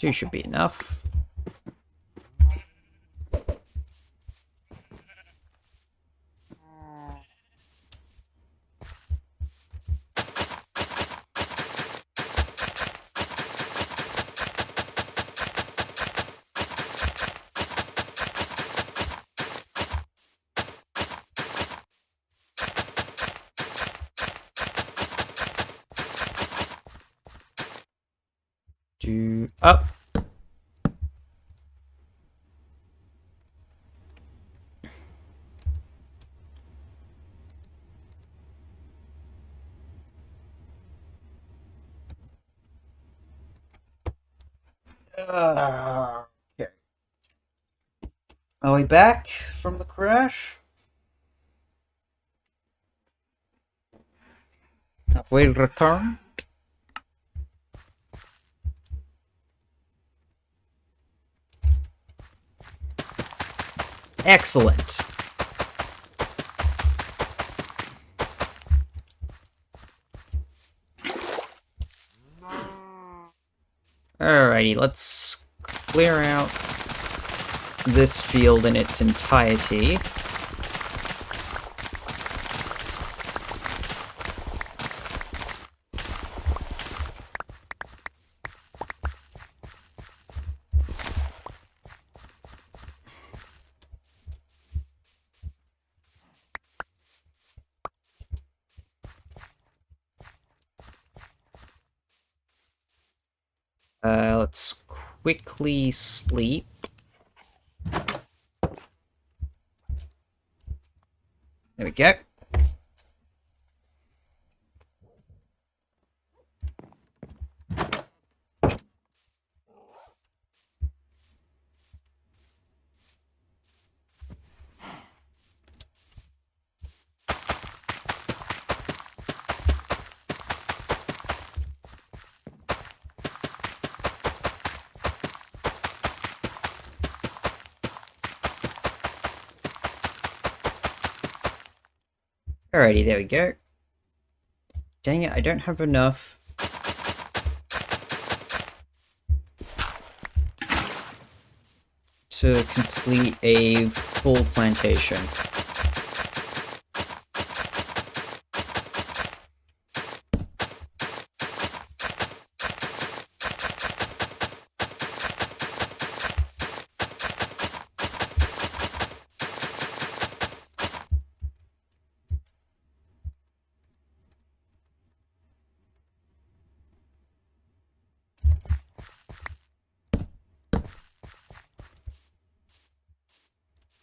Two should be enough. Do up. Okay. Are we back from the crash? Have we returned? Excellent. Alrighty, let's clear out this field in its entirety. Let's quickly sleep. There we go. Alrighty, there we go. Dang it, I don't have enough. to complete a full plantation.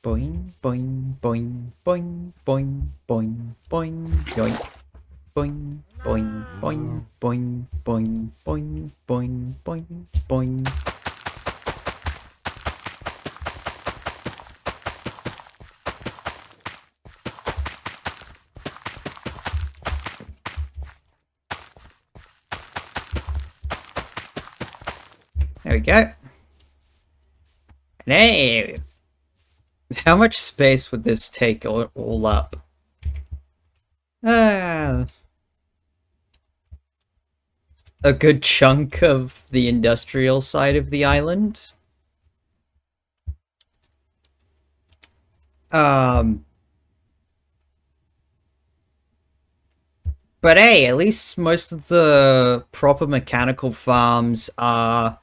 Boing, boing, boing, boing, boing, boing, boing, yoink. Boing, boing, boing, boing, boing, boing, boing, boing, boing. There we go. And hey! How much space would this take all up? A good chunk of the industrial side of the island. But hey, at least most of the proper mechanical farms are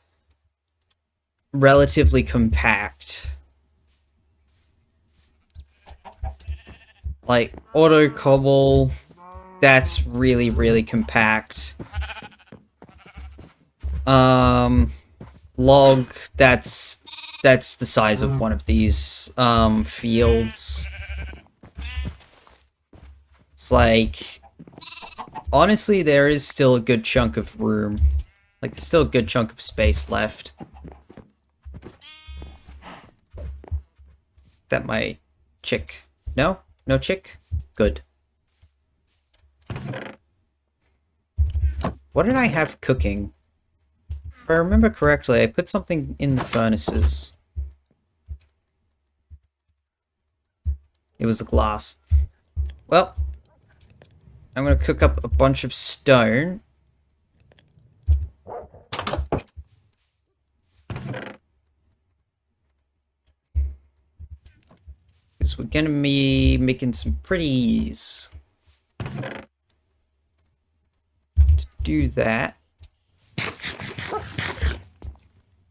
relatively compact. Like, auto cobble, that's really, really compact. Log, that's the size of one of these, fields. It's like, honestly, there is still a good chunk of room. Like, there's still a good chunk of space left. That my chick. No? No chick? Good. What did I have cooking? If I remember correctly, I put something in the furnaces. It was the glass. Well, I'm gonna cook up a bunch of stone. Because we're gonna be making some pretties. To do that,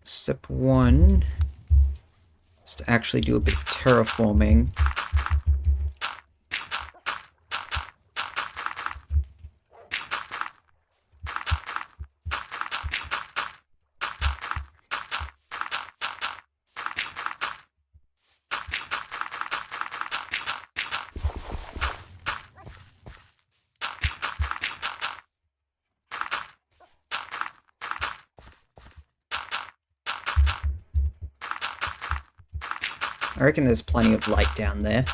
step one is to actually do a bit of terraforming. I reckon there's plenty of light down there.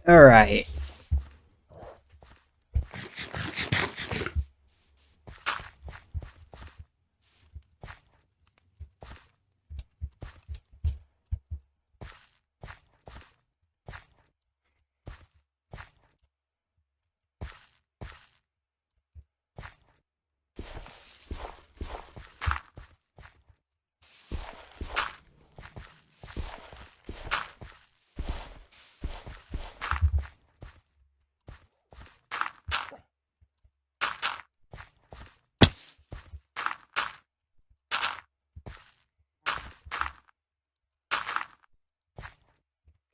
Alright.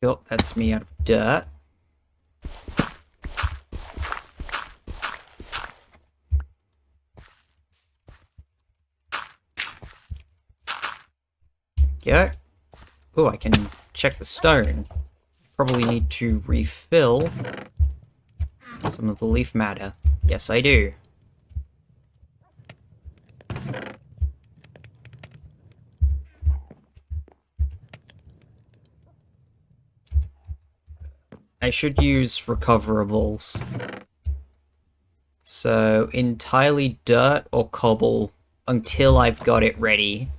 Cool, that's me out of dirt. Go. Oh, I can check the stone. Probably need to refill. Some of the leaf matter. Yes, I do. I should use recoverables. So, entirely dirt or cobble until I've got it ready.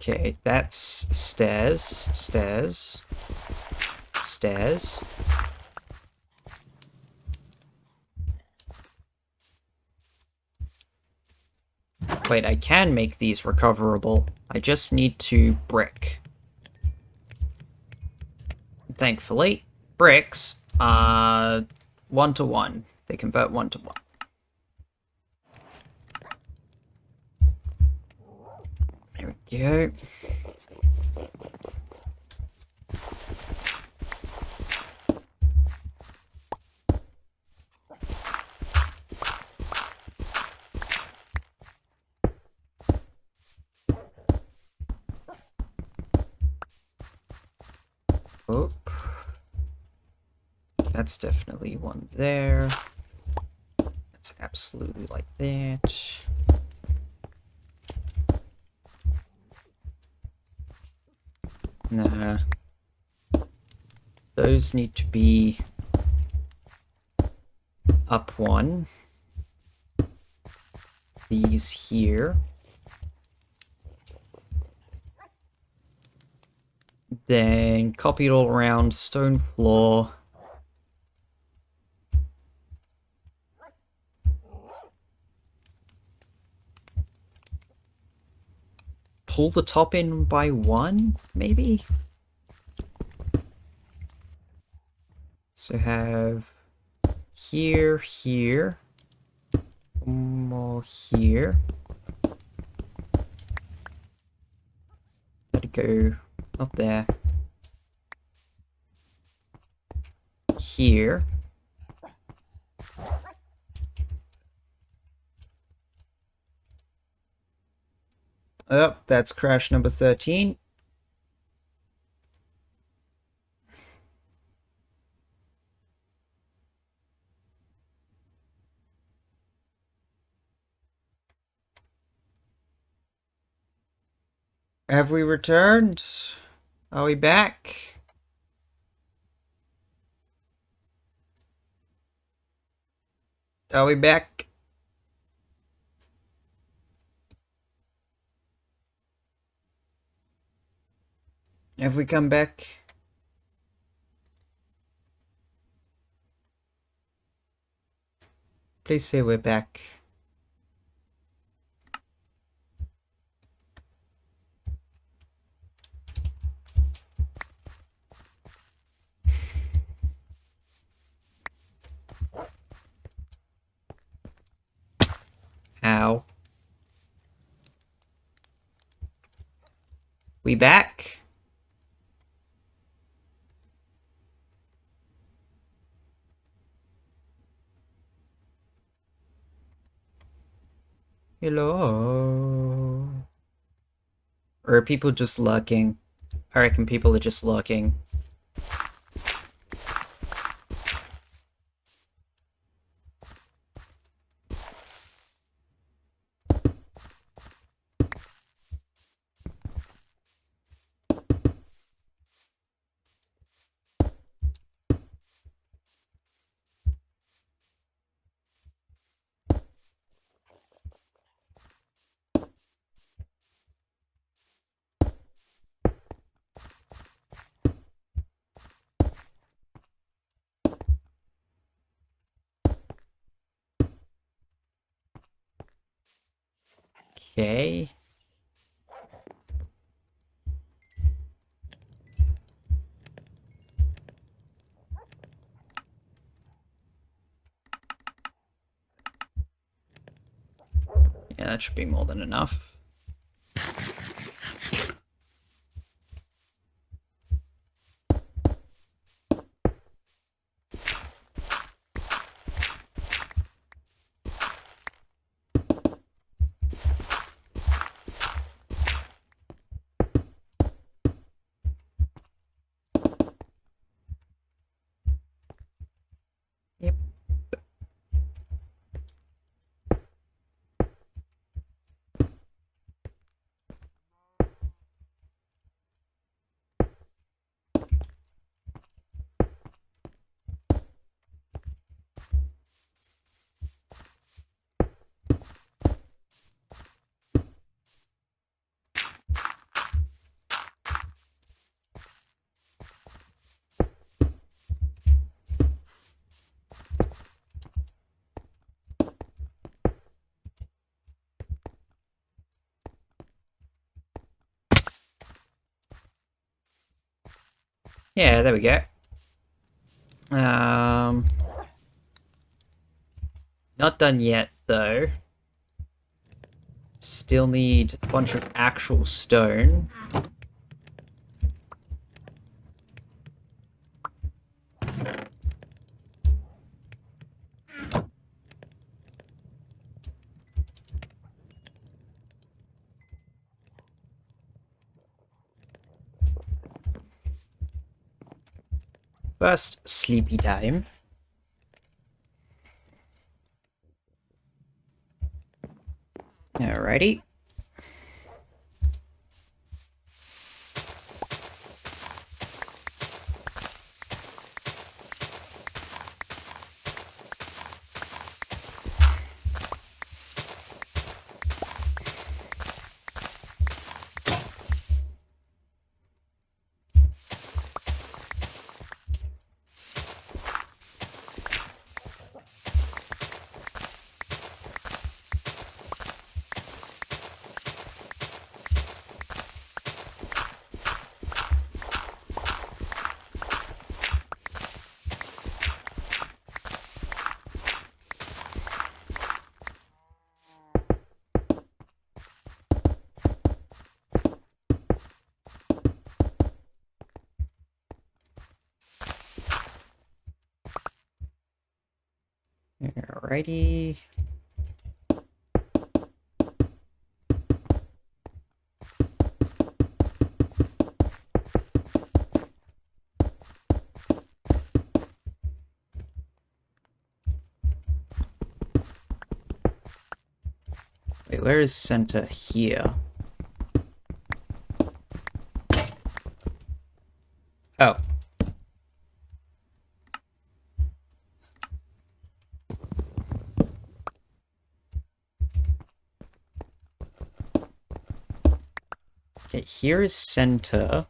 Okay, that's stairs, stairs, stairs. Wait, I can make these recoverable. I just need to brick. Thankfully, bricks are 1-to-1. They convert 1-to-1. There we go. Oh. That's definitely one there. That's absolutely like that. Nah. Those need to be up one. These here. Then copy it all around, stone floor. Pull the top in by one, maybe? So have here, here, more here. Let it go, not there. Here. Oh, that's crash number 13. Have we returned? Are we back? Are we back? Have we come back? Please say we're back. Ow. We back? Hello? Or are people just lurking? I reckon people are just lurking. Okay. Yeah, that should be more than enough. Yeah, there we go. Not done yet, though. Still need a bunch of actual stone. First, sleepy time. Alrighty. Alrighty. Wait, where is center here? Oh. Okay, here is center.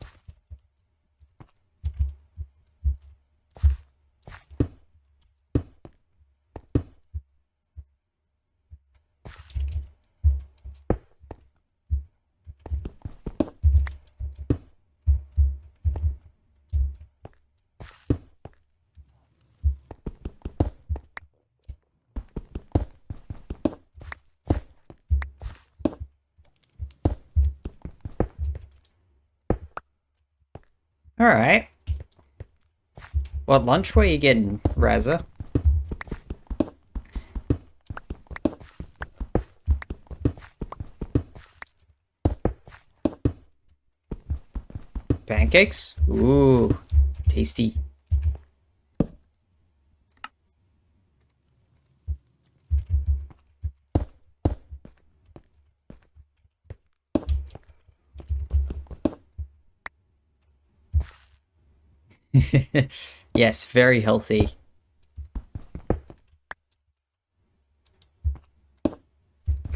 Alright. What lunch were you getting, Razza? Pancakes? Ooh, tasty. Yes, very healthy.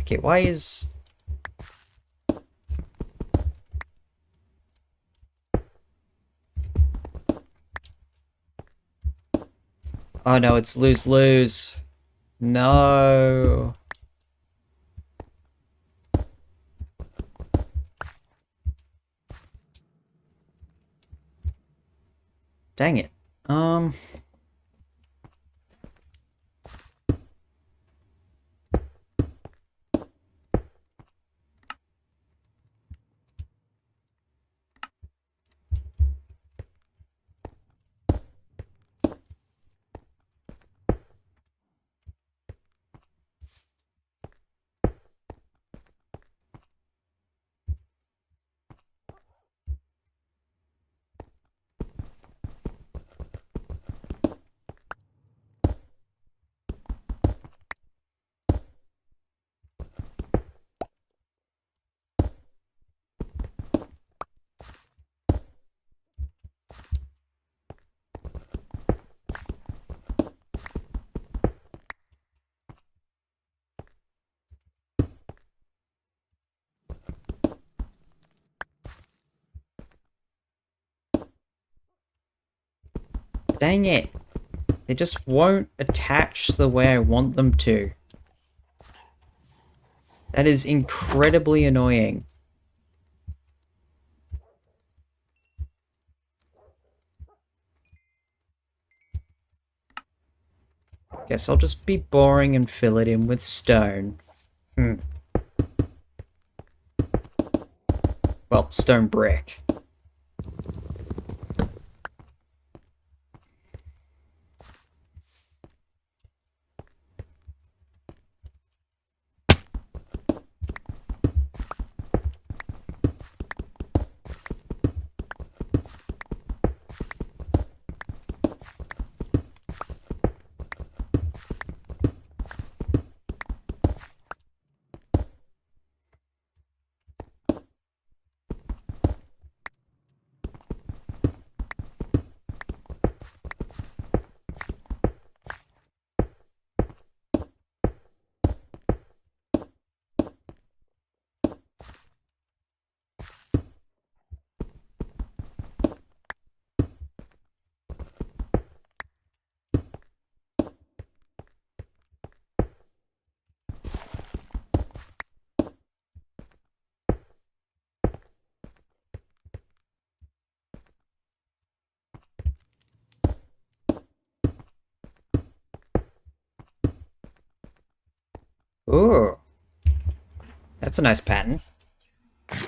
Okay, why is... Oh no, it's lose-lose. No. Dang it. Dang it. They just won't attach the way I want them to. That is incredibly annoying. Guess I'll just be boring and fill it in with stone. Well, stone brick. Ooh. That's a nice pattern. And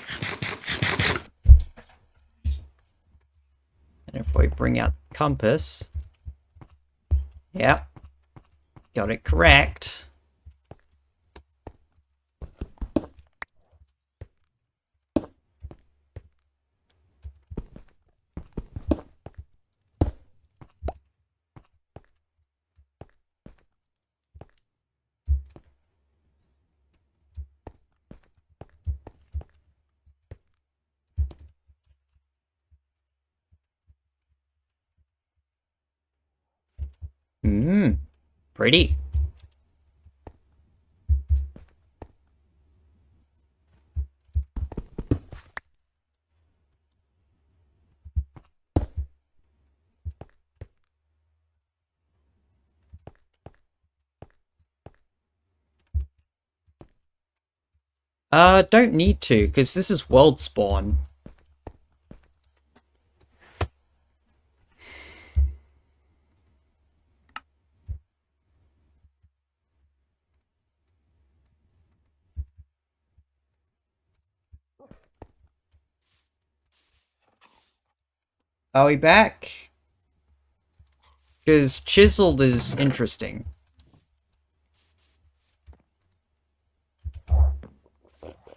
if we bring out the compass... Yep. Got it correct. Pretty. Don't need to, because this is world spawn. Are we back? Because chiseled is interesting.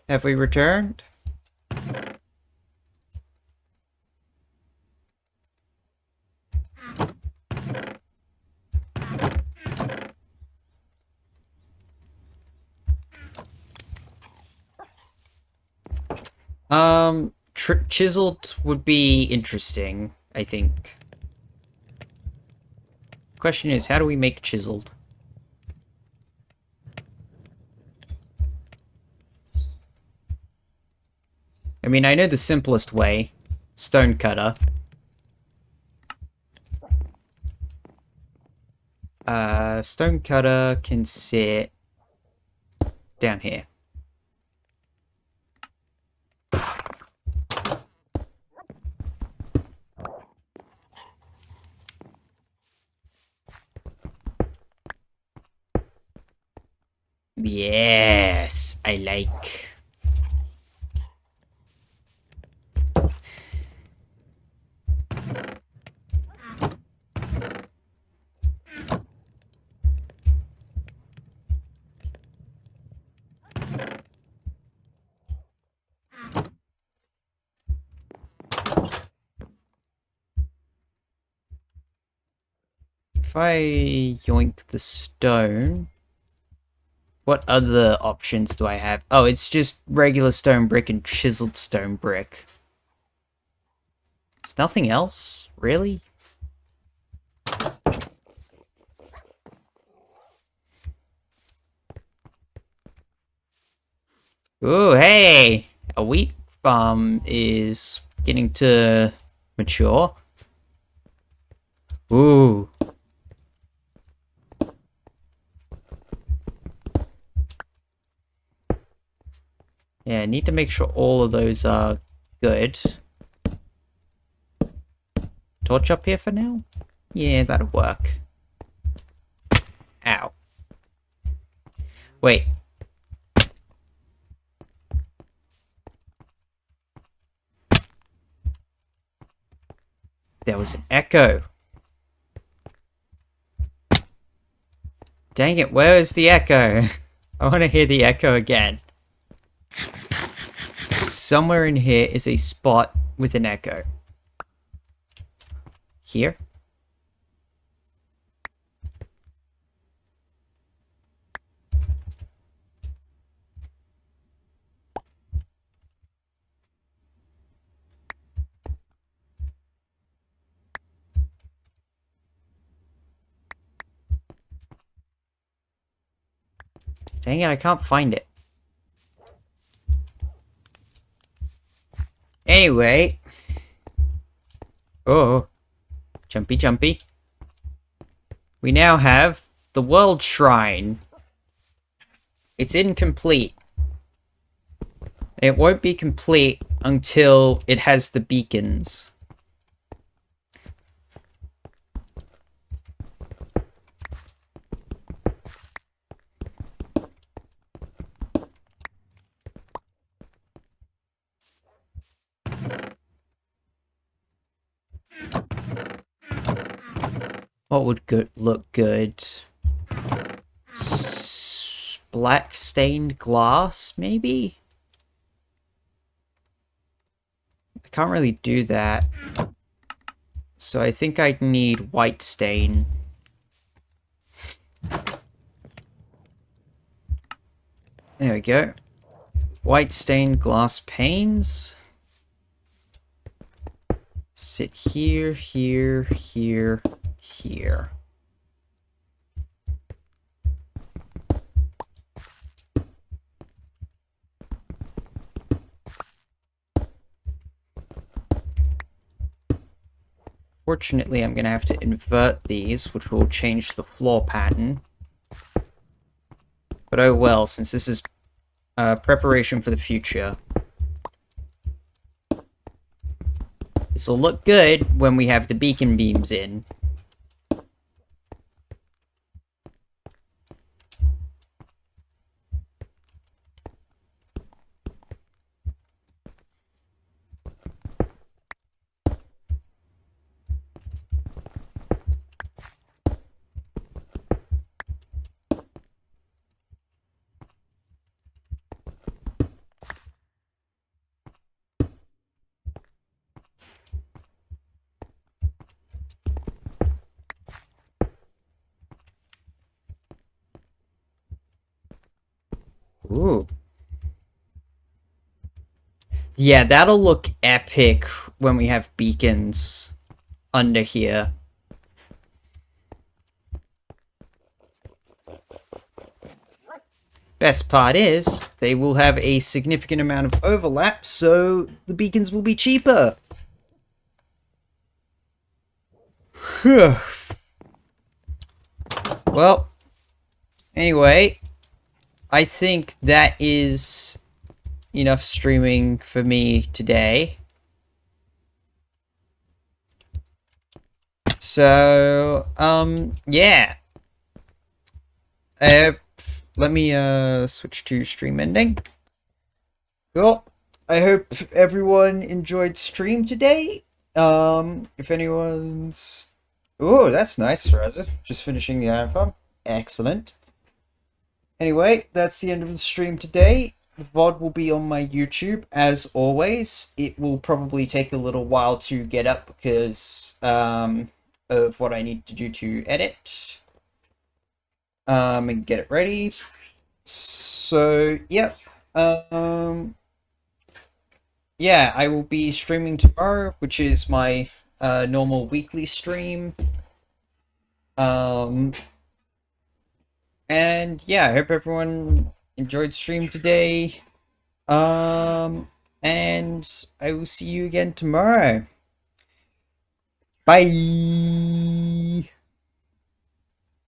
Have we returned? Chiseled would be interesting, I think. Question is, how do we make chiseled? I mean, I know the simplest way. Stone cutter. Stone cutter can sit down here. Yes, I like. If I yoink the stone... What other options do I have? Oh, it's just regular stone brick and chiseled stone brick. There's nothing else? Really? Ooh, hey! A wheat farm is getting to mature. Ooh. Yeah, I need to make sure all of those are good. Torch up here for now? Yeah, that'll work. Wait. There was an echo. Dang it, where is the echo? I want to hear the echo again. Somewhere in here is a spot with an echo. Here? Dang it, I can't find it. Anyway. Oh. Jumpy, jumpy. We now have the World Shrine. It's incomplete. It won't be complete until it has the beacons. What would look good? Black stained glass, maybe? I can't really do that. So I think I'd need white stain. There we go. White stained glass panes. Sit here, here, here, here. Fortunately, I'm going to have to invert these, which will change the floor pattern. But oh well, since this is preparation for the future. This will look good when we have the beacon beams in. Ooh. Yeah, that'll look epic when we have beacons under here. Best part is, they will have a significant amount of overlap, so the beacons will be cheaper. Well, anyway, I think that is enough streaming for me today. So, yeah. Let me, switch to stream ending. Cool. I hope everyone enjoyed stream today. If anyone's... Oh, that's nice, Razor. Just finishing the iron farm. Excellent. Anyway, that's the end of the stream today. The VOD will be on my YouTube, as always. It will probably take a little while to get up because of what I need to do to edit. And get it ready. So, yep. Yeah, I will be streaming tomorrow, which is my normal weekly stream. And yeah, I hope everyone enjoyed stream today. And I will see you again tomorrow. Bye.